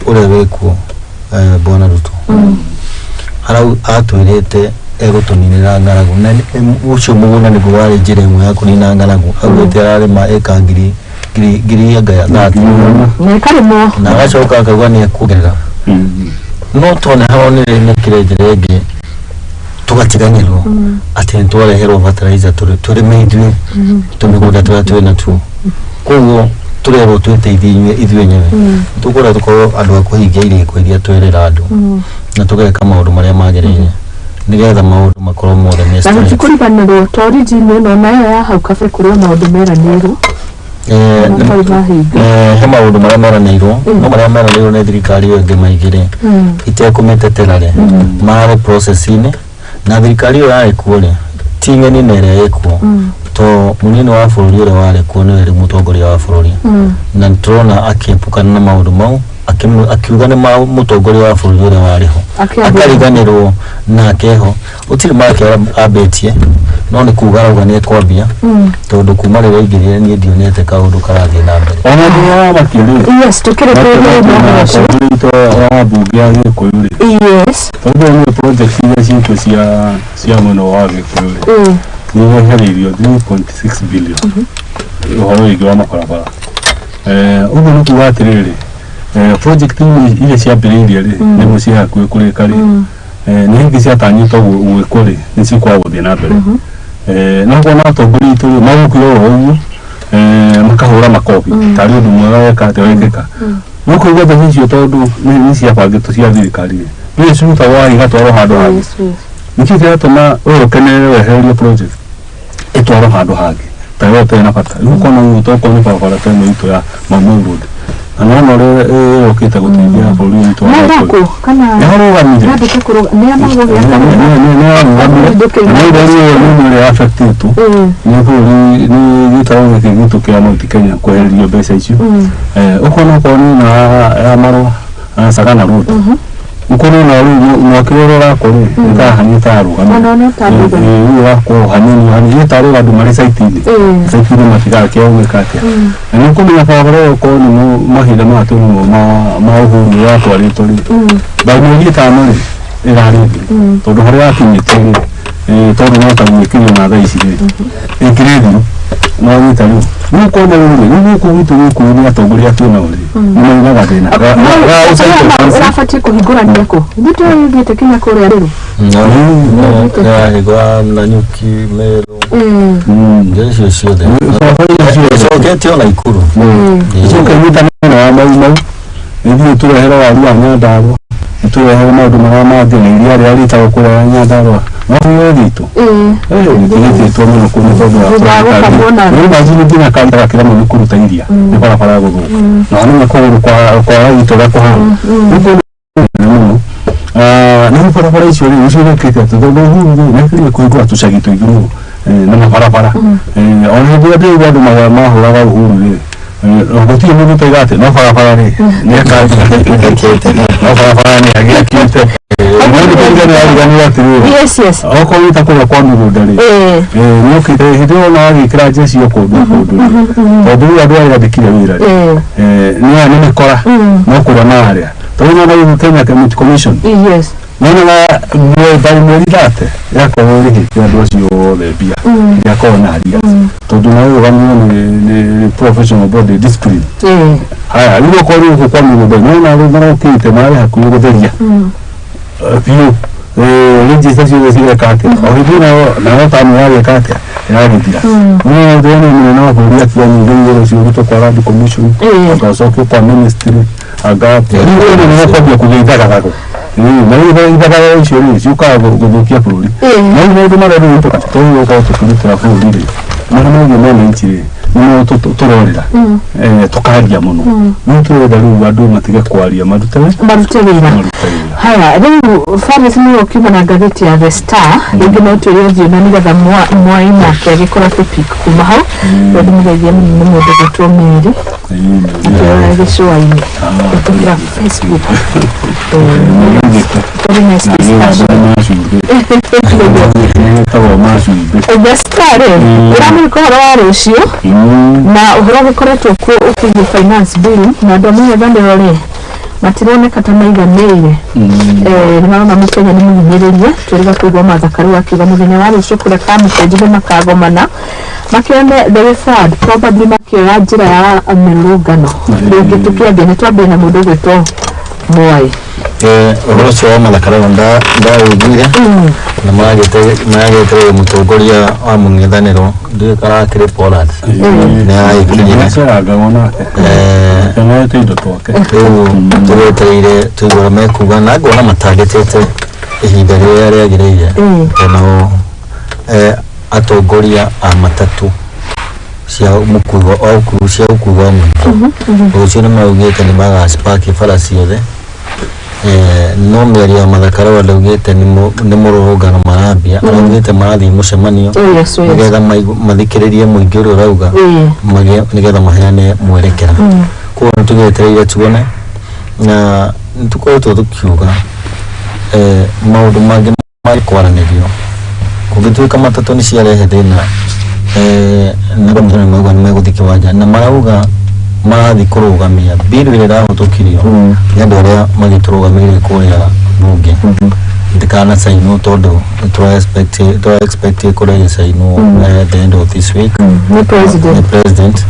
ũrĩa wĩkuo Bwana Ruto harau atwĩrĩte egotuninira ngaragu na ucio muguna ni gwari njire imwe ya kunina ngaragu agwete ararima eka ngiri agaya thati ne karimo na gacoka akagwa ni akugerera no tone haonire ni kirejere ngi tugatiganirwo ati ntwareherwo fertilizer turi meidwe tumigunda twena tu koguo turero twiteithie ithuĩ nyewe tukora tukorwo andu akuhingia irĩko iria twerera andu na tugeka maundu maria magĩrĩire nigetha maundu makorwo mothe me na tukuribanirwo to origin ĩno nayo ya hau kabe kũrĩa maundu meranĩirwo he maundu maria meranĩirwo no maria meranĩirwo nĩ thirikari ĩyo ĩngĩ maigĩre itekũmĩteterare marĩ process-inĩ na thirikari ĩyo yarĩ kuo rĩ ti ng'eni na ĩrĩa ĩkuo to munini wa bũrũri ũrĩa warĩ kuo nĩwe rĩ mũtongoria wa bũrũri na nĩtũrona akĩepukana na maũndũ mau akiuga nĩ mũtongoria wa bũrũri ũrĩa warĩ ho akariganĩrwo nake ho gũtirĩ make ambĩtie no nĩ kuuga rauga nĩ ekwambia tondũ kuma rĩrĩa aingĩrire niĩ ndionete kaũndũ karathiĩ na mbere ona nĩ makĩrĩ yes tukĩrĩ ya mbunge ya Gĩkũyũ rĩ tondũ nĩ project iria ciĩtwo cia mwena wa Gĩkũyũ rĩ niwehereirio 3.6 billion ũhoro wĩgiĩ wa mabarabara ũguo nĩ kuuga atĩrĩrĩ project iria ciambĩrĩirie rĩ nĩguo ciĩ hakuhĩ kũrĩka rĩ nĩ hĩndĩ ciatanyĩtwo gwĩkwo rĩ nĩ cikwaga gũthiĩ na mbere no kuona atongoria aitũ rĩ magũkĩra ũguo makahũra makobi tarĩ ũndũ mwega weka atĩ wekĩka no kũigua mbeca icio tondũ nĩ ciabangĩtwo cia thirikari rĩ nĩ cirutagwo igatwarwo handũ hangĩ nĩkĩo kĩratũma ũyũ ũkenerere wehererio project ĩtwarwo handũ hangĩ ta yo tena bata rĩu kona ũguo tokorwo nĩ barabara ta ĩno itũ ya Maumau Road na no ũrĩa yũkĩte gũteithia bũrũri witũ wa Gĩkũyũ kana yarũgamire nĩ amagũgĩa nĩ affected nĩ bũrũri nĩ gĩtarũ gĩkĩ gitũ kĩa Mount Kenya kwehererio mbeca icio ũkona okorwo nĩ ya Marua Sagana Road ukono na mwakiro rakore ndahani taruga no wako hanini taruga andu mari site ni matiga kya umekate ni kumenya fabro ko ni mahira matu ma uhuru ya twari ba mu gitano ni irari tondu hari akinyite tondu no tamwikire na thaa ici ikiredi no nitaru ni ko na ni ko witu ku ni atongoria twina uri ni mwaga thina urafati kuhingurania ko ndito yigite kinya kuria riru igwa na nyuki mero ndio ciothe soketio na ikuru sokanyita na mau ndio turehera waru wa Nyandarua turehera maundu marĩa mangĩ na iria rĩrĩa rĩtagwo kũrĩa Nyandarua no thito nĩ tũmeno kuma tondũ nĩ mazini ngina kanda kila mũndũ kũruta iria nĩ barabara gũthũka na nĩ kũgũrũ kwa ito ga kũhana nĩ barabara icio rĩ ucokete tondũ huru nĩ kĩrĩa kũigua tucagito igũrũ na mabarabara ona ndio andũ mahũraga uhuru rĩ gũtirĩ mũndũ toigate no barabara rĩ nĩ akakĩte no barabara nĩ agĩakĩte mũndũ kũigana arigania atĩrĩrĩ yes oko wita kũrĩa kwa mĩgũnda rĩ nĩ ũkĩte hĩndĩ ona agĩkĩra njeci o kũndũ tondũ andũ arĩa andĩkire wĩra rĩ nĩ mĩkora no kũrĩa marĩa tondũ no Kenya Community Commission nona mweri date yakorwo rĩhĩte andũ acio othe mbia yakorwo na haria tondũ na ũrũgamio nĩ professional body discipline haya rĩu korwo kwa mĩgũnda nona marokĩte marĩ hakuhĩ gũtheria biũ register ciothe cigekate o hĩndĩ nayo tamu yagĩkate yagĩthira no ndĩrona mũnene wa bũrũri akianyithĩire ũcio ũrutwo kwa Land Commission agacokia kwa ministry agape rĩu nĩ kwambia kũgeithaga gago na ibaga icio rĩ ciukaga gũthũkia bũrũri na maũndũ marĩa rĩu tũkorwo tũkĩrutĩra bũrũri rĩ marĩa maũndũ monanci rĩ nĩmo tũrorera tũkaria mũno nĩ tũrenda rĩu andũ matige kwaria marute wĩra haya rĩu Faris nĩ ũkiuma na ngathĩti ya The Star rĩngĩ no tũrĩ ũthiũ na nĩgetha mwai nake agĩkora topic kuma hau tondũ mũgeithia nĩ mũndũ gwĩtwo Mary atũra gĩcũa-inĩ gũtũmĩra Facebook very nice discussion The Star ũramũrĩka ũhoro wa rũciũ na ũhoro ũgĩkoretwo kuo ũkĩgiĩ finance bill na andũ amwe ethanĩro rĩ matironeka ta maiganĩire nĩ marona mũkenya nĩ mũhinyĩrĩrie twĩrĩga kũigua Martha Karua akiuga mũthenya wa rũciũ kũrĩa Kamukenji nĩ makagomana makĩone the third probably makĩoya njĩra ya mĩrũngano rĩngĩ tũkĩambia nĩ twambie na mũndũ ũgwĩtwo Mwai ũhoro ũcio wa Martha Karua ndaũiguire na maragĩte mũtongoria wa mũng'ethanĩro ndiũĩ kana akĩrĩ Poland nĩ araigĩrĩire rĩu tũgwetereire tũigua mekuga na ngona matangĩtĩte ihinda rĩrĩa rĩagĩrĩire onao atongoria a matatũ cia mũkuo o cia ũkuo mũingĩ ũcio nĩ maugĩte nĩ magaspaki bara ciothe no mĩario ya Martha Karua ndaugĩte nĩ mũrũrũngano marambia araugĩte marathiĩ mũcemanio nĩgetha mathikĩrĩrie mũingĩ ũrĩa ũrauga nĩgetha maheane mwerekera koguo nĩ tũgĩetereire tuone na nĩ tũkoretwo tũkiuga maũndũ mangĩ makwaranĩrio kũngĩtuĩka matatũ nĩ ciarehe thĩna na rũmĩrĩro mauga nĩ megũthiĩ kĩwanja na marauga marathi kũrũgamia bill ĩrĩa ĩrahĩtũkirio nĩ andũ arĩa magĩtũrũgamĩrĩire kũrĩa bunge ndikana sainwo tondũ tũra expect kũrĩa sainwo the end of this week the president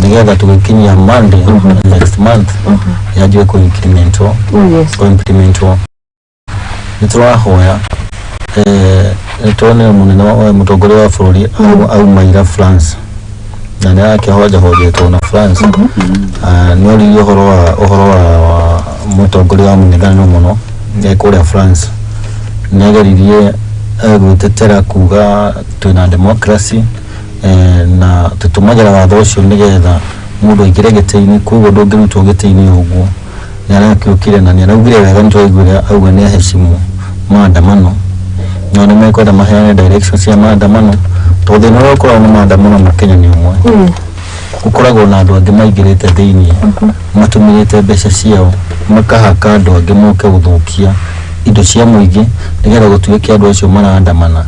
nĩgetha tũgĩkinyia Monday next month yanjue kũ-implementwo nĩ tũrahoya tuone mũnene wa mũtongoria wa bũrũri aumaira France na nĩ akĩhojahojetwo na France nĩ oririe ũhoro wa mũtongoria wa mũng'ethanĩro mũno kũrĩa France nĩ ageririe gwĩtetera kuga twĩna democracy na tũtũmagĩra watho ũcio nĩgetha mũndũ aingĩre gĩtĩ-inĩ koguo ndũngĩrutwo gĩtĩ-inĩ ũguo nĩ arakiũkire na nĩ araugire wega nĩ twaiguire auga nĩ aheshimu maandamano no nĩ mekwenda maheane direction cia maandamano tondũ thĩna ũrĩa ũkoragwo na maandamano Kenya nĩ ũmwe gũkoragwo na andũ angĩ maingĩrĩte thĩiniĩ matũmĩrĩte mbeca ciao makahaka andũ angĩ moke gũthũkia indo cia mũingĩ nĩgetha gũtuĩke andũ acio maraandamana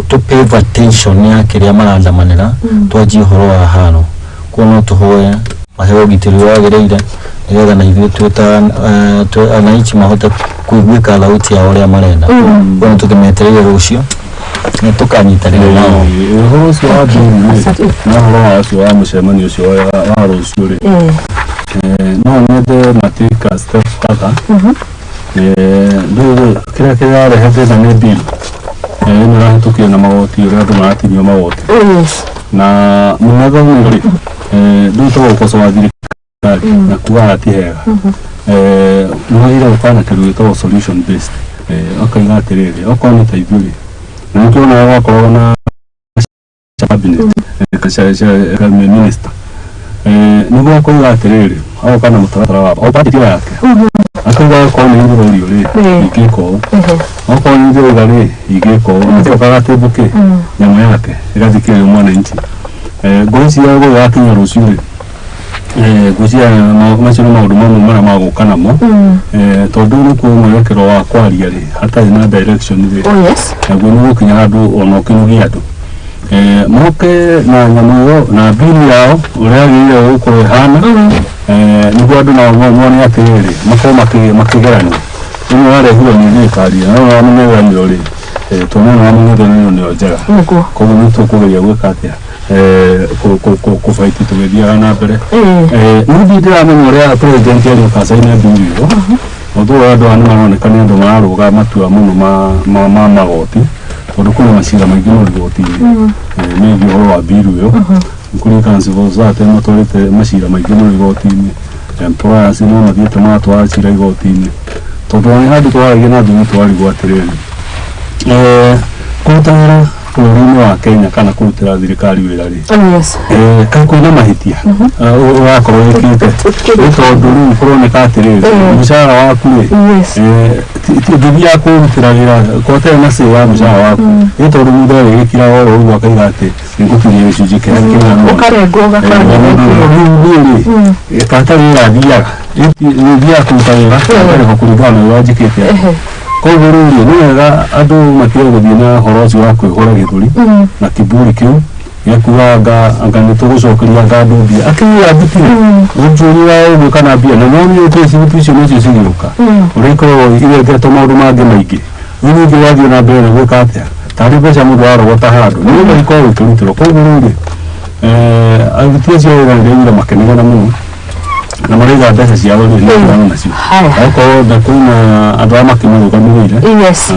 to pay attention ya kĩrĩa maraandamanĩra twanjie ũhoro wa haro koguo no tũhoe maheo ũgitĩri wagĩrĩire nĩgetha na ithuĩ twĩ wananchi mahote kũiguĩka thauti yao ũrĩa marenda koguo tũkĩmetereire rũciũ nĩ tũkanyitanĩra nao ũhoro ũcio wa bill na ũhoro ũcio wa mũcemanio ũcio wa rũciũ rĩ no nyende matuĩka step further kĩrĩa kĩrarehe thĩna nĩ bill ĩno ĩrahĩtũkio na magoti ũrĩa andũ maratinio magoti na mũng'ethanĩro rĩ ndũĩtagwo gũkosoa thirikari na kuga ati hega nĩwagĩrĩire gũkana kĩndũ gĩtagwo solution based akaiga atĩrĩrĩ okorwo nĩ ta ithuĩ rĩ na nĩ tuonaga gwakoragwo na cabinet minister nĩguo akauga atĩrĩrĩ agoka na mũtaratara wa o party yake akauga okorwo nĩ ithũrio rĩ ingĩka ũũ okorwo nĩ ithũga rĩ ingĩka ũũ acokaga atĩmbũke nyamũ yake ĩgathikĩrĩrio mwananchi ngwĩciria gũgĩ wakinya rũciũ rĩ ngwĩciria macio nĩ maũndũ mamwe marĩa magũka namo tondũ nĩkuo mwerekero wa kwaria rĩ hatarĩ na direction rĩ naguo nĩ gũkinya handũ ona ũkĩnugia andũ moke na nyamũ ĩyo na bill yao ũrĩa agĩrĩire gũkorwo ĩhana nĩguo andũ nao mone atĩrĩrĩ makorwo makĩgerania ĩno yarehirwo nĩ thirikari no wa mũng'ethanĩro rĩ tũmona wa mũng'ethanĩro nĩyo njega koguo nĩ tũkũgeria gwĩka atĩa kũbaiti tũgĩthiaga na mbere nĩndĩ ndĩramenya ũrĩa president arĩũka acaine bill ĩyo ũndũ ũyũ andũ aya nĩ maroneka nĩ andũ mararũga matua mũno ma magoti tondũ kwĩna macira maingĩ mũno igoti-inĩ megiĩ ũhoro wa bill ĩyo nĩ kũrĩ council zate matwarĩte macira maingĩ mũno igoti-inĩ employers no mathiĩte maratwara cira igoti-inĩ tondũ nĩ handũ twaragĩa na thumi twarigwo atĩrĩrĩ kũrutanĩra bũrũri-inĩ wa Kenya kana kũrutĩra thirikari wĩra rĩ kaĩ kwĩna mahĩtia ũrakorwo wĩkĩte nĩ tondũ rĩu kũroneka atĩrĩrĩ mũcara waku rĩ ndũthiaga kũrutĩra wĩra gwatarĩ na say wa mũcara waku nĩ tondũ mũndũ arĩgĩkira oro ũguo akaiga atĩ nĩngũkinyia gĩcunjĩ kĩrĩa kĩigana katarĩ wĩra athiaga nĩthiaga kũruta wĩra akarĩhwo kũringana na ũrĩa njĩkĩte koguo rĩu nĩ wega andũ matige gũthiĩ na ũhoro ũcio wa kwĩhũra gĩthũri na kĩburi kĩu yakuanga anga nitugucokeria ngado mbia akiwa mbitire njuri wao kana mbia na noni tu civitisho nĩcio cigĩũka ũrĩkorwo iretete maũndũ mangĩ maingĩ rĩu ningĩ wathiĩ na mbere gwĩka atĩa tarĩ mbeca mũndũ arogota handũ nĩgetha ikorwo ikĩrutĩrwo koguo rĩrĩ aruti acio wĩra nĩndĩraigua makenegana mũno na maraiga mbeca ciao rĩu nĩndĩrona nacio okorwo kwĩna andũ arĩa makĩmarũgamĩrĩire na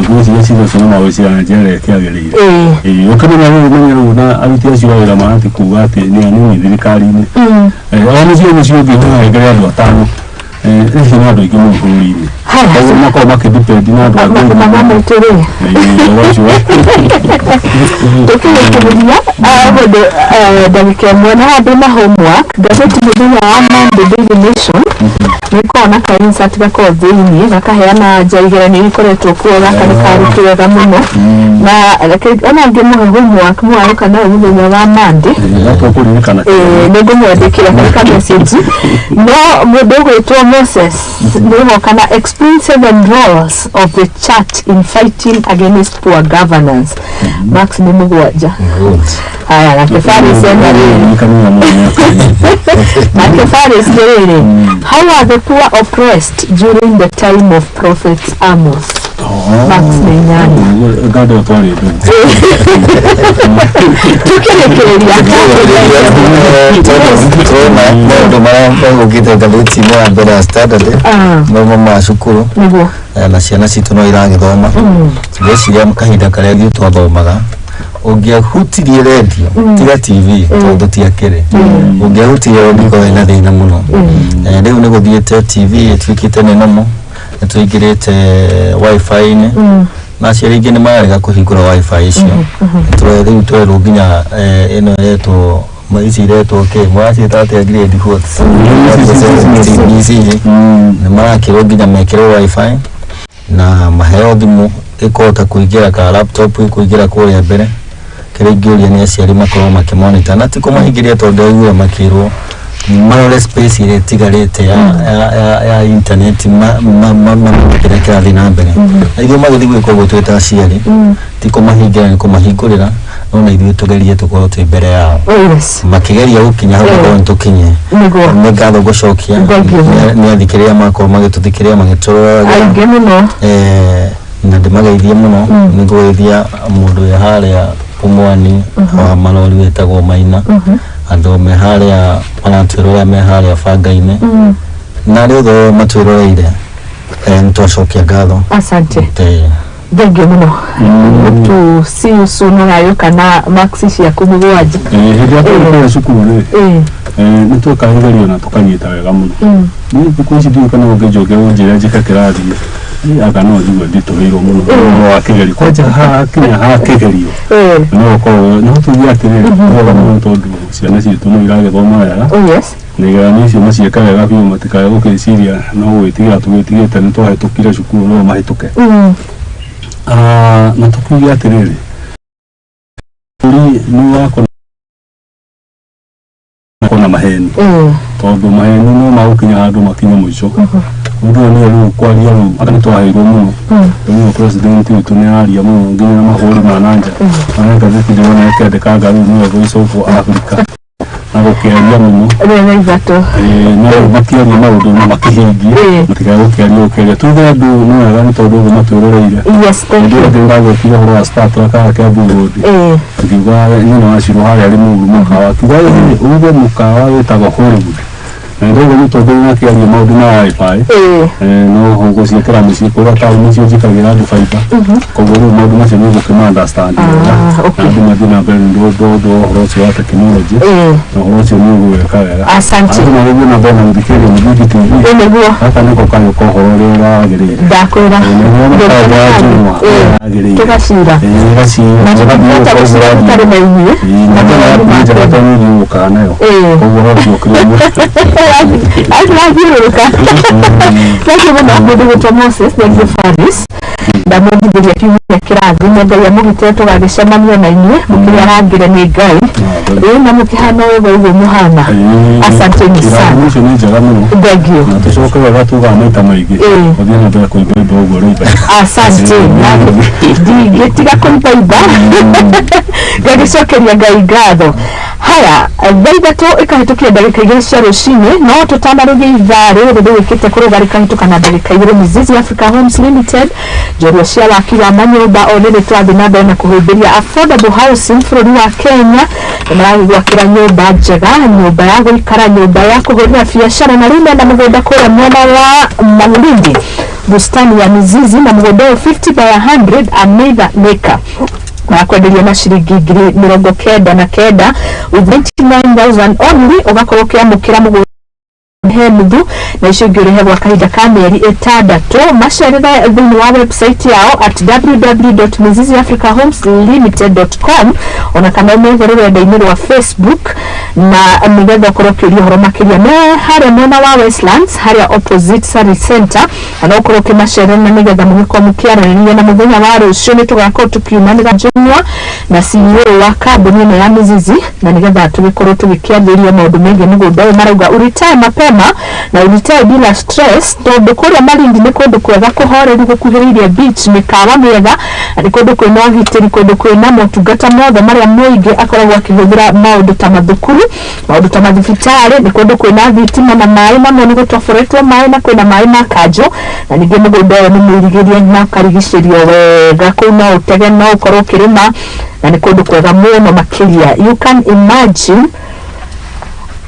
nguo ciria cirocio no mawĩcira na njĩra ĩrĩa ĩkĩagĩrĩire ũkĩmenya rĩu na aruti acio wĩra marati kuuga atĩ nĩ anini thirikari-inĩ o mũciĩ mũciĩ ũngĩ ũhengere andũ atano ici nĩ andũ aingĩ mũno bũrũri-inĩ koguo makorwo makĩdipendi na andũ tũkĩrĩkĩrĩria mũndũ ndagĩka ĩmwe na handũ na homework ngathĩti mũthenya wa Monday Daily Nation nĩkoragwo na ka-insert gakorwo thĩinĩ gakaheana nja igeranio ikoretwo kuo gaka nĩ karutĩ wega mũno na ona ngĩmũhe homework mwarũka nayo mũthenya wa Monday nĩngũmwandĩkĩra karĩ ka message no mũndũ ũgwĩtwo Moses nĩgoka na explain 7 roles of the church in fighting against poor governance. Max ni mugwanja. Haya na Kefaris ena na Kefaris gerere. How are the poor oppressed during the time of Prophet Amos? Max ni nyani. Gado twari. Tukirekereria. Ndo mara ngite gatheti na mbere Standard no macukuru na ciana citu no iragithoma ngeciria kahinda karia gitũ twathomaga ũngĩahutirie radio tiga TV tondũ tiakĩrĩ ũngĩahutirie ũngĩkorwo na thĩna mũno rĩu nĩ gũthiĩte TV ĩtuĩkĩte nene mũno tũingĩrĩte wifi-inĩ na aciari aingĩ nĩ mararega kũhingũra wifi icio rĩu twerwo nginya ĩno yetwo maisi retwo ke mwacita atĩa grade hot nĩ marakĩrwo nginya mekĩrwo wifi na maheo thimũ ĩkũhota kũingĩra ka laptop kũingĩra kũrĩa mbere kĩrĩa ingĩũria nĩ aciari makorwo makĩmonita na ti kũmahingĩria tondũ aigua makĩrwo marore space ĩrĩa ĩtigarĩte ya internet kĩrĩa kĩrathiĩ na mbere na ithuĩ magĩthiĩ gwĩka ũguo twĩ ta aciari ti kũmahingĩra nĩ kũmahingũrĩra no na ithuĩ tũgerie tũkorwo twĩ mbere yao makĩgeria gũkinya hau gũkorwo nĩtũkinye nĩ ngatho gũcokia nĩ athikĩrĩria makorwo magĩtũthikĩrĩria magĩtũrora aingĩ mũno na ndĩmageithie mũno nĩ ngũgeithia mũndũ wĩ harĩa ũmwani wa marori wĩtagwo Maina andũ me harĩa maratwĩrora me harĩa banga-inĩ na arĩa othe matwĩroreire nĩtwacokia ngatho asante thank you mũno to see you soon ũrayũka na maxi ciaku mũgwanja hĩndĩ ya tũrĩ cukuru nĩ twĩkahigerio na tũkanyita wega mũno nĩ thikũ ici ndiũĩ kana ũngĩnjokia ũnjĩre njĩka kĩrathi aka no ndigua nditũhĩirwo mũno wa kĩgerio kwanja hakinya ha kĩgerio no ũkorwo no tũthiĩ atĩrĩrĩ ũhoro mũno tondũ ciana citũ no iragĩthoma wega na igeranio icio maciĩka wega biũ matikae gũkĩciria no gwĩtigĩra tũgĩtigĩte nĩ twahĩtũkire cukuru no mahĩtũke na tũkiuge atĩrĩrĩ bũrũri nĩ wakona na maheni tondũ maheni no magũkinya handũ makinya mũico mũndũ nĩ rĩu kwaria rĩu aka nĩtwaheirwo mũno rĩu president witũ nĩ araria mũno nginya na mahũri ma nanja arenda gũkĩndĩrona akĩandĩkanga rĩu nĩwe voice of Africa na gũkĩaria mũno no makĩaria maũndũ na makĩhingie matikae gũkĩaria tuge andũ nĩ wega nĩ tondũ ũguo matwĩroreire ndĩ ndagwĩkire ũhoro wa Star Trek kĩa Burundi ngiuga nyina wa Cirũ harĩa arĩ mũkawa kiuga uge mũkawa wĩtagwo Hollywood ndio nĩ tondũ nakĩaria maũndũ ma wifi no gũciĩkĩra mũciĩ kũrĩa taũni icio njikagĩra andũ baita koguo rĩu maũndũ macio nĩ gũkĩma understand na andũ mathiĩ na mbere ũhoro ũcio wa tekinoronjĩ na ũhoro ũcio nĩ ũgwĩka wega andũ magĩthiĩ na mbere na gũthikĩrĩria Mũthingi TV gaka nĩko kayũka ũhoro ũrĩa ũragĩrĩire ndakwĩra tũgacira tũtarĩ na inyuĩ na tũgũkaga nayo koguo no ũkĩrĩmwe Aglaviruka. Thank you very much, Moses. Thank you, Faris. Ndamũgithĩria kiumia kĩrathi na Ngai amũgitĩre tũgagĩcemania na inyuĩ mũkĩrĩa arangĩre nĩ Ngai rĩu na mũkĩhana wega ũguo mũhana asanteni sana ũcio nĩ njega mũno thank you na tũcoke wega tuga maita maingĩ ũthiĩ na mbere kũigua indo ũguo rĩu asante ndingĩtiga kũiba Gagicokeria Ngai ngatho. Haya, thaithatũ ĩkahĩtũkia ndagĩka 2 cia rũcinĩ, no tũtanarugia ithaa rĩrĩ rĩgĩkĩte kũrũga rĩkahĩtũka na ndagĩka 2. Mizizi Africa Homes Limited njorua cia waki wa manyũmba o rĩrĩ twathi na mbere na kũhũthĩria affordable housing bũrũri wa Kenya. Nĩmaragwakĩra nyũmba njega, nyũmba ya gũikara, nyũmba ya kũhũthĩra biacara, na rĩu mena mũgũnda kũrĩa mwena wa Malindi. Bustani ya Mizizi na mũgũnda 50 by 100 Ameitha Neka na kwenderia na shilingi 99 with 99,000 only. Ugakorwo kiamukira mũgũnda hemuthu na icio ingĩrehe gwa kahinda ka mĩeri 6. Macerere thĩinĩ wa website yao at www.miziziafricahomesLimited.com, ona kana methere rũrenda-inĩ rwa Facebook, na nĩgetha ũkorwo ũkĩũria ũhoro makĩria me harĩa mwena wa Westlands harĩa opposite Sari Center, na ũkorwo ũkĩmacerera na nĩgetha mũgĩkorwo mũkĩaranĩria na mũthenya wa rũciũ nĩtũgakorwo tũkiumanĩra njũng'wa na CEO wa kambuni ĩno ya Mizizi, na nĩgetha tũgĩkorwo tũgĩkĩambĩrĩria maũndũ megiĩ mũgũnda ũyũ. Marauga ũretire mapema na ũretire bila stress, tondũ kũrĩa Malindi nĩ kũndũ kwega kũhoreru gũkuhĩrĩirie beach, mĩkawa mĩega, nĩ kũndũ kwĩna ũgitĩri, kũndũ kwĩna motungata mothe marĩa mũingĩ akoragwo akĩhũthĩra, maũndũ ta mathukuru, maũndũ ta mathibitarĩ, nĩ kũndũ kwĩna thitima na maĩ mamwe nĩ gũtoboretwo maĩ na kwĩna maĩ ma kanjũ, na ningĩ mũgũnda ũyũ nĩ mũirigĩrie na ũkarigicĩrio wega, kũu no ũtege, no ũkorwo ũkĩrĩma, na nĩ kũndũ kwega mũno makĩria. You can imagine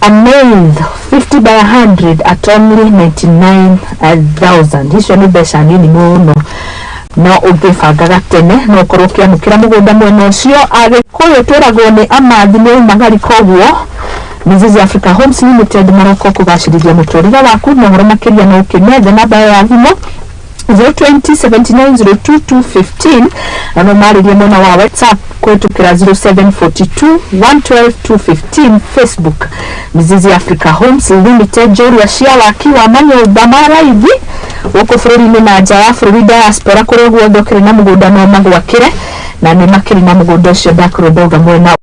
a month 50 by 100 at only 99,000. Hicio nĩ mbeca nini mũno, no ũngĩbangaga tene no ũkorwo ũkĩamũkĩra mũgũnda mwena ũcio. Agĩkũyũ twĩragwo nĩ amathi nĩ umagari, koguo Mizizi Africa Homes Limited maroka kũgacĩrithia mũtũrĩre waku, na ũhoro makĩria no ũkĩmethe namba ya thimũ 02079022215, na no marĩrie mwena wa WhatsApp kwetukira 0742112215. Facebook Mizizi Africa Homes Limited, njorua cia waki wa manyũmba ma raithi gũkũ bũrũri-inĩ na nja ya bũrũri, diaspora kũrĩa guothe ũkĩrĩ na mũgũnda no magwakĩre, na nĩ makĩrĩ na mũgũnda ũcio ndakorwo ndauga mwena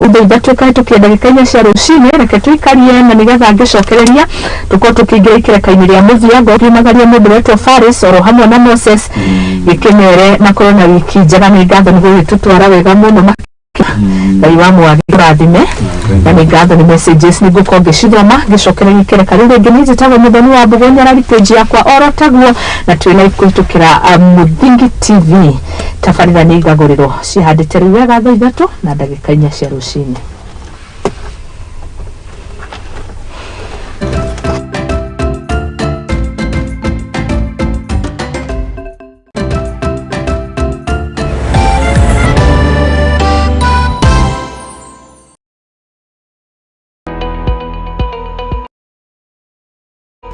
ithatũ ĩkahĩtũkia ndagĩka 4 cia rũcinĩ. Reke tũikarie na nĩgetha ngĩcokereria tũkorwo tũkĩingĩra ikereka-inĩ rĩa mũthia ngĩmagaria mũndũ wetwo Faris oro hamwe na Moses gĩkĩmere makorwo na wiki njega. Nĩ ngatho nĩ gũgĩtũtwara wega mũno Ngai wa mwagi rathime, na nĩ ngatho nĩ messages nĩ ngũkorwo ngĩcithoma ngĩcokereria ikereka rĩu rĩngĩ. Nĩ njĩtagwo Mũthoni wa Mbugonya na page yakwa oro taguo, na twĩna kũhĩtũkĩra Muthingi TV. Tabarĩra nĩ igagũrĩrwo cihandĩte rĩu wega thaa 3 na ndagĩka 4 cia rũcinĩ.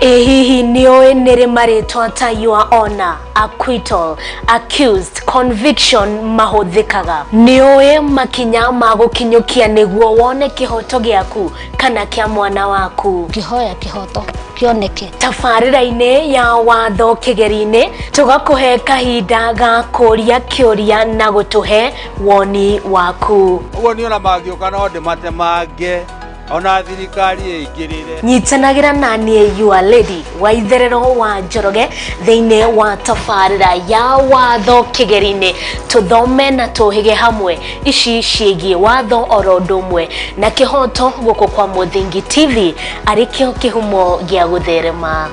Hihi nĩoĩ nĩrĩ marĩtwa ta your honor, acquittal, accused, conviction mahũthĩkaga? Nĩoĩ makinya ma gũkinyũkia nĩguo wone kĩhoto gĩaku kana kĩa mwana waku? Kĩhoya kĩhoto kĩoneke. Tabarĩra-inĩ ya watho kĩgeri-inĩ tũgakũhe kahinda ga kũria kĩũria na gũtũhe woni waku. Ũguo nĩ ona mangĩũka no ndĩmatemange ona thirikari ĩingĩrĩre. Nyitanagĩra na niĩ your lady Waitherero wa Njoroge thĩinĩ wa tabarĩra ya watho kĩgeri-inĩ, tũthome na tũhĩge hamwe ici ciĩgiĩ watho oro ũndũ ũmwe na kĩhoto gũkũ kwa Muthingi TV, arĩkĩo kĩhumo gĩa gũtherema.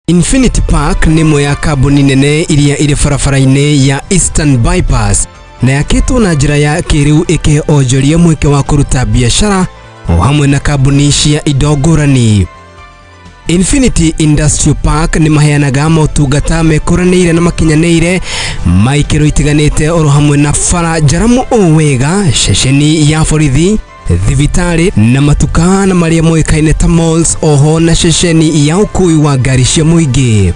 Infinity Park nĩ ĩmwe ya kambuni nene iria irĩ barabara-inĩ ya Eastern Bypass, na yakĩtwo na njĩra ya kĩrĩu ĩkĩhe onjoria mweke wa kũruta biacara o hamwe na kambuni cia indo ngũrani. Infinity Industrial Park nĩ maheanaga motungata mekũranĩire na makinyanĩire ma ikĩro itiganĩte oro hamwe na bara njaramu o wega, ceceni ya borithi, thibitarĩ na matuka na marĩa moĩkaine ta malls, oho na ceceni ya ũkui wa ngari cia mũingĩ.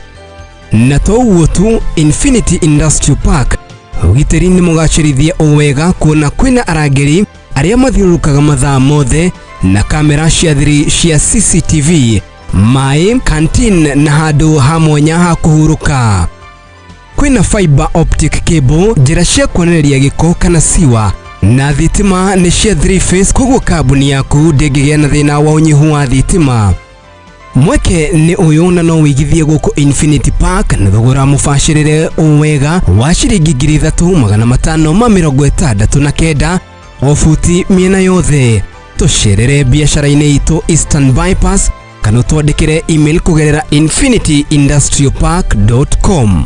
Na to ũguo tu, Infinity Industrial Park ũgitĩri nĩ mũgacĩrithie o wega, kuona kwĩna arangĩri arĩa mathiũrũrũkaga mathaa mothe na kamera cia thiri cia CCTV, maĩ, canteen na handũ ha mwanya ha kũhurũka. Kwĩna fiber optic cable, njĩra cia kuonereria gĩko kana siwa na thitima nĩ cia 3 phase koguo kambuni yaku ndĩngĩgĩa na thĩna wa ũnyihu wa thitima. Mweke nĩ ũyũ na no wĩigithie gũkũ Infinity Park na thogora mũbacĩrĩre wega wa ciringi 3,569 o futi mĩena yothe. Tũcerere biacara-inĩ itũ Eastern Bypass kana twandĩkĩre email kũgerera infinityindustrialpark.com.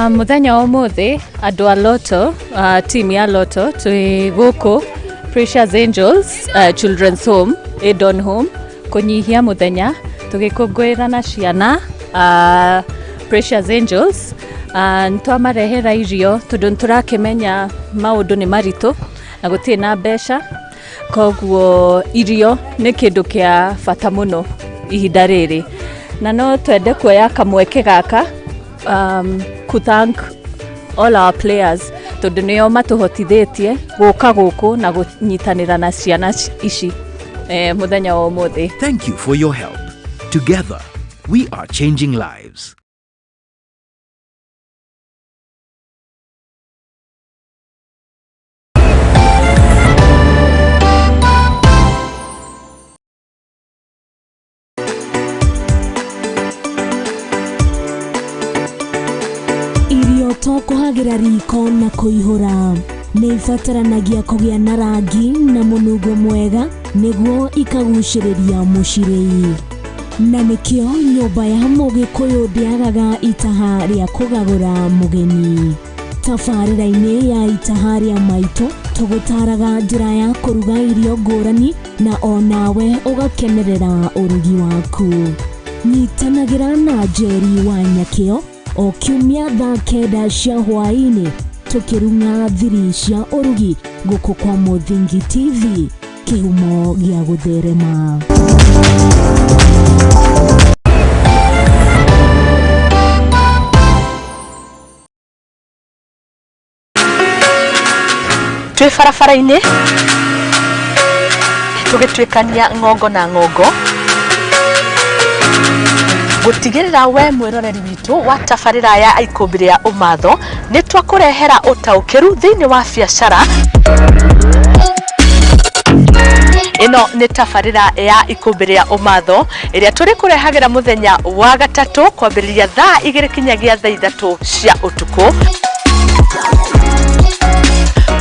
Muthenya umuthi andu a Lotto, team ya Lotto twi guku Precious Angels Children's Home, Edon Home kunyihia muthenya tugikungwira na ciana Precious Angels ntwamarehera irio tondu turakimenya maundu ni maritu na gutie na mbeca koguo irio ni kindu kia bata muno ihinda riri na no twende kuoya kamweke gaka to thank all our players tondu nio matuhotithitie guka guku na gunyitanira na ciana ici muthenya wa umuthi. Thank you for your help. Together we are changing lives. To kuhagira riko na kuihura ni ibataranagia kugia na rangi na munungo mwega niguo ikaguciriria mucirei na nikio nyumba ya Mugikuyu ndiagaga itaha ria kugagura mugeni. Tabarĩra-inĩ ya itaha ria maitu tugutaraga njĩra ya kuruga irio ngũrani na onawe ugakenerera urugi waku. Nyitanagira na Njeri wa Nyakĩo o kiumia thaa 9 cia hwaĩ-inĩ tukirunga thiri cia urugi guku kwa Muthingi TV, kihumo gĩa gũtherema. Twi barabara-inĩ tugĩtuĩkania ng'ongo na ng'ongo gutigirira we mwiroreri witu wa tabarĩra ya ikũmbĩ rĩa ũmatho nĩ twakũrehera ũtaũkĩru thĩinĩ wa biacara. Ĩno nĩ tabarĩra ya ikũmbĩ rĩa ũmatho ĩrĩa tũrĩ kũrehagĩra mũthenya wa gatatũ kwambĩrĩria thaa 2 kinyagia thaa 3 cia ũtukũ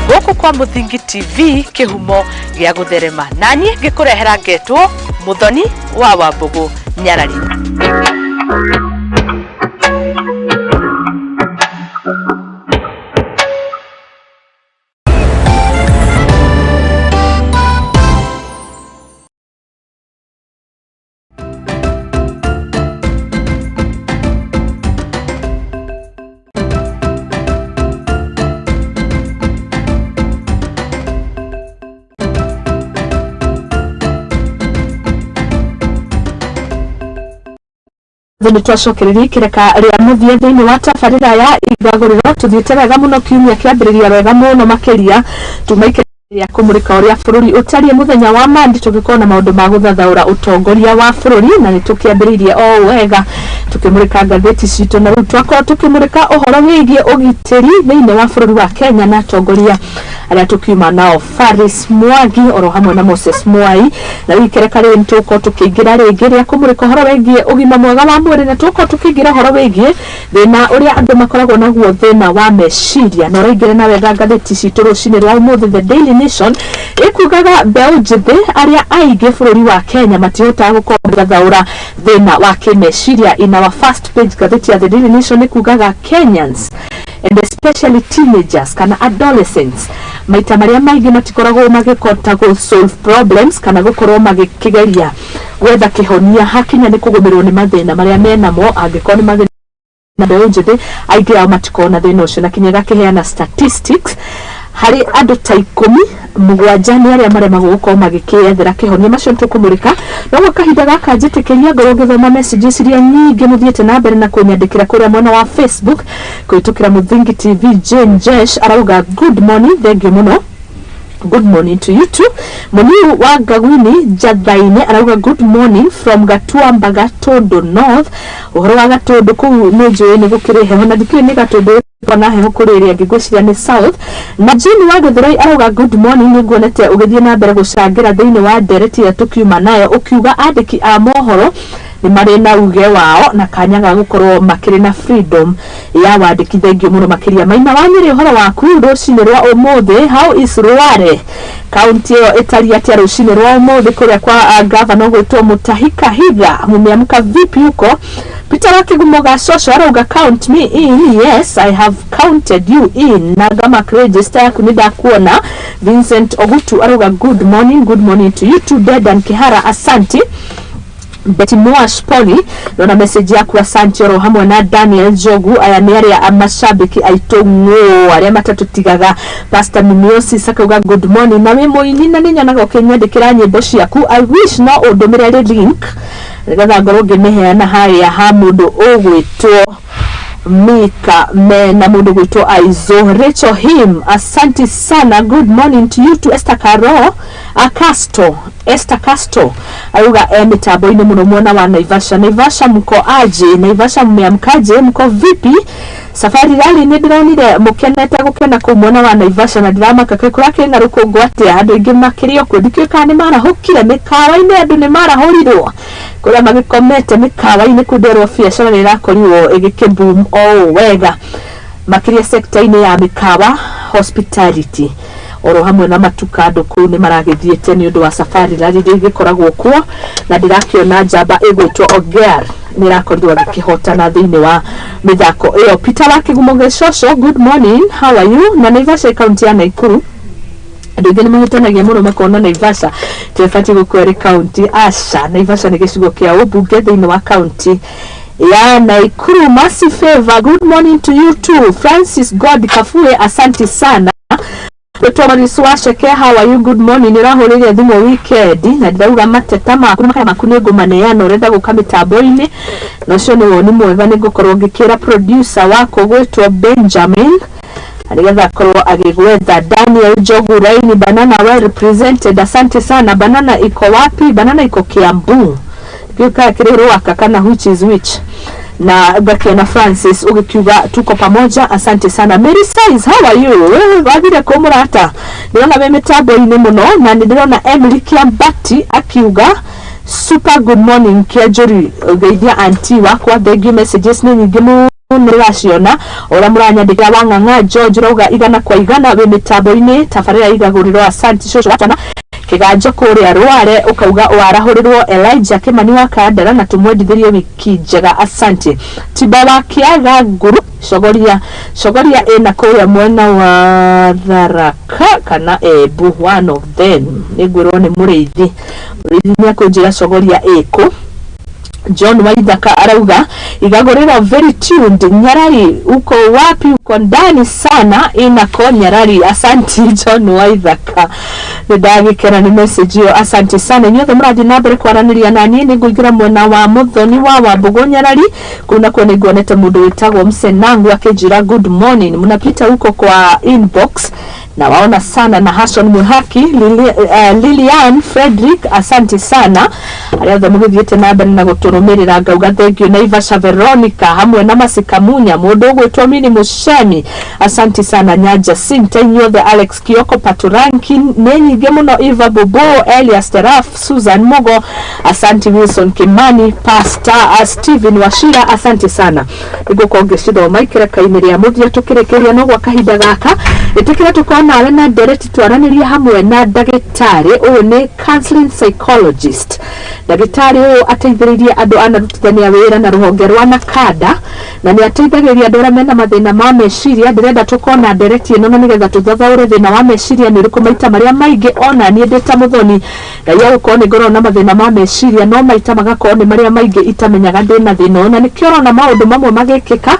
gũkũ kwa Muthingi TV, kihumo gĩa gũtherema. Nani ngĩkũrehera ngetwo Muthoni wa Wambũgũ Nyarari. Thini twacokereria kireka ria muthie thini wa tabarĩra ya igagũrĩro tuthiĩte wega mũno kiumia kĩambĩrĩria wega mũno makĩria tumaike ya kumurika uria bũrũri ũtariĩ muthenya wa mandi tũgĩkorwo na maũndũ ma gũthathaũra ũtongoria wa bũrũri na nĩ tũkĩambĩrĩirie o wega tukimurika ngathĩti citũ na rĩu twakorwo tukimurika ũhoro wĩgiĩ ũgitĩri thĩinĩ wa bũrũri wa Kenya na atongoria arĩa tukiuma nao Faris Mwangi oro hamwe na Moses Mwai na rĩu ikereka rĩu nĩtũgũkorwo tukĩingĩra rĩngĩ rĩa kumurika ũhoro wĩgiĩ ũgima mwega wa mwĩrĩ na tũgũkorwo tukĩingĩra ũhoro wĩgiĩ thĩna ũrĩa andũ makoragwo naguo thĩna wa meciria na ũraingĩra na wega ngathĩti citũ rũcinĩ rwa ũmũthĩ The Daily Nation ikugaga mbeũ njĩthĩ arĩa aingĩ bũrũri wa Kenya matihotaga gũkorwo gũthathaũra thĩna wa kĩmeciria. In our first page ngathĩti ya The Daily Nation ikugaga Kenyans and especially teenagers kana adolescents maita maria maingĩ matikoragwo magĩkota gũ solve problems kana gũkorwo magĩkĩgeria gwetha kĩhonia hakinya nĩ kũgũmĩrwo nĩ mathĩna marĩa menamo angĩkorwo nĩ mathĩna na mbeũ njĩthĩ aingĩ ao matikoragwo na thĩna ũcio na kinya gakĩheana statistics hari andũ ta 17 nĩ arĩa maremagwo gũkorwo magĩkĩethera kĩhonia. Macio tũkũmũrĩka no kahinda gaka njĩtĩkĩria ngoro gĩthoma messages iria nyingĩ mũthiĩte na mbere na kũnyandĩkĩra kũrĩa mwena wa Facebook kũhĩtũkĩra Muthingi TV. Jane Jesh arauga good morning, thank you mũno Good morning to you too. Muniu wa Gagwini Jathaine arauga good morning from Gatuamba Gatondo North. Uhoro wa Gatondo kuu nĩnjũĩ nĩ gũkĩrĩ heho na ndikĩrĩ nĩ Gatondo na heho kũrĩrĩa ngĩgũciria nĩ South. Na Jimmy wa Gĩthũrai arauga good morning nĩnguonete ũgĩthiĩ na mbere gũcangĩra thĩinĩ wa ndereti ya tukiuma nayo ũkiuga andĩki a mohoro ni marĩ na uge wao na kanya ga gũkorwo makĩrĩ na freedom ya wandĩkithia mũno makĩria maina wa Nyĩrĩ ũhoro waku rũcinĩ rwa ũmũthĩ. How is Rware kaunti ĩyo ĩtariĩ atĩa rũcinĩ rwa ũmũthĩ kũrĩa kwa governor gwĩtwo Mutahi Kahiga? Mumeamka vipi huko? Peter wa Kigumo Gacoco arauga count me in. Yes, I have counted you in. Na gama register yaku nĩndakuona. Vincent Ogutu arauga good morning to you too. Dedan Kihara asanti. Betty Moash Poli nona message yaku asante oro hamwe na Daniel Jogu aya nĩ arĩa mashabiki aitũ ng'o arĩa matatutigaga. Pastor Mimiosi sakauga good morning na wĩ mũini na nĩnyonaga ũkĩnyandĩkĩra nyĩmbo ciaku. I wish no ũndũmĩre link nĩgetha ngorwo ngĩmĩheana harĩa ha mũndũ ũgwĩtwo Mika na mũndũ gwĩtwo Aizo. Rachel Him asante sana. Good morning to you to Esther Caro Esther Casto auga mitambo-inĩ mũno mwena wa Naivasha mko aje? Naivasha mmeamkaje? Mko vipi? Safari Rally nĩndĩronire mũkenete gũkena kũu mwena wa Naivasha na ndiramaka kũrĩa na rũkũngũ atĩa andũ aingĩ makĩrĩ okuo ndikĩũka nĩ marahũkire mĩkawa-inĩ andũ nĩ marahũrirwo kũrĩa magĩkomete mĩkawa-inĩ kũnderwo biacara nĩ ĩrakorirwo ĩgĩkĩboom wega makĩria sector-inĩ ya mĩkawa hospitality oro hamwe na matuka andũ kũu nĩ maragĩthiĩte nĩ ũndũ wa Safari Rally ĩgĩkoragwo kuo na ndirakĩona njamba ĩgwĩtwo Oger nĩrakorirwo agĩkĩhotana thĩinĩ wa mĩthako ĩyo. Peter wa Kigumo Gacoco good morning, how are you? Na Naivasha kaunti ya Naikuru andũ aingĩ nĩ mahĩtanagia mũno makona Naivasha tũbatiĩ gũkwĩrĩ kaunti aca. Naivasha nĩ gĩcigo kĩa ũmbunge thĩinĩ wa kaunti ya Naikuru. Mercy Favor good morning to you too. Francis God Kafue asante sana. Thomas Washeke how are you? Good morning. Nĩrahũrĩire thimũ weekend na ndĩrauga mateta maku nĩ ngũmaneana ũrenda gũka mĩtambo-inĩ na ũcio nĩ woni mwega nĩngũkorwo ngĩkĩra producer wako gwĩtwo Benjamin nĩgetha akorwo agĩgwetha. Daniel Jogu Raini Banana well represented asante sana. Banana iko wapi? Banana iko Kiambu kĩuka kĩrĩ Ruaka kana which is which na Bakia na Francis ukiuga tuko pamoja asante sana. Mary Size how are you? Wagire kumurata niona we mitambo-inĩ mũno na nĩndĩrona Emily Kiambati akiuga super good morning Kiajuri geithia auntie wakwa thank you messages nĩ nyingĩ mũno nĩraciona ora mũranyandĩkĩra Wang'ang'a George rauga igana kwa igana we mitambo-inĩ tabarĩra igagũrirwo asante coco watana Kiganjo kũrĩa Rware ukauga warahũrĩrwo Elijah Kimani wa Kandara na tumwendithĩrie wiki njega asante. Tiba wa Kiaga Nguru Shogoria ĩna kũrĩa mwena wa Tharaka kana Embu one of them nĩngwĩrwo nĩ mũrĩithi nĩ akũnjĩra Shogoria ĩkũ. John Waithaka arauga igagũrĩrwo very tuned Nyarari uko wapi? Uko ndani sana inako Nyarari asante John Waithaka nĩndagĩkĩra nĩ message ĩyo asante sana. Inyuothe mũrathiĩ na mbere kwaranĩria na niĩ nĩngũingĩra mwena wa Mũthoni wa Wambũgũ Nyarari kuna kwa nĩnguonete mũndũ wĩtagwo Msenangu akĩnjĩra good morning. Mnapita huko kwa inbox na waona sana na Hassan Muhaki Lilian Frederick asante sana ariothe mũgĩthiĩte na mbere na gũtũrũmĩrĩra ngauga thank you. Naivasha Veronica hamwe na Masikamunya mũndũ ũgwĩtwo Mini Mushemi asante sana. Nyaja Sinta inyuothe Alex Kioko Paturanki nĩ nyingĩ mũno Eva Bobo Elias Teraf Susan Mogo asante. Wilson Kimani Pastor Steven Washira asante sana. Nĩgũkorwo ngĩcithoma ikĩreka-inĩ rĩa mũthia tũkĩrĩkĩria no gwa kahinda gaka ĩtĩkĩra tũkorwo nawe na ndereti twaranĩria hamwe na ndagĩtarĩ ũyũ nĩ counseling psychologist. Ndagĩtarĩ ũyũ ateithĩrĩirie andũ anarutithania wĩra na rũhonge rwa Nakada na nĩ ateithagĩrĩria andũ arĩa mena mathĩna ma meciria. Ndĩrenda tũkorwo na ndereti ĩno na nĩgetha tũthathaũre thĩna wa meciria nĩ ũrĩkũ maita marĩa maingĩ ona niĩ ndĩ ta Mũthoni ngai gũkorwo nĩ ngoragwo na mathĩna ma meciria no maita magakorwo nĩ marĩa maingĩ itamenyaga ndĩ na thĩna ũyũ na nĩkĩo ũrona maũndũ mamwe magĩkĩka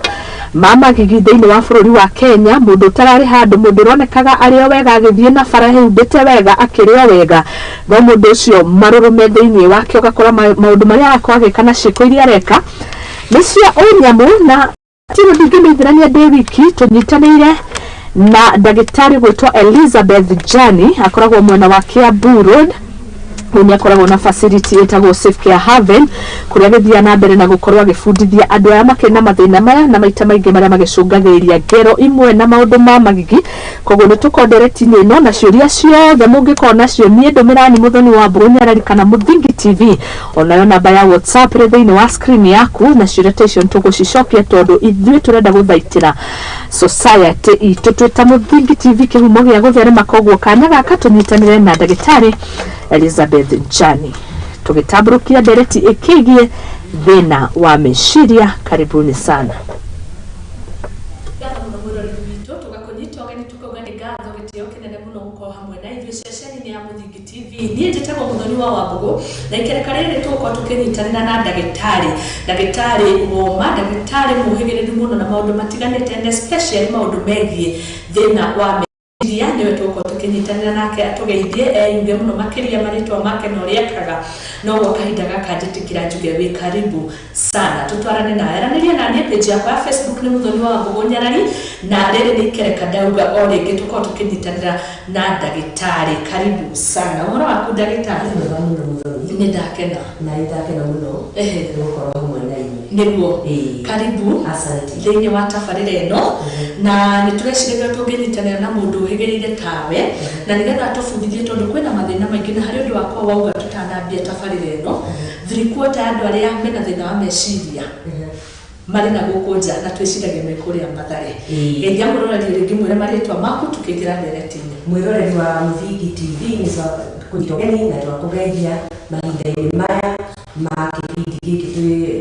mama gigi thĩinĩ wa bũrũri wa Kenya mũndũ ũtararĩ handũ mũndũ ũronekaga arĩ o wega agĩthiĩ na bara hĩmbĩte wega akĩrĩ o wega no mũndũ ũcio marũrũme thĩinĩ wake ũgakora maũndũ marĩa arakorwo agĩka na ciĩko iria areka nĩ cia ũnyamũ na tino ndingĩmeithĩrania ndĩ wiki tũnyitanĩire na ndagĩtarĩ gwĩtwo Elizabeth Jani akoragwo mwena wa Kiambu Road Mwenye akoragwo na facility etagwo Safe Care Haven kuria gĩthia na mbere na gũkorwo agĩbundithia andũ aya makena mathĩna maya na maita maingĩ marĩa magĩcũngagĩrĩria ngero imwe na maũndũ ma magigi. Koguo nĩ tukonderetinĩ ĩno na ciũria ciothe mũngĩkorwo nacio niĩ ndũmĩrani Muthoni wa Mbũgũ Nyarari Muthingi TV onayo namba ya WhatsApp ĩrĩ thĩinĩ wa screen yaku na ciũria ta icio tũgũcicokia tondũ ithuĩ tũrenda gũthaitĩra society itũ twĩta Muthingi TV kĩhumo gĩa gũtherema. Koguo kanya gaka tũnyitanĩre na ndagĩtarĩ Elizabeth Jani tugitamburukia ndereti ikigie thina wa meciria. Karibuni sana. Niĩ njĩtagwo Muthoni wa Mbũgũ na ikereka rĩrĩ tũgũkorwo tũkĩnyitanĩra na ndagĩtarĩ Woma, ndagĩtarĩ mũhĩgĩrĩru mũno na maũndũ matiganĩte and especially maũndũ megiĩ thĩna wa meciria. Niwe tũgũkorwo tũkĩnyitanĩra nake atũgeithie eyuge mũno makĩria marĩtwa make na ũrĩa ekaga no gwa kahinda gaka njĩtĩkĩra njuge wĩ karibu sana tutwarane na eranĩria na niĩ page yakwa ya Facebook nĩ Muthoni wa Mbũgũ Nyarari na rĩrĩ nĩ ikereka ndauga o rĩngĩ tũkorwo tũkĩnyitanĩra na ndagĩtarĩ. Karibu sana. Ũhoro waku ndagĩtarĩ? Nĩ ndakena mũno gũkorwo hamwe na inyuĩ. Nĩguo karibu thĩinĩ wa tabarĩra ĩno na nĩ tũrecirĩria tũngĩnyitanĩra na mũndũ ũhĩgĩrĩire tawe na nĩgetha tũbundithie tondũ kwĩna mathĩna maingĩ na harĩ ũndũ wakwa wauga tũtanambia tabarĩra ĩno thirikuota andũ arĩa mena thĩna wa meciria marĩ na gũkũ nja na twĩciragia me kũrĩa Mathare. Geithia mũroreri rĩngĩ mwĩre marĩtwa maku tũkĩingĩra nderetinĩ. Mwĩroreri wa Muthingi TV nĩ kũgeni na twakũgeithia mahinda-inĩ maya ma kĩbindi gĩkĩ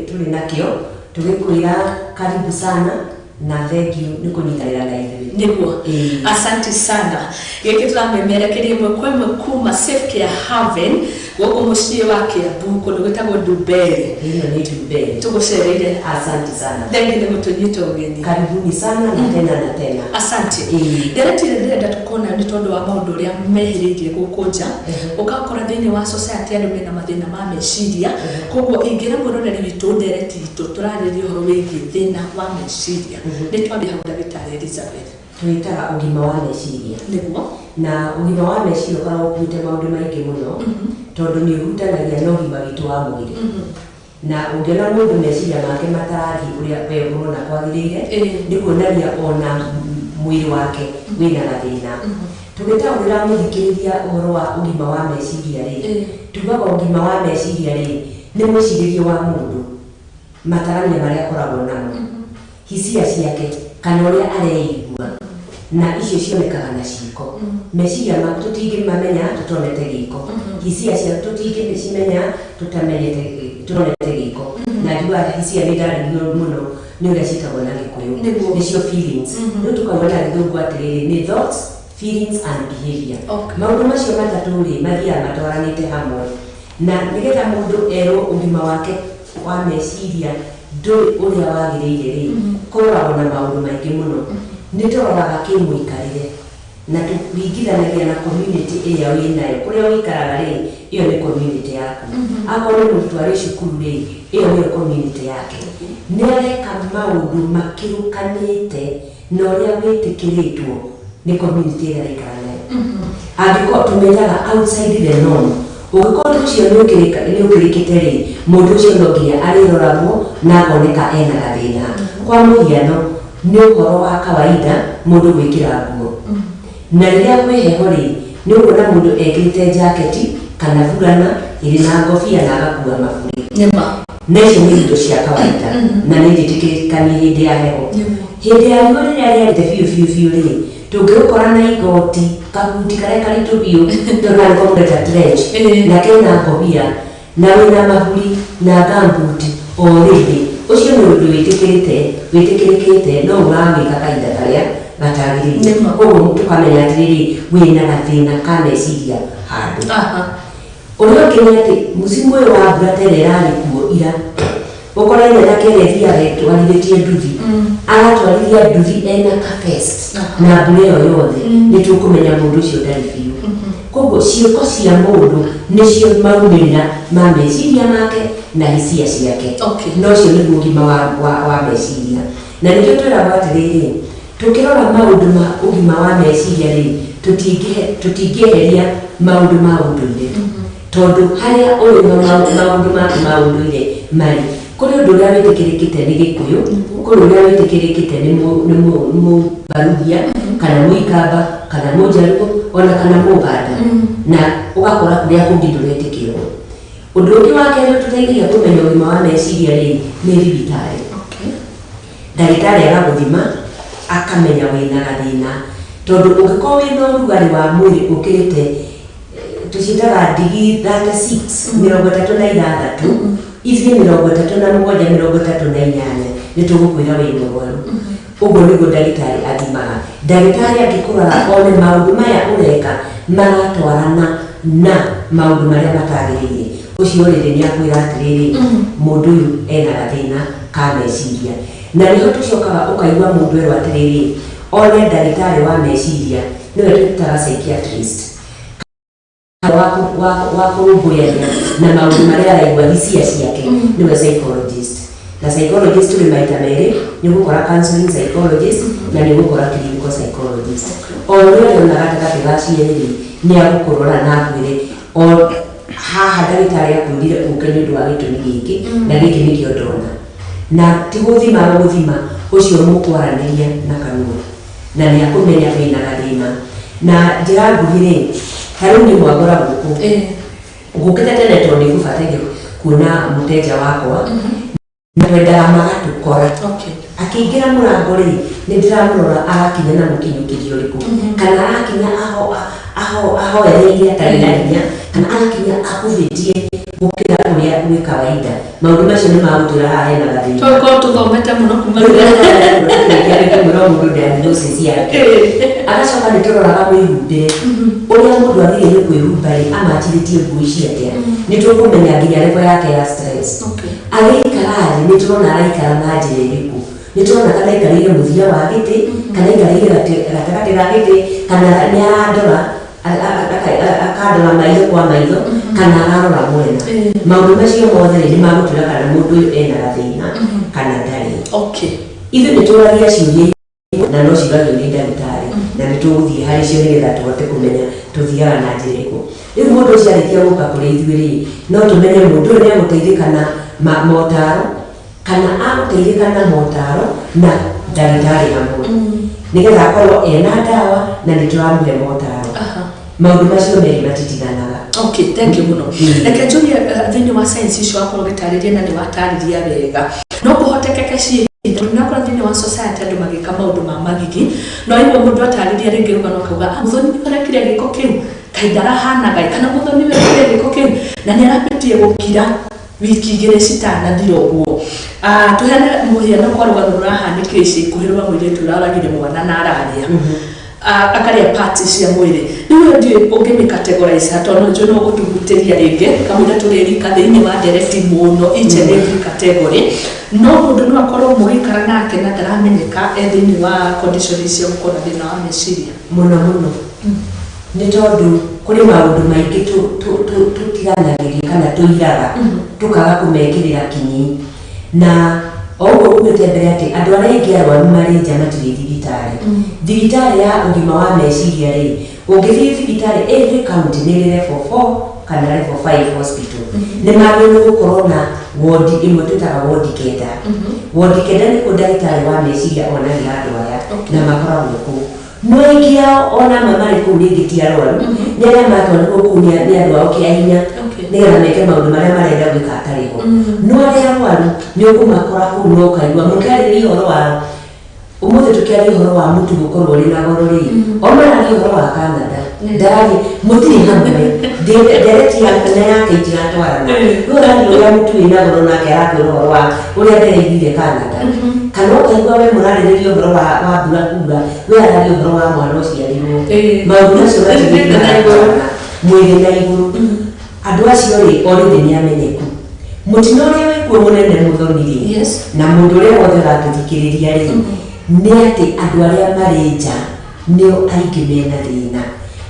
tũrĩ nakĩo tũgĩkwĩra karibu sana na thank you nĩ kũnyitanĩra na ithuĩ. Nĩguo asante sana. Gĩkĩ tũramemerekeria ĩmwe kwa ĩmwe kuma Safe Care Haven gũkũ mũciĩ wa Kiambu kũndũ gwĩtagwo Ndumberi. Ĩno nĩ Ndumberi. Tũgũcereire. Asante sana. Thank you nĩ gũtũnyita ũgeni. Karibuni sana na tena na tena. Asante. Nderetire ndĩrenda tũkona nĩ tondũ wa maũndũ ũrĩa mehĩrĩirie gũkũ nja ũgakora thĩinĩ wa society andũ mena mathĩna ma meciria. Koguo ingĩra mũroreri witũ ndereti itũ tũrarĩrĩria ũhoro wĩgiĩ thĩna wa meciria. Nĩ twambia hau ndagĩtarĩ Elizabeth. Twĩtaga ũgima wa meciria. Nĩguo. Na ũgima wa meciria ũkoragwo ũkuĩte maũndũ maingĩ mũno tondũ nĩ ũhutanagia na ũgima witũ wa mwĩrĩ. Na ũngĩona mũndũ meciria make matarathiĩ ũrĩa we ũrona kwagĩrĩire nĩ kuonania ona mwĩrĩ wake wĩna gathĩna. Tũgĩtaũrĩra mũthikĩrĩria ũhoro wa ũgima wa meciria rĩ, tugaga ũgima wa meciria rĩ nĩ mwĩcirĩrie wa mũndũ, matarania marĩa akoragwo namo, hisia ciake kana ũrĩa areigua na icio cionekaga na ciĩko. Meciria maku tũtingĩmamenya tũtonete gĩko, hisia ciaku tũtingĩcimenya tũtonete gĩko. Na njuga hisia nĩ ndarĩrio mũno nĩ ũrĩa ciĩtagwo na Gĩkũyũ, nĩcio feelings. Rĩu tũkauga na Gĩthũngũ atĩrĩrĩ nĩ thoughts, feelings and behavior. Maũndũ macio matatũ rĩ mathiaga matwaranĩte hamwe na nĩgetha mũndũ erwo ũgima wake wa meciria ndũrĩ ũrĩa wagĩrĩire rĩ kũroragwo na maũndũ maingĩ mũno. Nĩ tũroraga kĩmũikarĩre na tũringithanagia na community ĩrĩa wĩnayo, kũrĩa wĩikaraga rĩ ĩyo nĩ community yaku. Akorwo nĩ mũrutwo arĩ cukuru rĩ ĩyo nĩyo community yake. Nĩ areka maũndũ makĩrũkanĩte na ũrĩa wĩtĩkĩrĩtwo nĩ community ĩrĩa araikara nayo. Angĩkorwo tũmenyaga outside the norm, ũngĩkorwo ũndũ ũcio nĩ ũkĩrĩkĩte rĩ mũndũ ũcio no nginya arĩroragwo na akoneka ena gathĩna. Kwa mũhiano nĩ ũhoro wa kawaida mũndũ gwĩkĩra nguo na rĩrĩa kwĩ heho rĩ nĩ ũkuona mũndũ ekĩrĩte jaketi kana burana ĩrĩ na ngobia na agakua maburi. Na icio nĩ indo cia kawaida na nĩ njĩtĩkĩrĩkanie hĩndĩ ya heho. Hĩndĩ ya riũa rĩrĩa rĩarĩte biũ rĩ tũngĩũkora na igoti kabuti karĩa karitũ biũ tondũ nĩ komũreta trench na kena ngobia na wĩna maburi na gambuti o rĩngĩ ũcio nĩ ũndũ wĩtĩkĩrĩkĩte no ũramĩka kahinda karĩa gatagĩrĩire. Koguo mũndũ kamenya atĩrĩrĩ wĩna gathĩna ka meciria handũ. Ũrĩa ũngĩ nĩ atĩ mũcimu ũyũ wa mbura terĩa ĩrarĩ kuo ira ũkora nyanake ĩrĩa ĩthiaga twarithĩtie nduthi aratwarithia nduthi ena kabest na mbura ĩyo yothe nĩ tũkũmenya mũndũ ũcio ndarĩ biũ. Koguo ciĩko cia mũndũ nĩcio maumĩrĩra ma meciria make na hisia ciake. No ũcio nĩguo ũgima wa meciria. Na nĩkĩo twĩragwo atĩrĩrĩ tukirora maundu ma ugima wa meciria ri tutingieheria maundu ma unduire tondu haria uri maundu ma unduire mari kuri undu uria witikirikite ni Gikuyu kuri uria witikirikite ni Mubaruhia kana Muikamba kana Mujaruo ona kana Muganda na ugakora kuria kungi nduretikirwo undu ungi wa keri tuteithagia kumenya ugima wa meciria ri ni ribitari ndagitari agaguthima akamenya wina gathina tondu ungikorwo wina urugari wa mwiri ukirite tucitaga digi 36 ithi 37 ni tugukwira wina urwaru uguo niguo ndagitari athimaga ndagitari angikura one maundu maya ureka maratwarana na maundu maria matagiriire ucio riri ni akwira atiriri mundu uyu ena gathina ka meciria na niho tucokaga ukaigua mundu ero atiriri one ndagitari wa meciria niwe twitaga psychiatrist wa kurumbuyagia na maundu maria araigua hisia ciake niwe psychologist na psychologist tuli maita meri ni gukora counseling psychologist na ni gukora clinical psychologist oria na gatagati ga cieri ni agukurora na kwire o haha ndagitari akwirire uke ni undu wa gitumi giki na giki nikio ndona na tiguthima ucio mukwaraniria na kanua na ni akumenya wina gathina na njira nguhire haru ni mwagora guku ngukite tene tondu ni kubatege kuna muteja wakwa nwendaga magatukora akiingira murango ri ni ndiramurora agakinya na mukinyukirio riku kana agakinya aho ereire atari na hinya kana agakinya akuvitie gukira uria ni kawaida maundu macio ni magutira haha hena gathina ko tuthomete muno kumana mundu diagnosis yake agacoka nitũroraga mwĩhumbĩre ũrĩa mũndũ agĩrĩire kwĩhumba amachirĩtie nguo ciake nĩtũkũmenya nginya level yake ya stress agĩikara thĩ nĩtũrona araikara na njĩra ĩrĩkũ nĩtũrona kana aikarĩire mũthia wa gĩtĩ kana aikarĩire gatagatĩ ga gĩtĩ kana nĩ arandora akandora maitho kwa maitho kana ararora mwena maũndũ macio mothe nĩ magũtwĩra kana mũndũ ũyũ ena gathĩna kana ndarĩ ithuĩ nĩtũragia ciũria na no cigagio nĩ ndagĩtarĩ na nĩtũgũthiĩ harĩ cio nĩgetha tũhote kũmenya tũthiaga na njĩra ĩrĩkũ rĩu mũndũ ũcio arĩkia gũka kũrĩ ithuĩ rĩ no tũmenye mũndũ ũyũ nĩagũteithĩka na motaro kana agũteithĩka na motaro na ndagĩtarĩ hamwe nĩgetha akorwo ena ndawa na nĩtũramũhe motaro maũndũ macio merĩ matitiganaga thank you muno reke njurie thĩinĩ wa science icio wakorwo gĩtarĩria na nĩwatarĩria wega no kũhotekeke ciĩ nakora thĩinĩ wa society andũ magĩka maũndũ ma magigi no igua mũndũ atarĩria rĩngĩ rũgano akauga mũthoni nĩarekire gĩko kĩu kaĩ ndarahanaga kana mũthoni nĩarekire gĩko kĩu na nĩarabĩtie gũkira wiki igĩrĩ citanathira ũguo tũheane mũhiano kwa rũgano rũrahanĩkire ica ikuhĩ rwa mũirĩtu ũraragire mwana na araria akaria parts cia mwĩrĩ rĩu ndiĩ ũngĩmĩcategorize tondũ njũ no gũtugutĩria rĩngĩ kamũira tũrĩrika thĩinĩ wa ndereti mũno each and every category no mũndũ no akorwo mũgĩikara nake na ndaramenyeka thĩinĩ wa condition cia gũkorwo na thĩna wa meciria mũno nĩ tondũ kũrĩ maũndũ maingĩ tũtiganagĩria kana tũiraga tũkaga kũmekĩrĩra kinyi na oguo kumĩte mbere atĩ andũ arĩa aingĩ arwaru marĩ nja matirĩ thibitarĩ thibitarĩ ya ũgima wa meciria rĩ ũngĩthiĩ thibitarĩ every county nĩ rĩ level 4 kana level 5 hospital nĩ magĩrĩirwo gũkorwo na wodi ĩmwe twĩtaga wodi kenda wodi kenda nĩkuo ndagĩtarĩ wa meciria onagĩra andũ aya na makoragwo kũu no aingĩ ao ona amwe marĩ kũu rĩngĩ ti arwaru nĩ arĩa matwarĩrwo kũu nĩ andũ ao kĩa hinya nĩgetha meke maũndũ marĩa marenda gwĩka atarĩ ho no arĩa arwaru nĩ ũkũmakora kũu no ũkaigua mũkĩarĩria ũhoro wa ũmũthĩ tũkĩaria ũhoro wa mũtu gũkorwo ũrĩ na goro rĩ o mararia ũhoro wa Canada ndarathi mũtirĩ hamwe ndereti yake itigatwarana no ũrathi ũrĩa mũtu wĩna goro nake arakwĩra ũhoro wa ũrĩa ndereithire Canada kana ũkaigua we mũrarĩrĩria ũhoro wa mbura kuura we araria ũhoro wa mwana ũciarirwo maũndũ macio mwĩrĩ na igũrũ andũ acio rĩ orĩthĩ nĩ amenyeku mũtino ũrĩa wĩkuo mũnene mũthoni rĩ na mũndũ ũrĩa wothe ũratũthikĩrĩria rĩ nĩ atĩ andũ arĩa marĩ nja nĩo aingĩ mena thĩna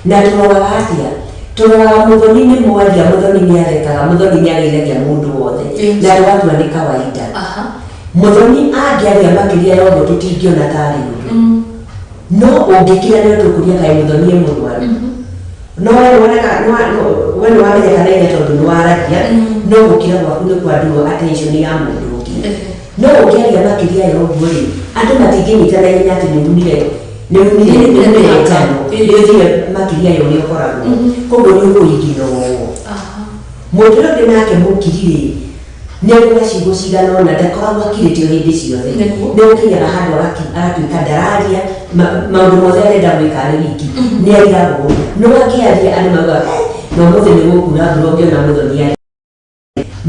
na tũroraga atĩa tũroraga mũthoni nĩ mwaria mũthoni nĩ arekaga mũthoni nĩ ageithagia mũndũ wothe na andũ atua nĩ kawaida mũthoni angĩaria makĩria yothe tũtingĩona tarĩ ũndũ no ungikira ni tukuria kai muthomie murwaru no wena wamenya kana ine tondu ni waragia no gukira gwaku ni kwandirwo attention ya mundu ungi no ukiaria makiria ya uguo ri andu matingĩnyitana ihenya atĩ nĩunire tano nĩũthire makiria ya ũrĩa ũkoragwo koguo nĩ ũkũingina ũguo mũndũ ũrĩa ũrĩ nake mũkiri-rĩ nĩauga ciugo cigana ũna ndakoragwo akirĩtio hĩndĩ ciothe nĩgũkinyaga handũ agatuĩka ndararia maũndũ mothe arenda gwĩka arĩ wiki nĩairagwo no angĩaria andũ mauga na ũmũthĩ nĩgũkura mbura ũngĩona mũthoni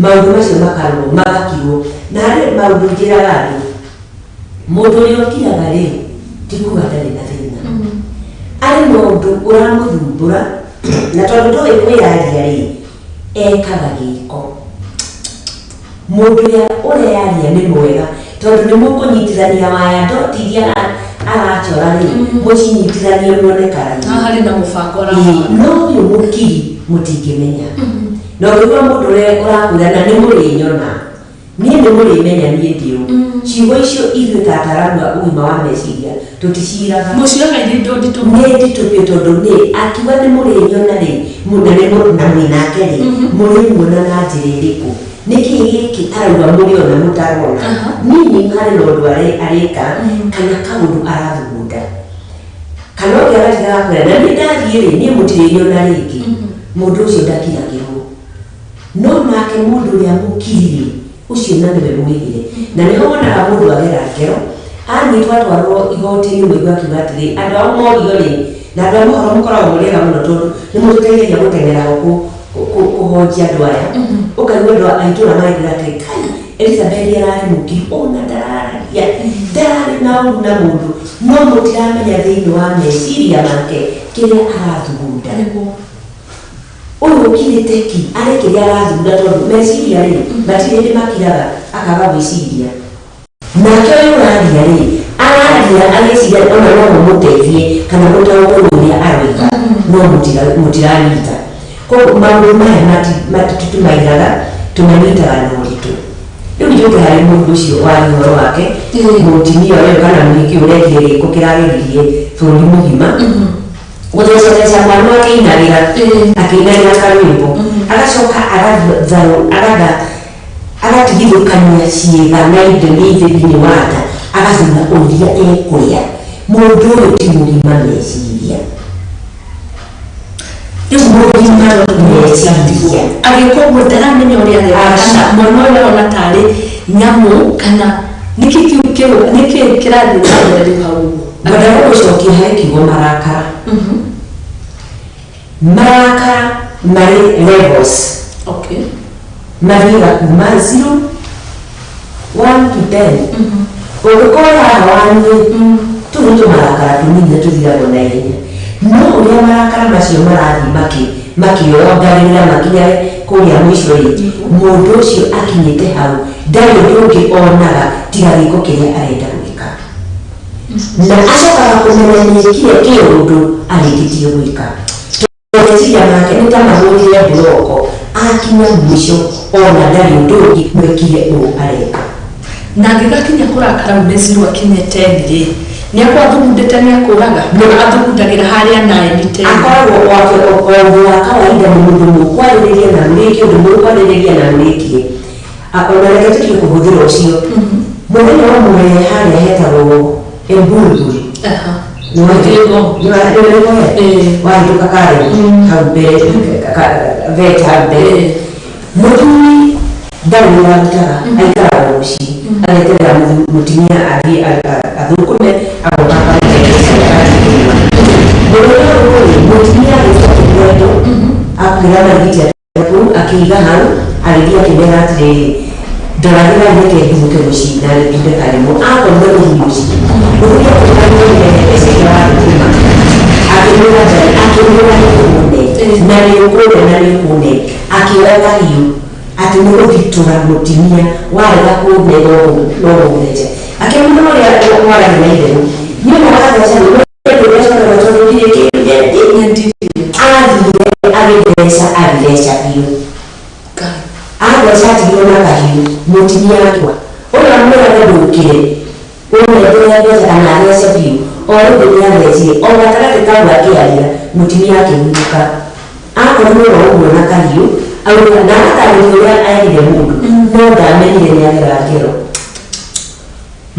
maũndũ macio makarwo magakirwo na harĩ maũndũ njĩraga andũ mũndũ ũrĩa ũkiraga rĩ ti kuga ndarĩ na thĩna arĩ mũndũ ũramũthumbũra na tondũ ndoĩ kwĩyaria rĩ ekaga gĩko mũndũ ũrĩa yaria nĩ mwega tondũ nĩ mũkũnyitithania waya ndoti iria arachora rĩ mũcinyitithanie muone karaihu harĩ na mũbango no ũyũ mũkiri mũtingĩmenya na ũngĩkora mũndũ ũrĩa ũrakwĩra na nĩ mũrĩnyona niĩ nĩ mũrĩmenya niĩ ndĩũ ciugo icio ithuĩ ta ataramu a ũgima wa meciria tũticiraga mũciraga nĩ nditũ biũ tondũ nĩ akiuga nĩ mũrĩnyona rĩ na mwĩnake rĩ mũrĩmuona na njĩra ĩrĩkũ nĩkĩ gĩkĩ arauga mũrĩ ona mũtarona nini harĩ na ũndũ areka kana kaũndũ arathugunda kana ũngĩ agatiga gakwĩra na nĩ ndathiĩ rĩ niĩ mũtirĩnyona rĩngĩ mũndũ ũcio ndakira kĩhũ no nake mũndũ ũrĩa mũkiri ucio na nĩwe mwĩgire na nĩho wonaga mũndũ agera ngero anyitwo atwarwo igoti-inĩ mũigua akiuga atĩrĩ andũ ao morio rĩ na andũ a mohoro mũkoragwo mũrĩega mũno tondũ nĩ mũtũteithagia gũteng'era ho kũhonjia andũ aya ũkaigua andũ a itũũra maigĩra atĩ kai Elizabeth ararĩ mũkiri ona ndararĩ na ũru na mũndũ no mũtiramenya thĩinĩ wa meciria make kĩrĩa arathugunda ũyũ ũkirĩte ki arĩ kĩrĩa arathugunda tondũ meciria rĩ matirĩ hĩndĩ makiraga akaga gwĩciria nake ũyũ ũraria rĩ araria agĩciria ona no mũmũteithie kana mũtaũkũrũ ũrĩa aroiga no mũtiranyita koguo maũndũ maya matitumairaga tũmanyitaga na ũritũ rĩu nĩũke harĩ mũndũ ũcio warĩ ũhoro wake mũtumia ũyũ kana mũhiki ũrekire gĩko kĩrageririe bũrũri mũgima gũthecatheca mwana akĩinagĩra karwĩmbo agacoka agatigithũkania ciĩga na indo nĩ thĩinĩ wa nda agathura ũrĩa ekũrĩa mũndũ ũyũ ti mũgima meciria agĩkogwo ndaramenya ũrĩa areka mwana ũrĩa ona tarĩ nyamũ kana nĩkĩ kĩrathiĩ na mbere hau badala gũcokia harĩ kiugo marakara marakara marĩ levels mathiaga kuma 0 1 to 10 ũngĩkorwo haha waniĩ tũrĩ tũmarakara tũnini tũthiragwo na ihenya no ũrĩa marakara macio marathiĩ makĩongarĩra makinya kũrĩa mũico rĩ mũndũ ũcio akinyĩte hau ndarĩ ũndũ ũngĩ onaga tiga gĩko kĩrĩa arenda gwĩka na acokaga kũmenya nĩkire kĩũndũ arĩkĩtie gwĩka meciria make nĩ ta mahũrire mburoko akinya mũico ona ndarĩ ũndũ ũngĩ mwĩkire ũũ areka na angĩgakinya kũrakara mũndeciru akinyĩte rĩ nĩakwathugundĩte nĩakũraga athugundagĩra harĩa nae nĩte akoragwo ũndũ wa kawaida mũndũ mũkwarĩrĩria na mũrĩkie ũndũ mũkwarĩrĩria na mũrĩkie ona reke tũtige kũhũthĩra ũcio mũthenya ũmwe harĩa hetagwo Embulburi wahĩtũka karĩ hau mbere vet hau mbere mũthuri ndarĩ nĩwarutaga aikaraga mũciĩ ageterera mũtumia athiĩ athũkũme agoka mũtumia agĩcoka mwendo akwĩra marigiti kũu akĩiga hau agĩthiĩ akĩmera atĩrĩrĩ ndoragĩra reke ndumũke mũciĩ na ndume karimũ akorire gũthiĩ mũciĩ mũthuri akĩmwĩra eciria wa gũtuma akĩmwĩra ndarĩ akĩmwĩra nĩkũmũne na nĩkũne akĩoya kahiũ atĩ nĩ gũthitũra mũtumia warega kũne no ũmũneje akĩmwĩra ũrĩa waragi na itherũ nyuma agatheca agĩtheca biũ atheca atigirwo na kahiũ mũtumia akĩwa ũrĩa mwĩra ndũkire ũnengerera mbeca kana athece biũ oro ndĩathecire o gatagatĩ ka gwakiaria mũtumia akĩhurũka akorirwo ũguo na kahiũ auga na atarĩria ũrĩa aerire mũndũ no ndamenyire nĩ agera ngero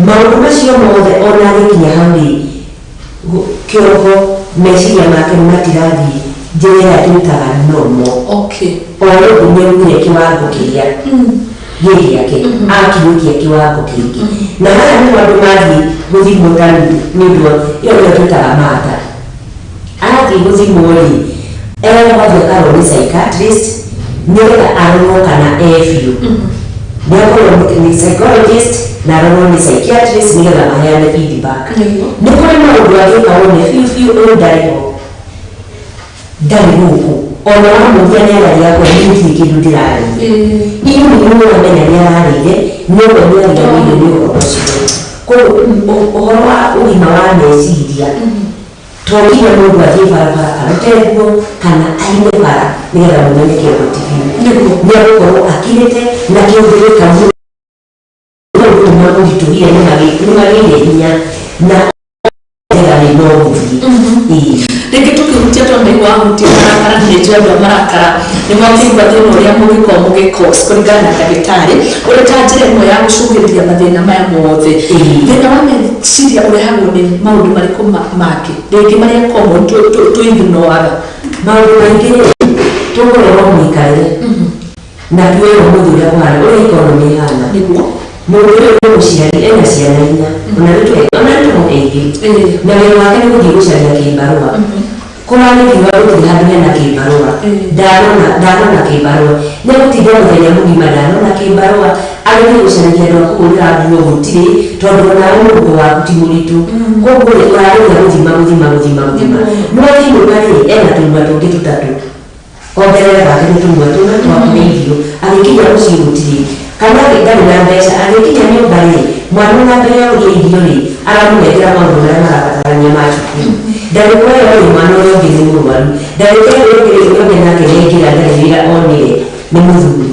maũndũ macio mothe ona agĩkinya hau rĩ kĩoho meciria make matirathiĩ njĩra ĩrĩa tũitaga nomo oro nĩaumire kĩwango kĩrĩa gĩgĩake akinyũkia kĩwango kĩngĩ na haya nĩ andũ mathiĩ gũthimwo tani nĩ ũndũ ĩyo nĩyo twĩtaga mata athiĩ gũthimwo rĩ wathiĩ akarwo nĩ psychiatrist nĩgetha arorwo kana biũ nĩakorwo nĩ psychologist na arorwo nĩ psychiatrist nĩgetha maheane feedback nĩ kũrĩ maũndũ angĩkorwo nĩ biũ ũyũ ndarĩ gũkũ ona wamũthia nĩararia kwa nĩgũtirĩ kĩndũ ndĩrarĩire iyo nĩmũramenya nĩararĩire nĩũguo nĩariganĩire nĩ ũhoro ũcio koguo ũhoro wa ũgima wa meciria twakinya mũndũ athiĩ barabara arute nguo kana aine bara nĩgetha mũmenye kĩongo ti biũ nĩagũkorwo akirĩte na kĩũndũ gĩkamũ gũtũma ũritũhire nĩmagĩire hinya na nĩ no gũthiĩ rĩngĩ tũkĩhutia tondũ wa hutia marakara nĩ njũĩ andũ marakara nĩ makĩigua thĩna ũrĩa mũgĩko kũringana na ndagĩtarĩ ũrĩ ta njĩra ĩmwe ya gũcũngĩrĩria mathĩna maya mothe thĩna wa meciria ũrehagwo nĩ maũndũ marĩkũ mangĩ rĩngĩ marĩa common tũignoraga maũndũ maingĩ tũkorwo mũikarĩre na tuoyo mũndũ ũrĩa kũhana ũrĩa ikonomi ĩhana mũndũ ũyũ nĩ mũciari ena ciana inya ona nĩtũmũteithie na wĩra wake nĩ gũthiĩ gũcaria kĩbarũa kũrarĩkiwa gũthiĩ handũ hena kĩbarũa ndanona kĩbarũa nĩgũtinda mũthenya mũgima ndanona kĩbarũa agĩthiĩ gũcaria andũ a kũhũrĩra nguo gũtirĩ tondũ onawe mũhuko waku ti mũritũ koguo ũrarĩkia gũthima no thimũka rĩ ena tũnyua tũngĩ tũtatũ ongerera gake nĩ tũnyua tũna twakũrĩithio agĩkinya mũciĩ gũtirĩ kana ndarĩ na mbeca agĩkinya nyũmba rĩ mwana na mbere ya gũthiĩ irio rĩ aramũnengera maũndũ marĩa marabatarania ma cukuru ndagĩkwa ĩyo rĩ mwana ũrĩa ũngĩ nĩ mũrwaru ndagĩka ĩyo ũngĩ nake nĩngĩra ndarĩ wĩra onire nĩ mũthuri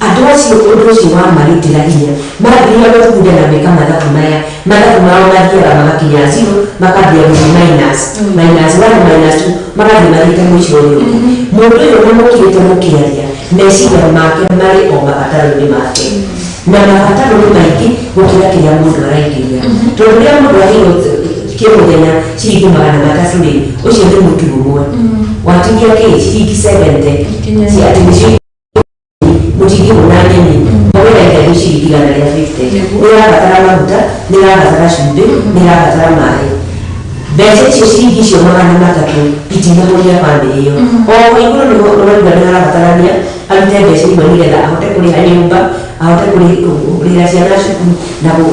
andũ acio ũndũ ũcio wamarutĩra hinya mathiaga gũthunda na gwĩka mathabu mao mathiaga magakinya zero makambia gũthiĩ minus 1 minus 2 magathiĩ mathiĩte mũico ũyũ mũndũ ũyũ nĩmũkirĩte mũkĩaria meciria make marĩ o mabataro-inĩ make na mabataro nĩ maingĩ gũkĩra kĩrĩa mũndũ araingĩria tondũ rĩrĩa mũndũ aheirwo kĩmũthenya ciringi 300 rĩ ũcio nĩ mũtu ũmwe watigia kĩ ciringi 70 ciatĩ nĩcio mũtingi mũna nyeni wĩra ĩtaiũ ciringi 150 nĩrabatara maguta nĩrabatara cumbĩ nĩrabatara maĩ mbeca icio ciringi icio 300 itinahũria bamĩrĩ ĩyo o igũrũ nĩrauga nĩarabatarania arute mbeca imwe nĩgetha ahote kũrĩha nyũmba ahote kũrĩha ciana cukuru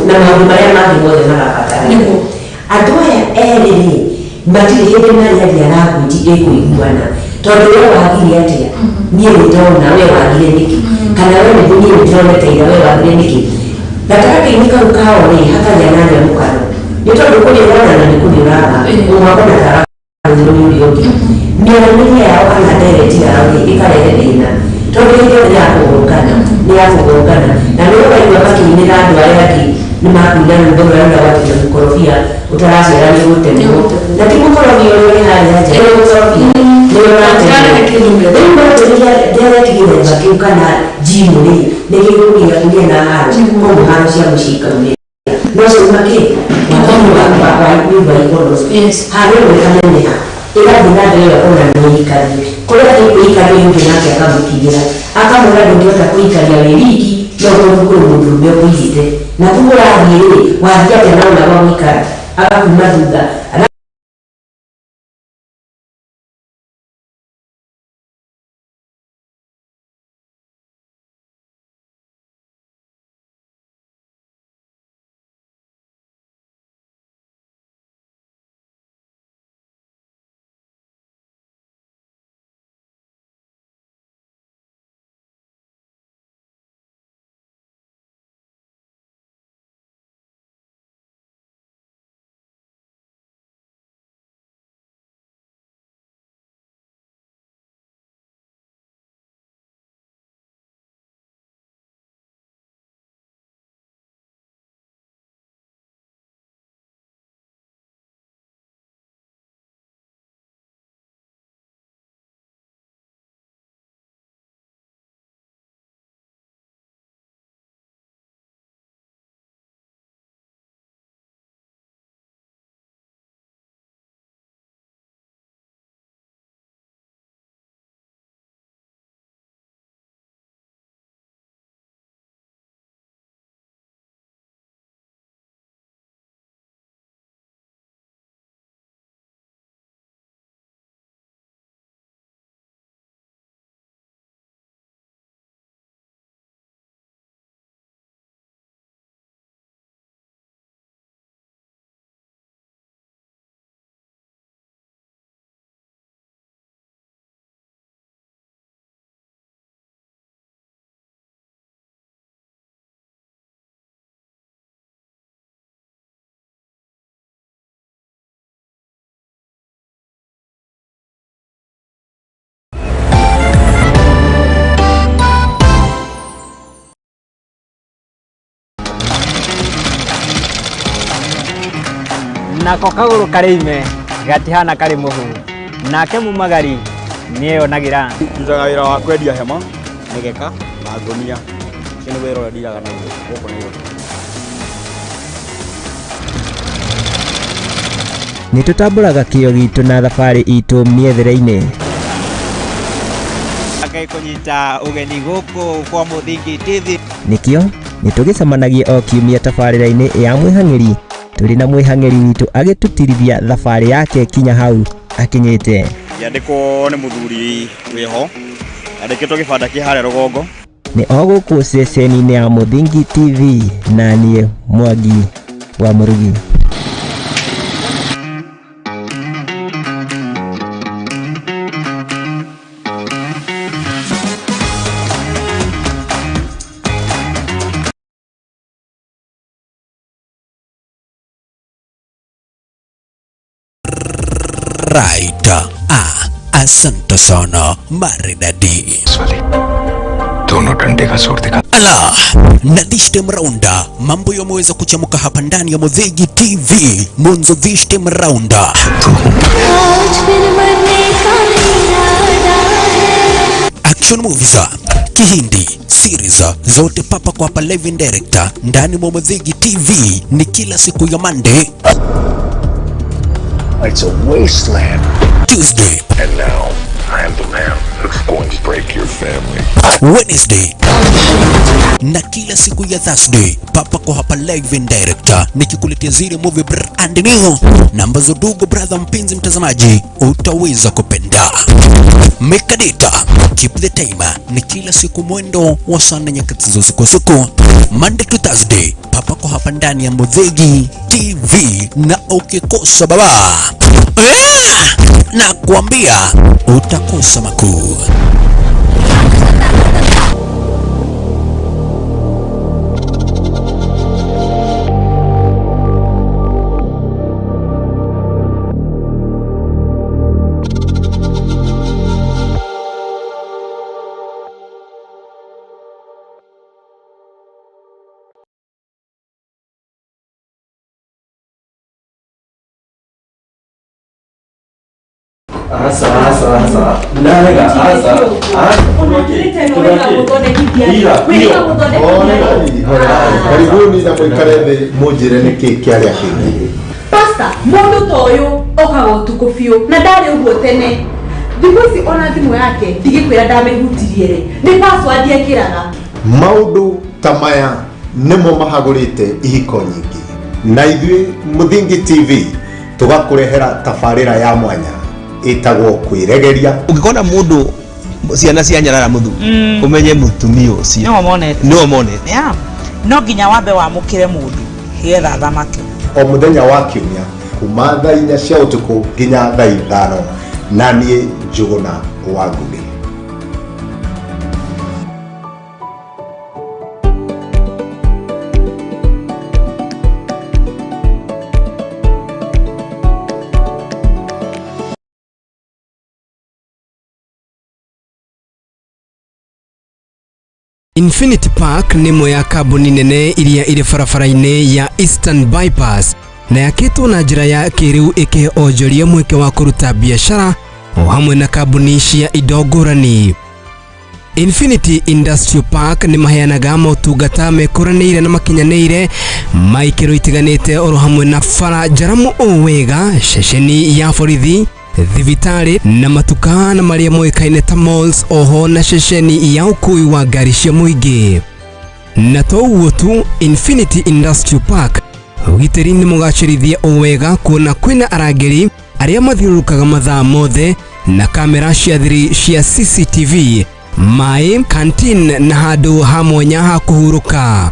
na maũndũ marĩa mangĩ mothe marabatarania andũ aya erĩ rĩ matirĩ hĩndĩ marĩaria language ĩkũiguana tondũ we wagire atĩa niĩ nĩndona we wagire nĩkĩ kana we nĩguo niĩ nĩndĩroneteira we wagire nĩkĩ gatagatĩ-inĩ kau kao rĩ hakagĩa na nyamũkano nĩ tondũ kũrĩrana na nĩ kũrĩraga ũmwako na taragũthĩrwo nĩ ũrĩa ũngĩ mĩaranĩrie yao kana ndereti yao ĩkarehe thĩna tondũ hĩndĩ ĩyo nĩ ya kũgongana na nĩ ũraigua makĩinĩra andũ arĩa angĩ nĩ makuina rwĩmbo rũrĩa rũragwatĩra mũkorobia ũtaraciara nĩ gũtemwo na ti mũkorobia ũrĩa ũrĩ harĩa nja nĩ mũkorobia rĩu matũrĩria ndĩaretigĩre kĩu kana jimu rĩ nĩ gĩgũkĩra kũgĩa na haro koguo haro cia mũciĩ ikaumĩra no ciuma kĩ wa nyũmba igũrũ harĩ gwĩkaneneha ĩgathiĩ na mbere ona nĩĩikarie kũrĩa ĩikarie ũngĩ nake akamũkinyĩra akamwĩra ndũngĩhota kũikaria wĩ wiki no mũndũ kũrĩ mũndũ ũrĩa ũkũigĩte na kuo ũrathiĩ rĩ wathiĩ atĩa na ona wa gũikara agakuma thutha nako kaguru karime gatihana kari muhu nake mumagari niyo nagira ndutaga wira wa kwendia hema migeka na ngonia kini wira uria ndiraga naguo guku ni Nĩ tũtambũraga kĩyo gitũ na thabarĩ itũ mĩethere-inĩ. Akai kunyita ugeni guku kwa Muthingi TV. Nĩkĩo nĩ tũgĩcemanagia o kiumia tabarĩra-inĩ ya mwĩhang'ĩri tũrĩ na mwĩhang'ĩri witũ agĩtũtirithia thabarĩ yake kinya hau akinyĩte. Yandĩkwo nĩ mũthuri wĩho andĩkĩtwo gĩbanda kĩ harĩa rũgongo. Nĩ o gũkũ ceceni-inĩ ya Muthingi TV na niĩ Mwangi wa Mũrugi. Right. Asante sana maridadi. Dono dande ka zoor dikha. Ala, na this time round mambo yameweza kuchamuka hapa ndani ya Muthingi TV. Mwanzo this time round. Action movies, Kihindi, series zote papa kwa hapa live in director ndani mwa Muthingi TV ni kila siku ya Monday. It's a wasteland. Tuesday. And now, I am the man who's going to break your family. Wednesday. Na kila siku ya Thursday papa kwa hapa live in director nikikuletea zile movie brand new na ambazo ndugu brother mpenzi mtazamaji utaweza kupenda. Make a date, keep the time. Ni kila siku mwendo wa saa na nyakati za usiku Monday to Thursday papa kwa hapa ndani ya Muthingi TV, na ukikosa baba na kuambia utakosa makuu. Karibuni na mwikare thĩ mũnjĩre nĩkĩ kĩarĩa kĩngĩ. Pastor, mũndũ ta ũyũ okaga ũtukũ biũ na ndarĩ ũguo tene. Thikũ ici ona thimũ yake ndigĩkwĩra ndamĩhutirie rĩ, nĩ password ekĩraga. Maũndũ ta maya nĩmo mahagũrĩte ihiko nyingĩ, na ithuĩ Muthingi TV tũgakũrehera tabarĩra ya mwanya ĩtagwo kwĩregeria. Ũngĩkona mũndũ ciana cia nyarara muthu umenye mutumia ucio no monete no nginya wambe wamũkĩre mũndũ getha thamake. O mũthenya wa kiumia kuma thaa 4 cia ũtukũ nginya thaa 5 na niĩ Njũgũna wa Ngugi. Infinity Park nĩ ĩmwe ya kambuni nene iria irĩ barabara-inĩ ya Eastern Bypass na yakĩtwo na njĩra ya kĩrĩu ĩkĩhe onjoria mweke wa kũruta biacara o hamwe na kambuni cia indo ngũrani. Infinity Industrial Park nĩ maheanaga motungata mekũranĩire na makinyanĩire ma ikĩro itiganĩte oro hamwe na bara njaramu o wega, ceceni ya borithi, thibitarĩ na matuka na marĩa moĩkaine ta malls, oho na ceceni ya ũkui wa ngari cia mũingĩ. Na to ũguo tu, Infinity Industrial Park ũgitĩri nĩ mũgacĩrithia o wega kuona kwĩna arangĩri arĩa mathiũrũrũkaga mathaa mothe na kamera cia thiri cia CCTV, maĩ, canteen na handũ ha mwanya ha kũhurũka.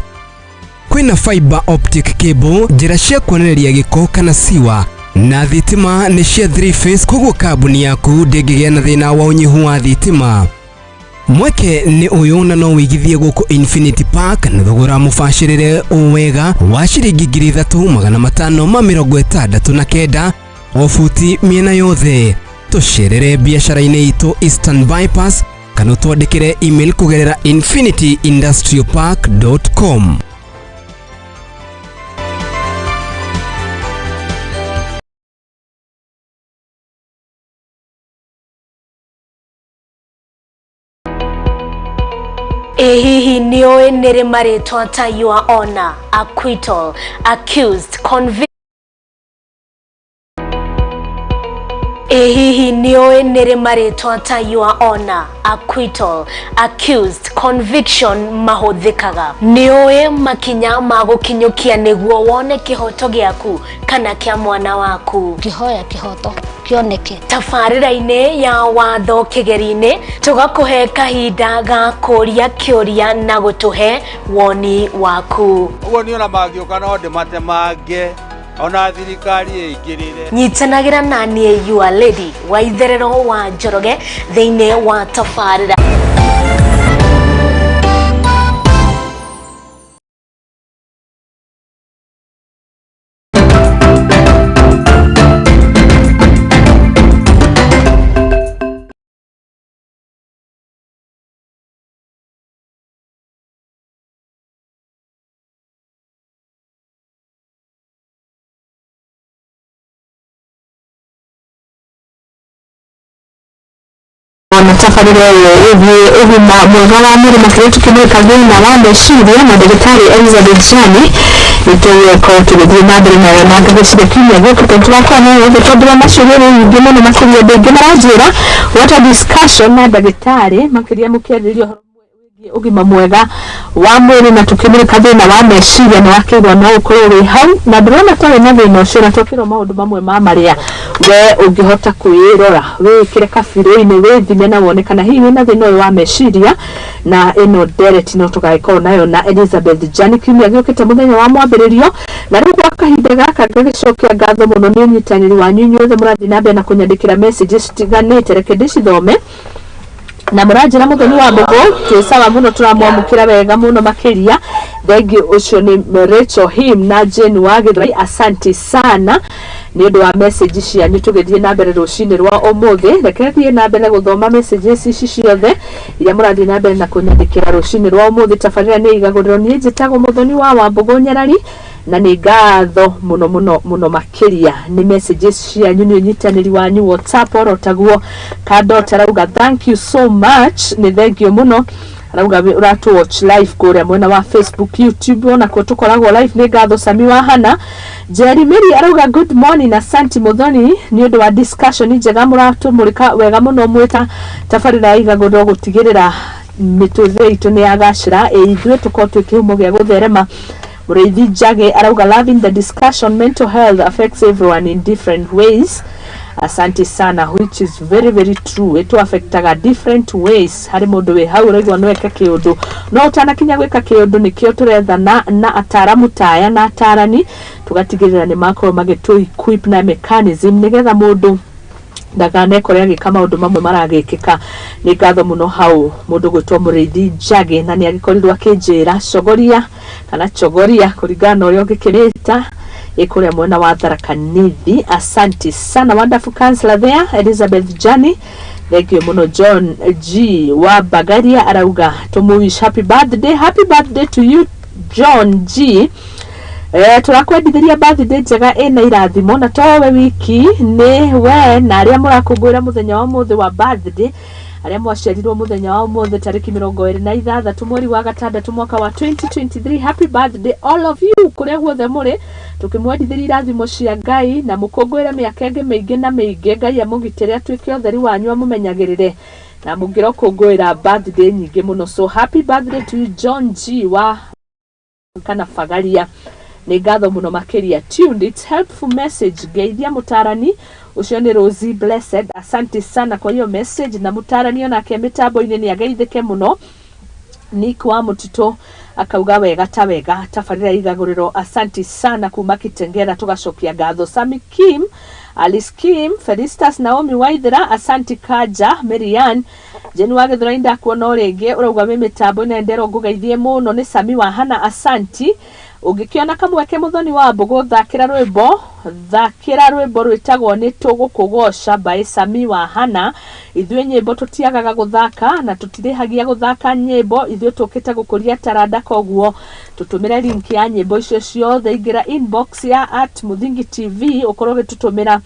Kwĩna fiber optic cable, njĩra cia kuonereria gĩko kana siwa, na thitima nĩ cia 3 phase, koguo kambuni yaku ndĩngĩgĩa na thĩna wa ũnyihu wa thitima. Mweke nĩ ũyũ na no wĩigithie gũkũ Infinity Park na thogora mũbacĩrĩre o wega wa ciringi 3,569 o futi mĩena yothe. Tũcerere biacara-inĩ itũ Eastern Bypass kana twandĩkĩre email kũgerera infinityindustrialpark.com. Hihi nioe nere maritwa ta your honor, acquittal, accused, convicted. Hihi nioe nere maritwa ta your honor, acquittal, accused, conviction mahuthikaga. Nioe makinya magukinyukia niguo wone kihoto giaku kana kia mwana waku. Kihoya kihoto kioneke. Tafarira-ine ya watho kigeri-ine tugakuhe kahinda ga kuria kiuria na gutuhe woni waku. Uguo niona mangĩũka no ndĩmatemange ona thirikari ĩingĩrĩre. Nyitanagira nanie your lady Waitherero wa Njoroge thĩinĩ wa tafarira. Tafarira ugima mwega wa mwĩrĩ makĩria tukĩmwĩka thĩna wa meciria na ndagĩtarĩ Elizabeth Jani nĩtũgũkorwo tũgĩthiĩ na mbere nayo na ngagĩciria kiumia gĩũkĩte tũgakorwo nayo tondũ wa maciũria nyingĩ mũno makĩria andũ aingĩ maranjĩra what a discussion na ndagĩtarĩ makĩria mũkĩarĩrĩria ugima mwega wa mwĩrĩ na tukĩmwĩka thĩna wa meciria na wakĩigua no ũkorwo wĩ hau na ndĩrona twarĩ na thĩna ũcio na twakĩrwo maũndũ mamwe ma marĩa we ũngĩhota kwĩrora wĩkĩre kabirũ-inĩ wĩthime na wone kana hihi wĩna thĩna ũyũ wa meciria na ĩno ndereti no tũgagĩkorwo nayo na Elizabeth Jani kiumia gĩũkĩte mũthenya wa mwambĩrĩrio na rĩu gwa kahinda gaka ngagĩcokia ngatho mũno nĩ ũnyitanĩri wanyu inyuothe mũrathiĩ na mbere na kũnyandĩkĩra messages citiganĩte reke ndĩcithome na mũranjĩra mũthoni wa Mbogo twĩsawa mũno tũramwamũkĩra wega mũno makĩria thengi ũcio nĩ Rachel Him na Jane wa Gĩthũrai asanti sana nĩ ũndũ wa message cianyu tũgĩthiĩ na mbere rũcinĩ rwa ũmũthĩ reke thiĩ na mbere gũthoma messages ici ciothe iria mũrathiĩ na mbere na kũnyandĩkĩra rũcinĩ rwa ũmũthĩ tabarĩra nĩ igagũrĩrwo niĩ njĩtagwo mũthoni wa Mbogo Nyarari na nĩ ngatho mũno makĩria nĩ messages cianyu nĩ ũnyitanĩri wanyu WhatsApp orotaguo Kadota arauga thank you so much nĩ thengio mũno arauga ũratu watch live kũrĩa mwena wa Facebook YouTube ona kuo tũkoragwo live nĩ ngatho Sami wa Hana Jerry Mary arauga good morning asante mũthoni nĩ ũndũ wa discussion njega mũratũmũrĩka wega mũno mwĩta tabarĩra igagũrĩrwo gũtigĩrĩra mĩtũrĩre itũ nĩ yagacĩra ithuĩ tũkorwo twĩ kĩhumo gĩa gũtherema Muriithi Jage arauga loving the discussion mental health affects everyone in different ways asante sana which is very true it affectaga different ways hari mundu we hau regwa no eka kiundu no utanakinya gwika kiundu nikio turetha na ataramu taya na atarani tugatigirira ni makorwo magitu equip na mechanism nigetha mundu ndakanekore agika maundu mamwe maragikika ni ngatho muno hau mundu gwitwo Muriithi Jage na ni agikorirwo akinjira cogoria kana chogoria kuringana uria ngikirita ikuria mwena wa Tharaka Nithi asante sana wonderful counselor there Elizabeth Jani thank you muno John G wa Bagaria arauga tumuwish happy birthday to you John G turakwendithĩria birthday njega ĩna irathimo na towe wiki nĩ we na arĩa mũrakũngũĩra mũthenya wa ũmũthĩ wa birthday arĩa mwaciarirwo mũthenya wa ũmũthĩ tarĩki 26 mweri wa gatandatũ mwaka wa 2023 happy birthday all of you kũrĩa guothe mũrĩ tukimwendithĩria irathimo cia Ngai na mũkũngũĩre mĩaka ĩngĩ mĩingĩ na mĩingĩ Ngai amũgitĩre atuĩke ũtheri wanyu amũmenyagĩrĩre na mũngĩro kũngũĩra birthday nyingĩ mũno so happy birthday to you John G wa kana Fagaria nĩ ngatho mũno makĩria tuned it's helpful message geithia mũtarani ucio nĩ Rosie Blessed asante sana kwa hiyo message na mũtarani onake mitambo-inĩ nĩ ageithĩke mũno Nick wa Mutito akauga wega ta wega tabarĩra igagũrĩrwo asante sana kuma Kitengera tugacokia ngatho Sami Kim Alice Kim Felistas Naomi Waithera asante Kaja Marian Jeni wa Gĩthũrai ndakuona rĩngĩ ũrauga mitambo-inĩ ndero ngũgeithie mũno nĩ Sami wa Hana asante ũngĩkĩona kamweke mũthoni wa Mbogo thakĩra rwĩmbo rwĩtagwo nĩ tũgũkũgoca by Sami wa Hana ithuĩ nyĩmbo tũtiagaga gũthaka na tũtirĩhagia gũthaka nyĩmbo ithuĩ tũkĩte gũkũria taranda koguo tũtũmĩre link ya nyĩmbo icio ciothe ingĩra inbox ya @muthingi tv ũkorwo gĩtũtũmĩra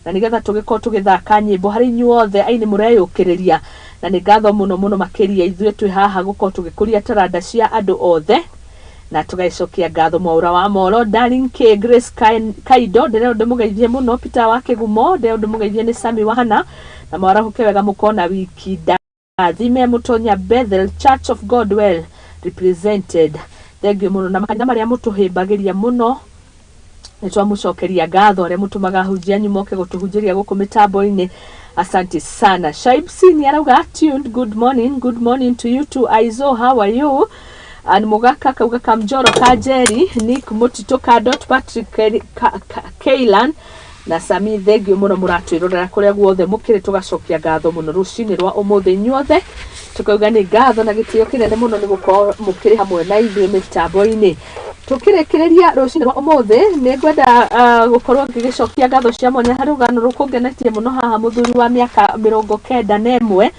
na nigetha tugiko tugithaka nyimbo hari nyuothe aini mureyukireria na ni ngatho muno makiria ithuĩ twi haha guko tugikuria taranda cia andu othe na tugaicokia ngatho Mwaura wa Molo, Darling K, Grace Kaido, ndĩrenda ndĩmũgeithie mũno, Peter wa Kĩgumo, ndĩrenda ndĩmũgeithie nĩ Sami Wahana na mwarahuke wega mukona wiki Thime Mutonya Bethel Church of God well represented. Thank you muno na makanitha maria mutuhimbagiria muno nitwamucokeria ngatho aria mutumaga hunjia nyumoke gutuhunjiria guku mitambo-ini. Asante sana. Shaib Sini arauga tuned. Good morning to you too. Aizo, how are you? And Mugaka kauga Kamjoro Kajeri, Nick Mutito Kadot, Patrick Kailan na Sami thengio muno muratwirorera kuria guothe mukire tugacokia ngatho muno rucini rwa umuthi nyuothe tukauga ni ngatho na gitio kinene muno ni gukorwo mukire hamwe na ithuĩ mitambo-ini. Tukirekereria rucini rwa umuthi ni ngwenda gukorwo ngigicokia ngatho cia mwanya hari rugano rukungenetie muno haha muthuri wa miaka 91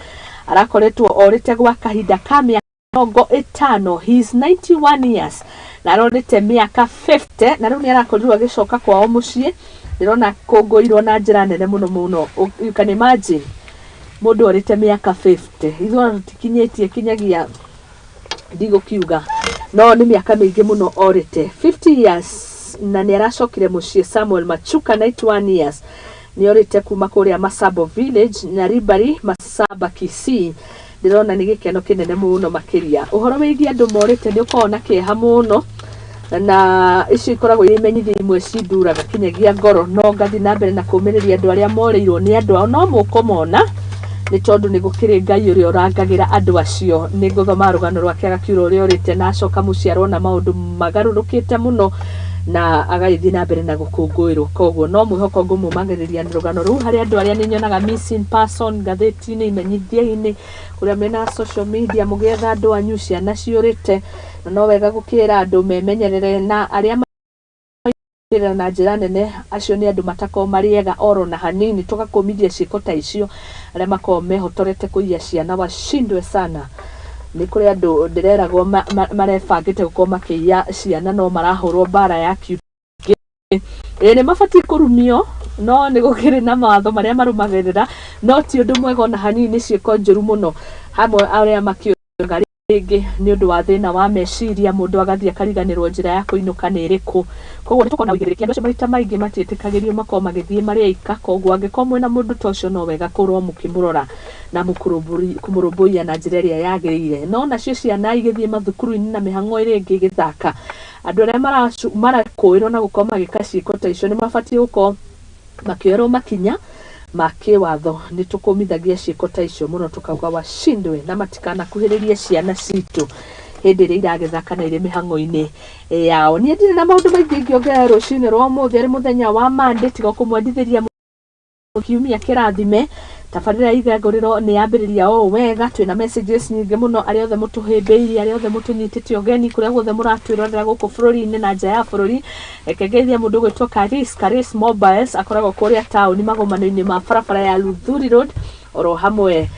arakoretwo orite gwa kahinda ka miaka 5. He is 91 years na arorite miaka 50 na riu ni arakorirwo agicoka kwao mucii. Ndirona kũngũirwo na njĩra nene muno. You can imagine mundu orite miaka 50 ithuĩ tutikinyĩtie kinyagia ndigũkiuga no ni miaka mĩingĩ muno orite 50 years na ni aracokire mucii. Samuel Machuka 91 years ni orite kuma kũrĩa Masabo village na Ribari Masaba Kisii. Ndirona ni gĩkeno kinene muno makiria. Ũhoro wĩgiĩ andũ morite ni ũkoragwo na kĩeha muno na icio ikoragwo imenyithia imwe cinduraga kinyagia ngoro no ngathi na mbere na kũmĩrĩria andũ arĩa moreirwo nĩ andũ ao no mũkũmona nĩ tondũ nĩ gũkĩrĩ Ngai ũrĩa ũrangagĩra andũ acio. Nĩ ngũthoma rũgano rwake agakiuga ũrĩa ũrĩte na acoka mũciĩ arona maũndũ magarũrũkĩte muno na agagĩthiĩ na mbere na gũkũngũĩrwo. Koguo no mwĩhoko ngũmũmagĩrĩria nĩ rũgano rũu harĩ andũ arĩa nĩ nyonaga missing person ngathĩti-inĩ imenyithia-inĩ kũrĩa mena social media mũgĩetha andũ anyu ciana ciũrĩte na no wega gũkĩra andũ memenyerere na arĩa na njĩra nene acio nĩ andũ matakoo marĩega oro na hanini tũgakũmithia ciĩko ta icio arĩa makorwo mehotorete kũiya ciana washindwe sana. Nĩ kũrĩ andũ ndĩreragwo marebangĩte gũkorwo makĩiya ciana no marahũrwo mbara ya kiugo. Nĩ mabatiĩ kũrumio no nĩ gũkĩrĩ na mawatho marĩa marũmagĩrĩra no ti ũndũ mwega ona hanini ciĩko njũru mũno. Hamwe arĩa makĩũraga rĩngĩ nĩ ũndũ wa thĩna wa meciria mũndũ agathiĩ akariganĩrwo njĩra ya kũinũka nĩ ĩrĩkũ. Koguo nĩ tũkorwo na ũigĩrĩrĩki andũ acio maita maingĩ matiĩtĩkagĩrio makorwo magĩthiĩ marĩ aika. Koguo angĩkorwo mwĩna mũndũ ta ũcio no wega korwo mũkĩmũrora na kũmũrũmbũiya na njĩra ĩrĩa yagĩrĩire. No nacio ciana igĩthiĩ mathukuru-inĩ na mĩhang'o ĩrĩa ĩngĩ ĩgĩthaka andũ arĩa marakũĩrwo na gũkorwo magĩka ciĩko ta icio nĩ mabatiĩ gũkorwo makĩoerwo makinya ma kĩwatho. Nĩ tũkũmithagia ciĩko ta icio mũno tũkauga washindwe na matikanakuhĩrĩrie ciana citũ hĩndĩ ĩrĩa iragĩthaka na irĩ mĩhang'o-inĩ yao. Niĩ ndirĩ na maũndũ maingĩ ngĩongerera rũcinĩ rwa ũmũthĩ arĩ mũthenya wa Monday tiga kũmwendithĩria kiumia kĩrathime. Tabarĩra ya igangũrĩro nĩ yambĩrĩria o wega. Twĩna messages nyingĩ mũno arĩa othe mũtũhĩmbĩirie arĩa othe mũtũnyitĩte ũgeni kũrĩa guothe mũratwĩrorera gũkũ bũrũri-inĩ na nja ya bũrũri. Reke ngeithie mũndũ ũgwĩtwo Karis Mobiles akoragwo kũrĩa taũni magomano-inĩ ma barabara ya Luthuri Road oro hamwe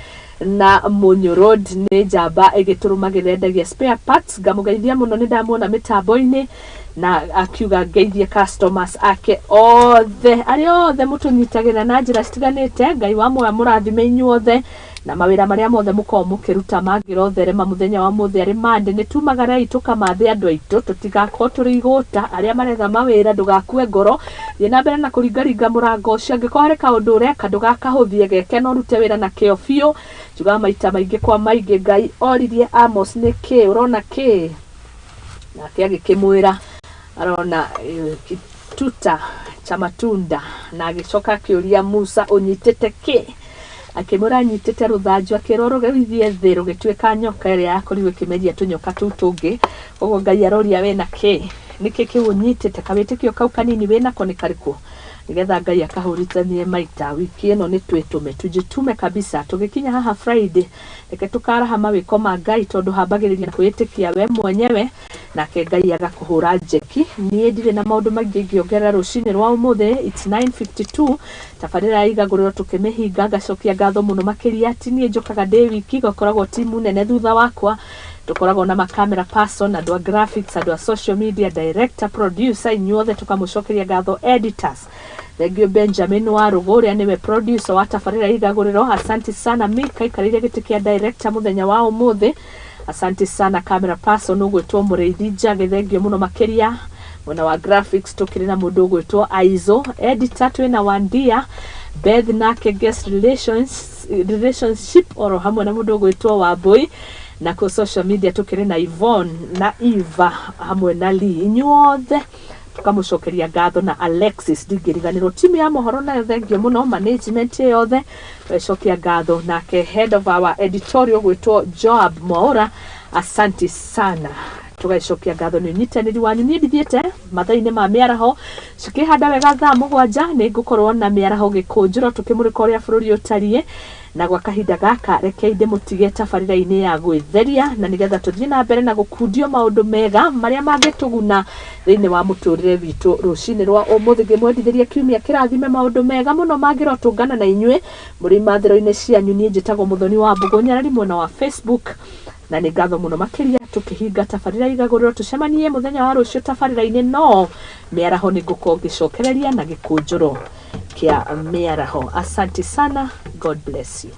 na Munyo Road. Nĩ njamba ĩgĩtũrũmagĩrĩra endagia spare parts. Ngamũgeithia mũno nĩ ndamuona mĩtambo-inĩ na akiuga ngeithie customers ake othe arĩa othe mũtũnyitagĩra na njĩra citiganĩte. Ngai wa moya mũrathime inyuothe na mawĩra marĩa mothe mũkorwo mũkĩruta mangĩrotherema mũthenya wa mũthĩ arĩ Monday. Nĩ tumagarei tũkamathe andũ aitũ tũtigakorwo tũrĩ igũta. Arĩa maretha mawĩra ndũgakue ngoro, thiĩ na mbere na kũringaringa mũrango ũcio. Angĩkorwo harĩ kaũndũ ũreka ndũgakahũthie geke no rute wĩra na kĩo biũ. Njugaga maita maingĩ kwa maingĩ Ngai oririe Amos nĩ kĩ ũrona kĩ nake agĩkĩmwĩra arona kituta cha matunda na agĩcoka akĩũria Musa ũnyitĩte kĩ akĩmwĩra anyitĩte rũthanju akĩrwo rũgeithie thĩ rũgĩtuĩka nyoka ĩrĩa yakorirwo ĩkĩmeria tũnyoka tũu tũngĩ. Koguo Ngai aroria wĩna kĩ nĩkĩ kĩu ũnyitĩte kawĩtĩkio kau kanini wĩnako nĩ karĩkũ nigetha Ngai akahũrithanie maita. Wiki ĩno nĩ twĩtũme tujitume kabisa. Tũgĩkinya haha Friday reke tũkaraha mawĩko ma Ngai tondũ hambagĩrĩria na kwĩtĩkia we mwenyewe nake Ngai agakũhũra njeki. Niĩ ndirĩ na maũndũ maingĩ ngĩongerera rũcinĩ rwa ũmũthĩ. It's 9:52. Tabarĩra ya igangũrĩro tũkĩmĩhinga ngacokia ngatho mũno makĩria ati niĩ njokaga ndĩ wiki gakoragwo timu nene thutha wakwa. Tukoragwo na camera person, andũ a graphics, andũ a social media director, producer, inyuothe tukamũcokeria ngatho editors. Thengio Benjamin wa Rugoria niwe producer wa tafarira igaguriro. Asante sana Mika ikarire gitikia director muthenya wa umuthi. Asante sana camera person ugwitwo Mureithija githengio muno makiria. Mwana wa graphics tukiri na mundu ugwitwo Aizo. Editor twina Wandia. Beth nake guest relationship oro hamwe na mundu ugwitwo Waboi. Na kwa social media tukiri na Yvonne na Eva hamwe na Lee. Inyuothe tukamucokeria ngatho na Alexis Digiriganiro timu ya mohoro na thengio muno management yothe cokia ngatho nake head of our editorial gwitwo Joab Mwaura. Asante sana tugacokia ngatho ni nyitaniri wanyu ni ndithiete mathaine ma miaraho cikihanda wega thaa 7 ni ngukorwo na miaraho gikunjuro tukimurika uria bururi utarie na gwa kahinda gaka rekeinde mutige tafarira-ini ya gwitheria na nigetha tuthie na mbere na gukundio maundu mega maria mangituguna thiini wa muturire witu rucini rwa umuthi ngimwendithiria kiumia kirathime maundu mega muno mangirotungana na inyue muri mathero-ini cianyu ni njitagwo Muthoni wa Mbugo Nyarari mwena wa Facebook na ni ngatho muno makiria tukihinga tafarira igaguriro tucemanie muthenya wa rucio tafarira-ini no miaraho ni ngukorwo ngicokereria na gikunjuro kia miaraho. Asante sana, God bless you.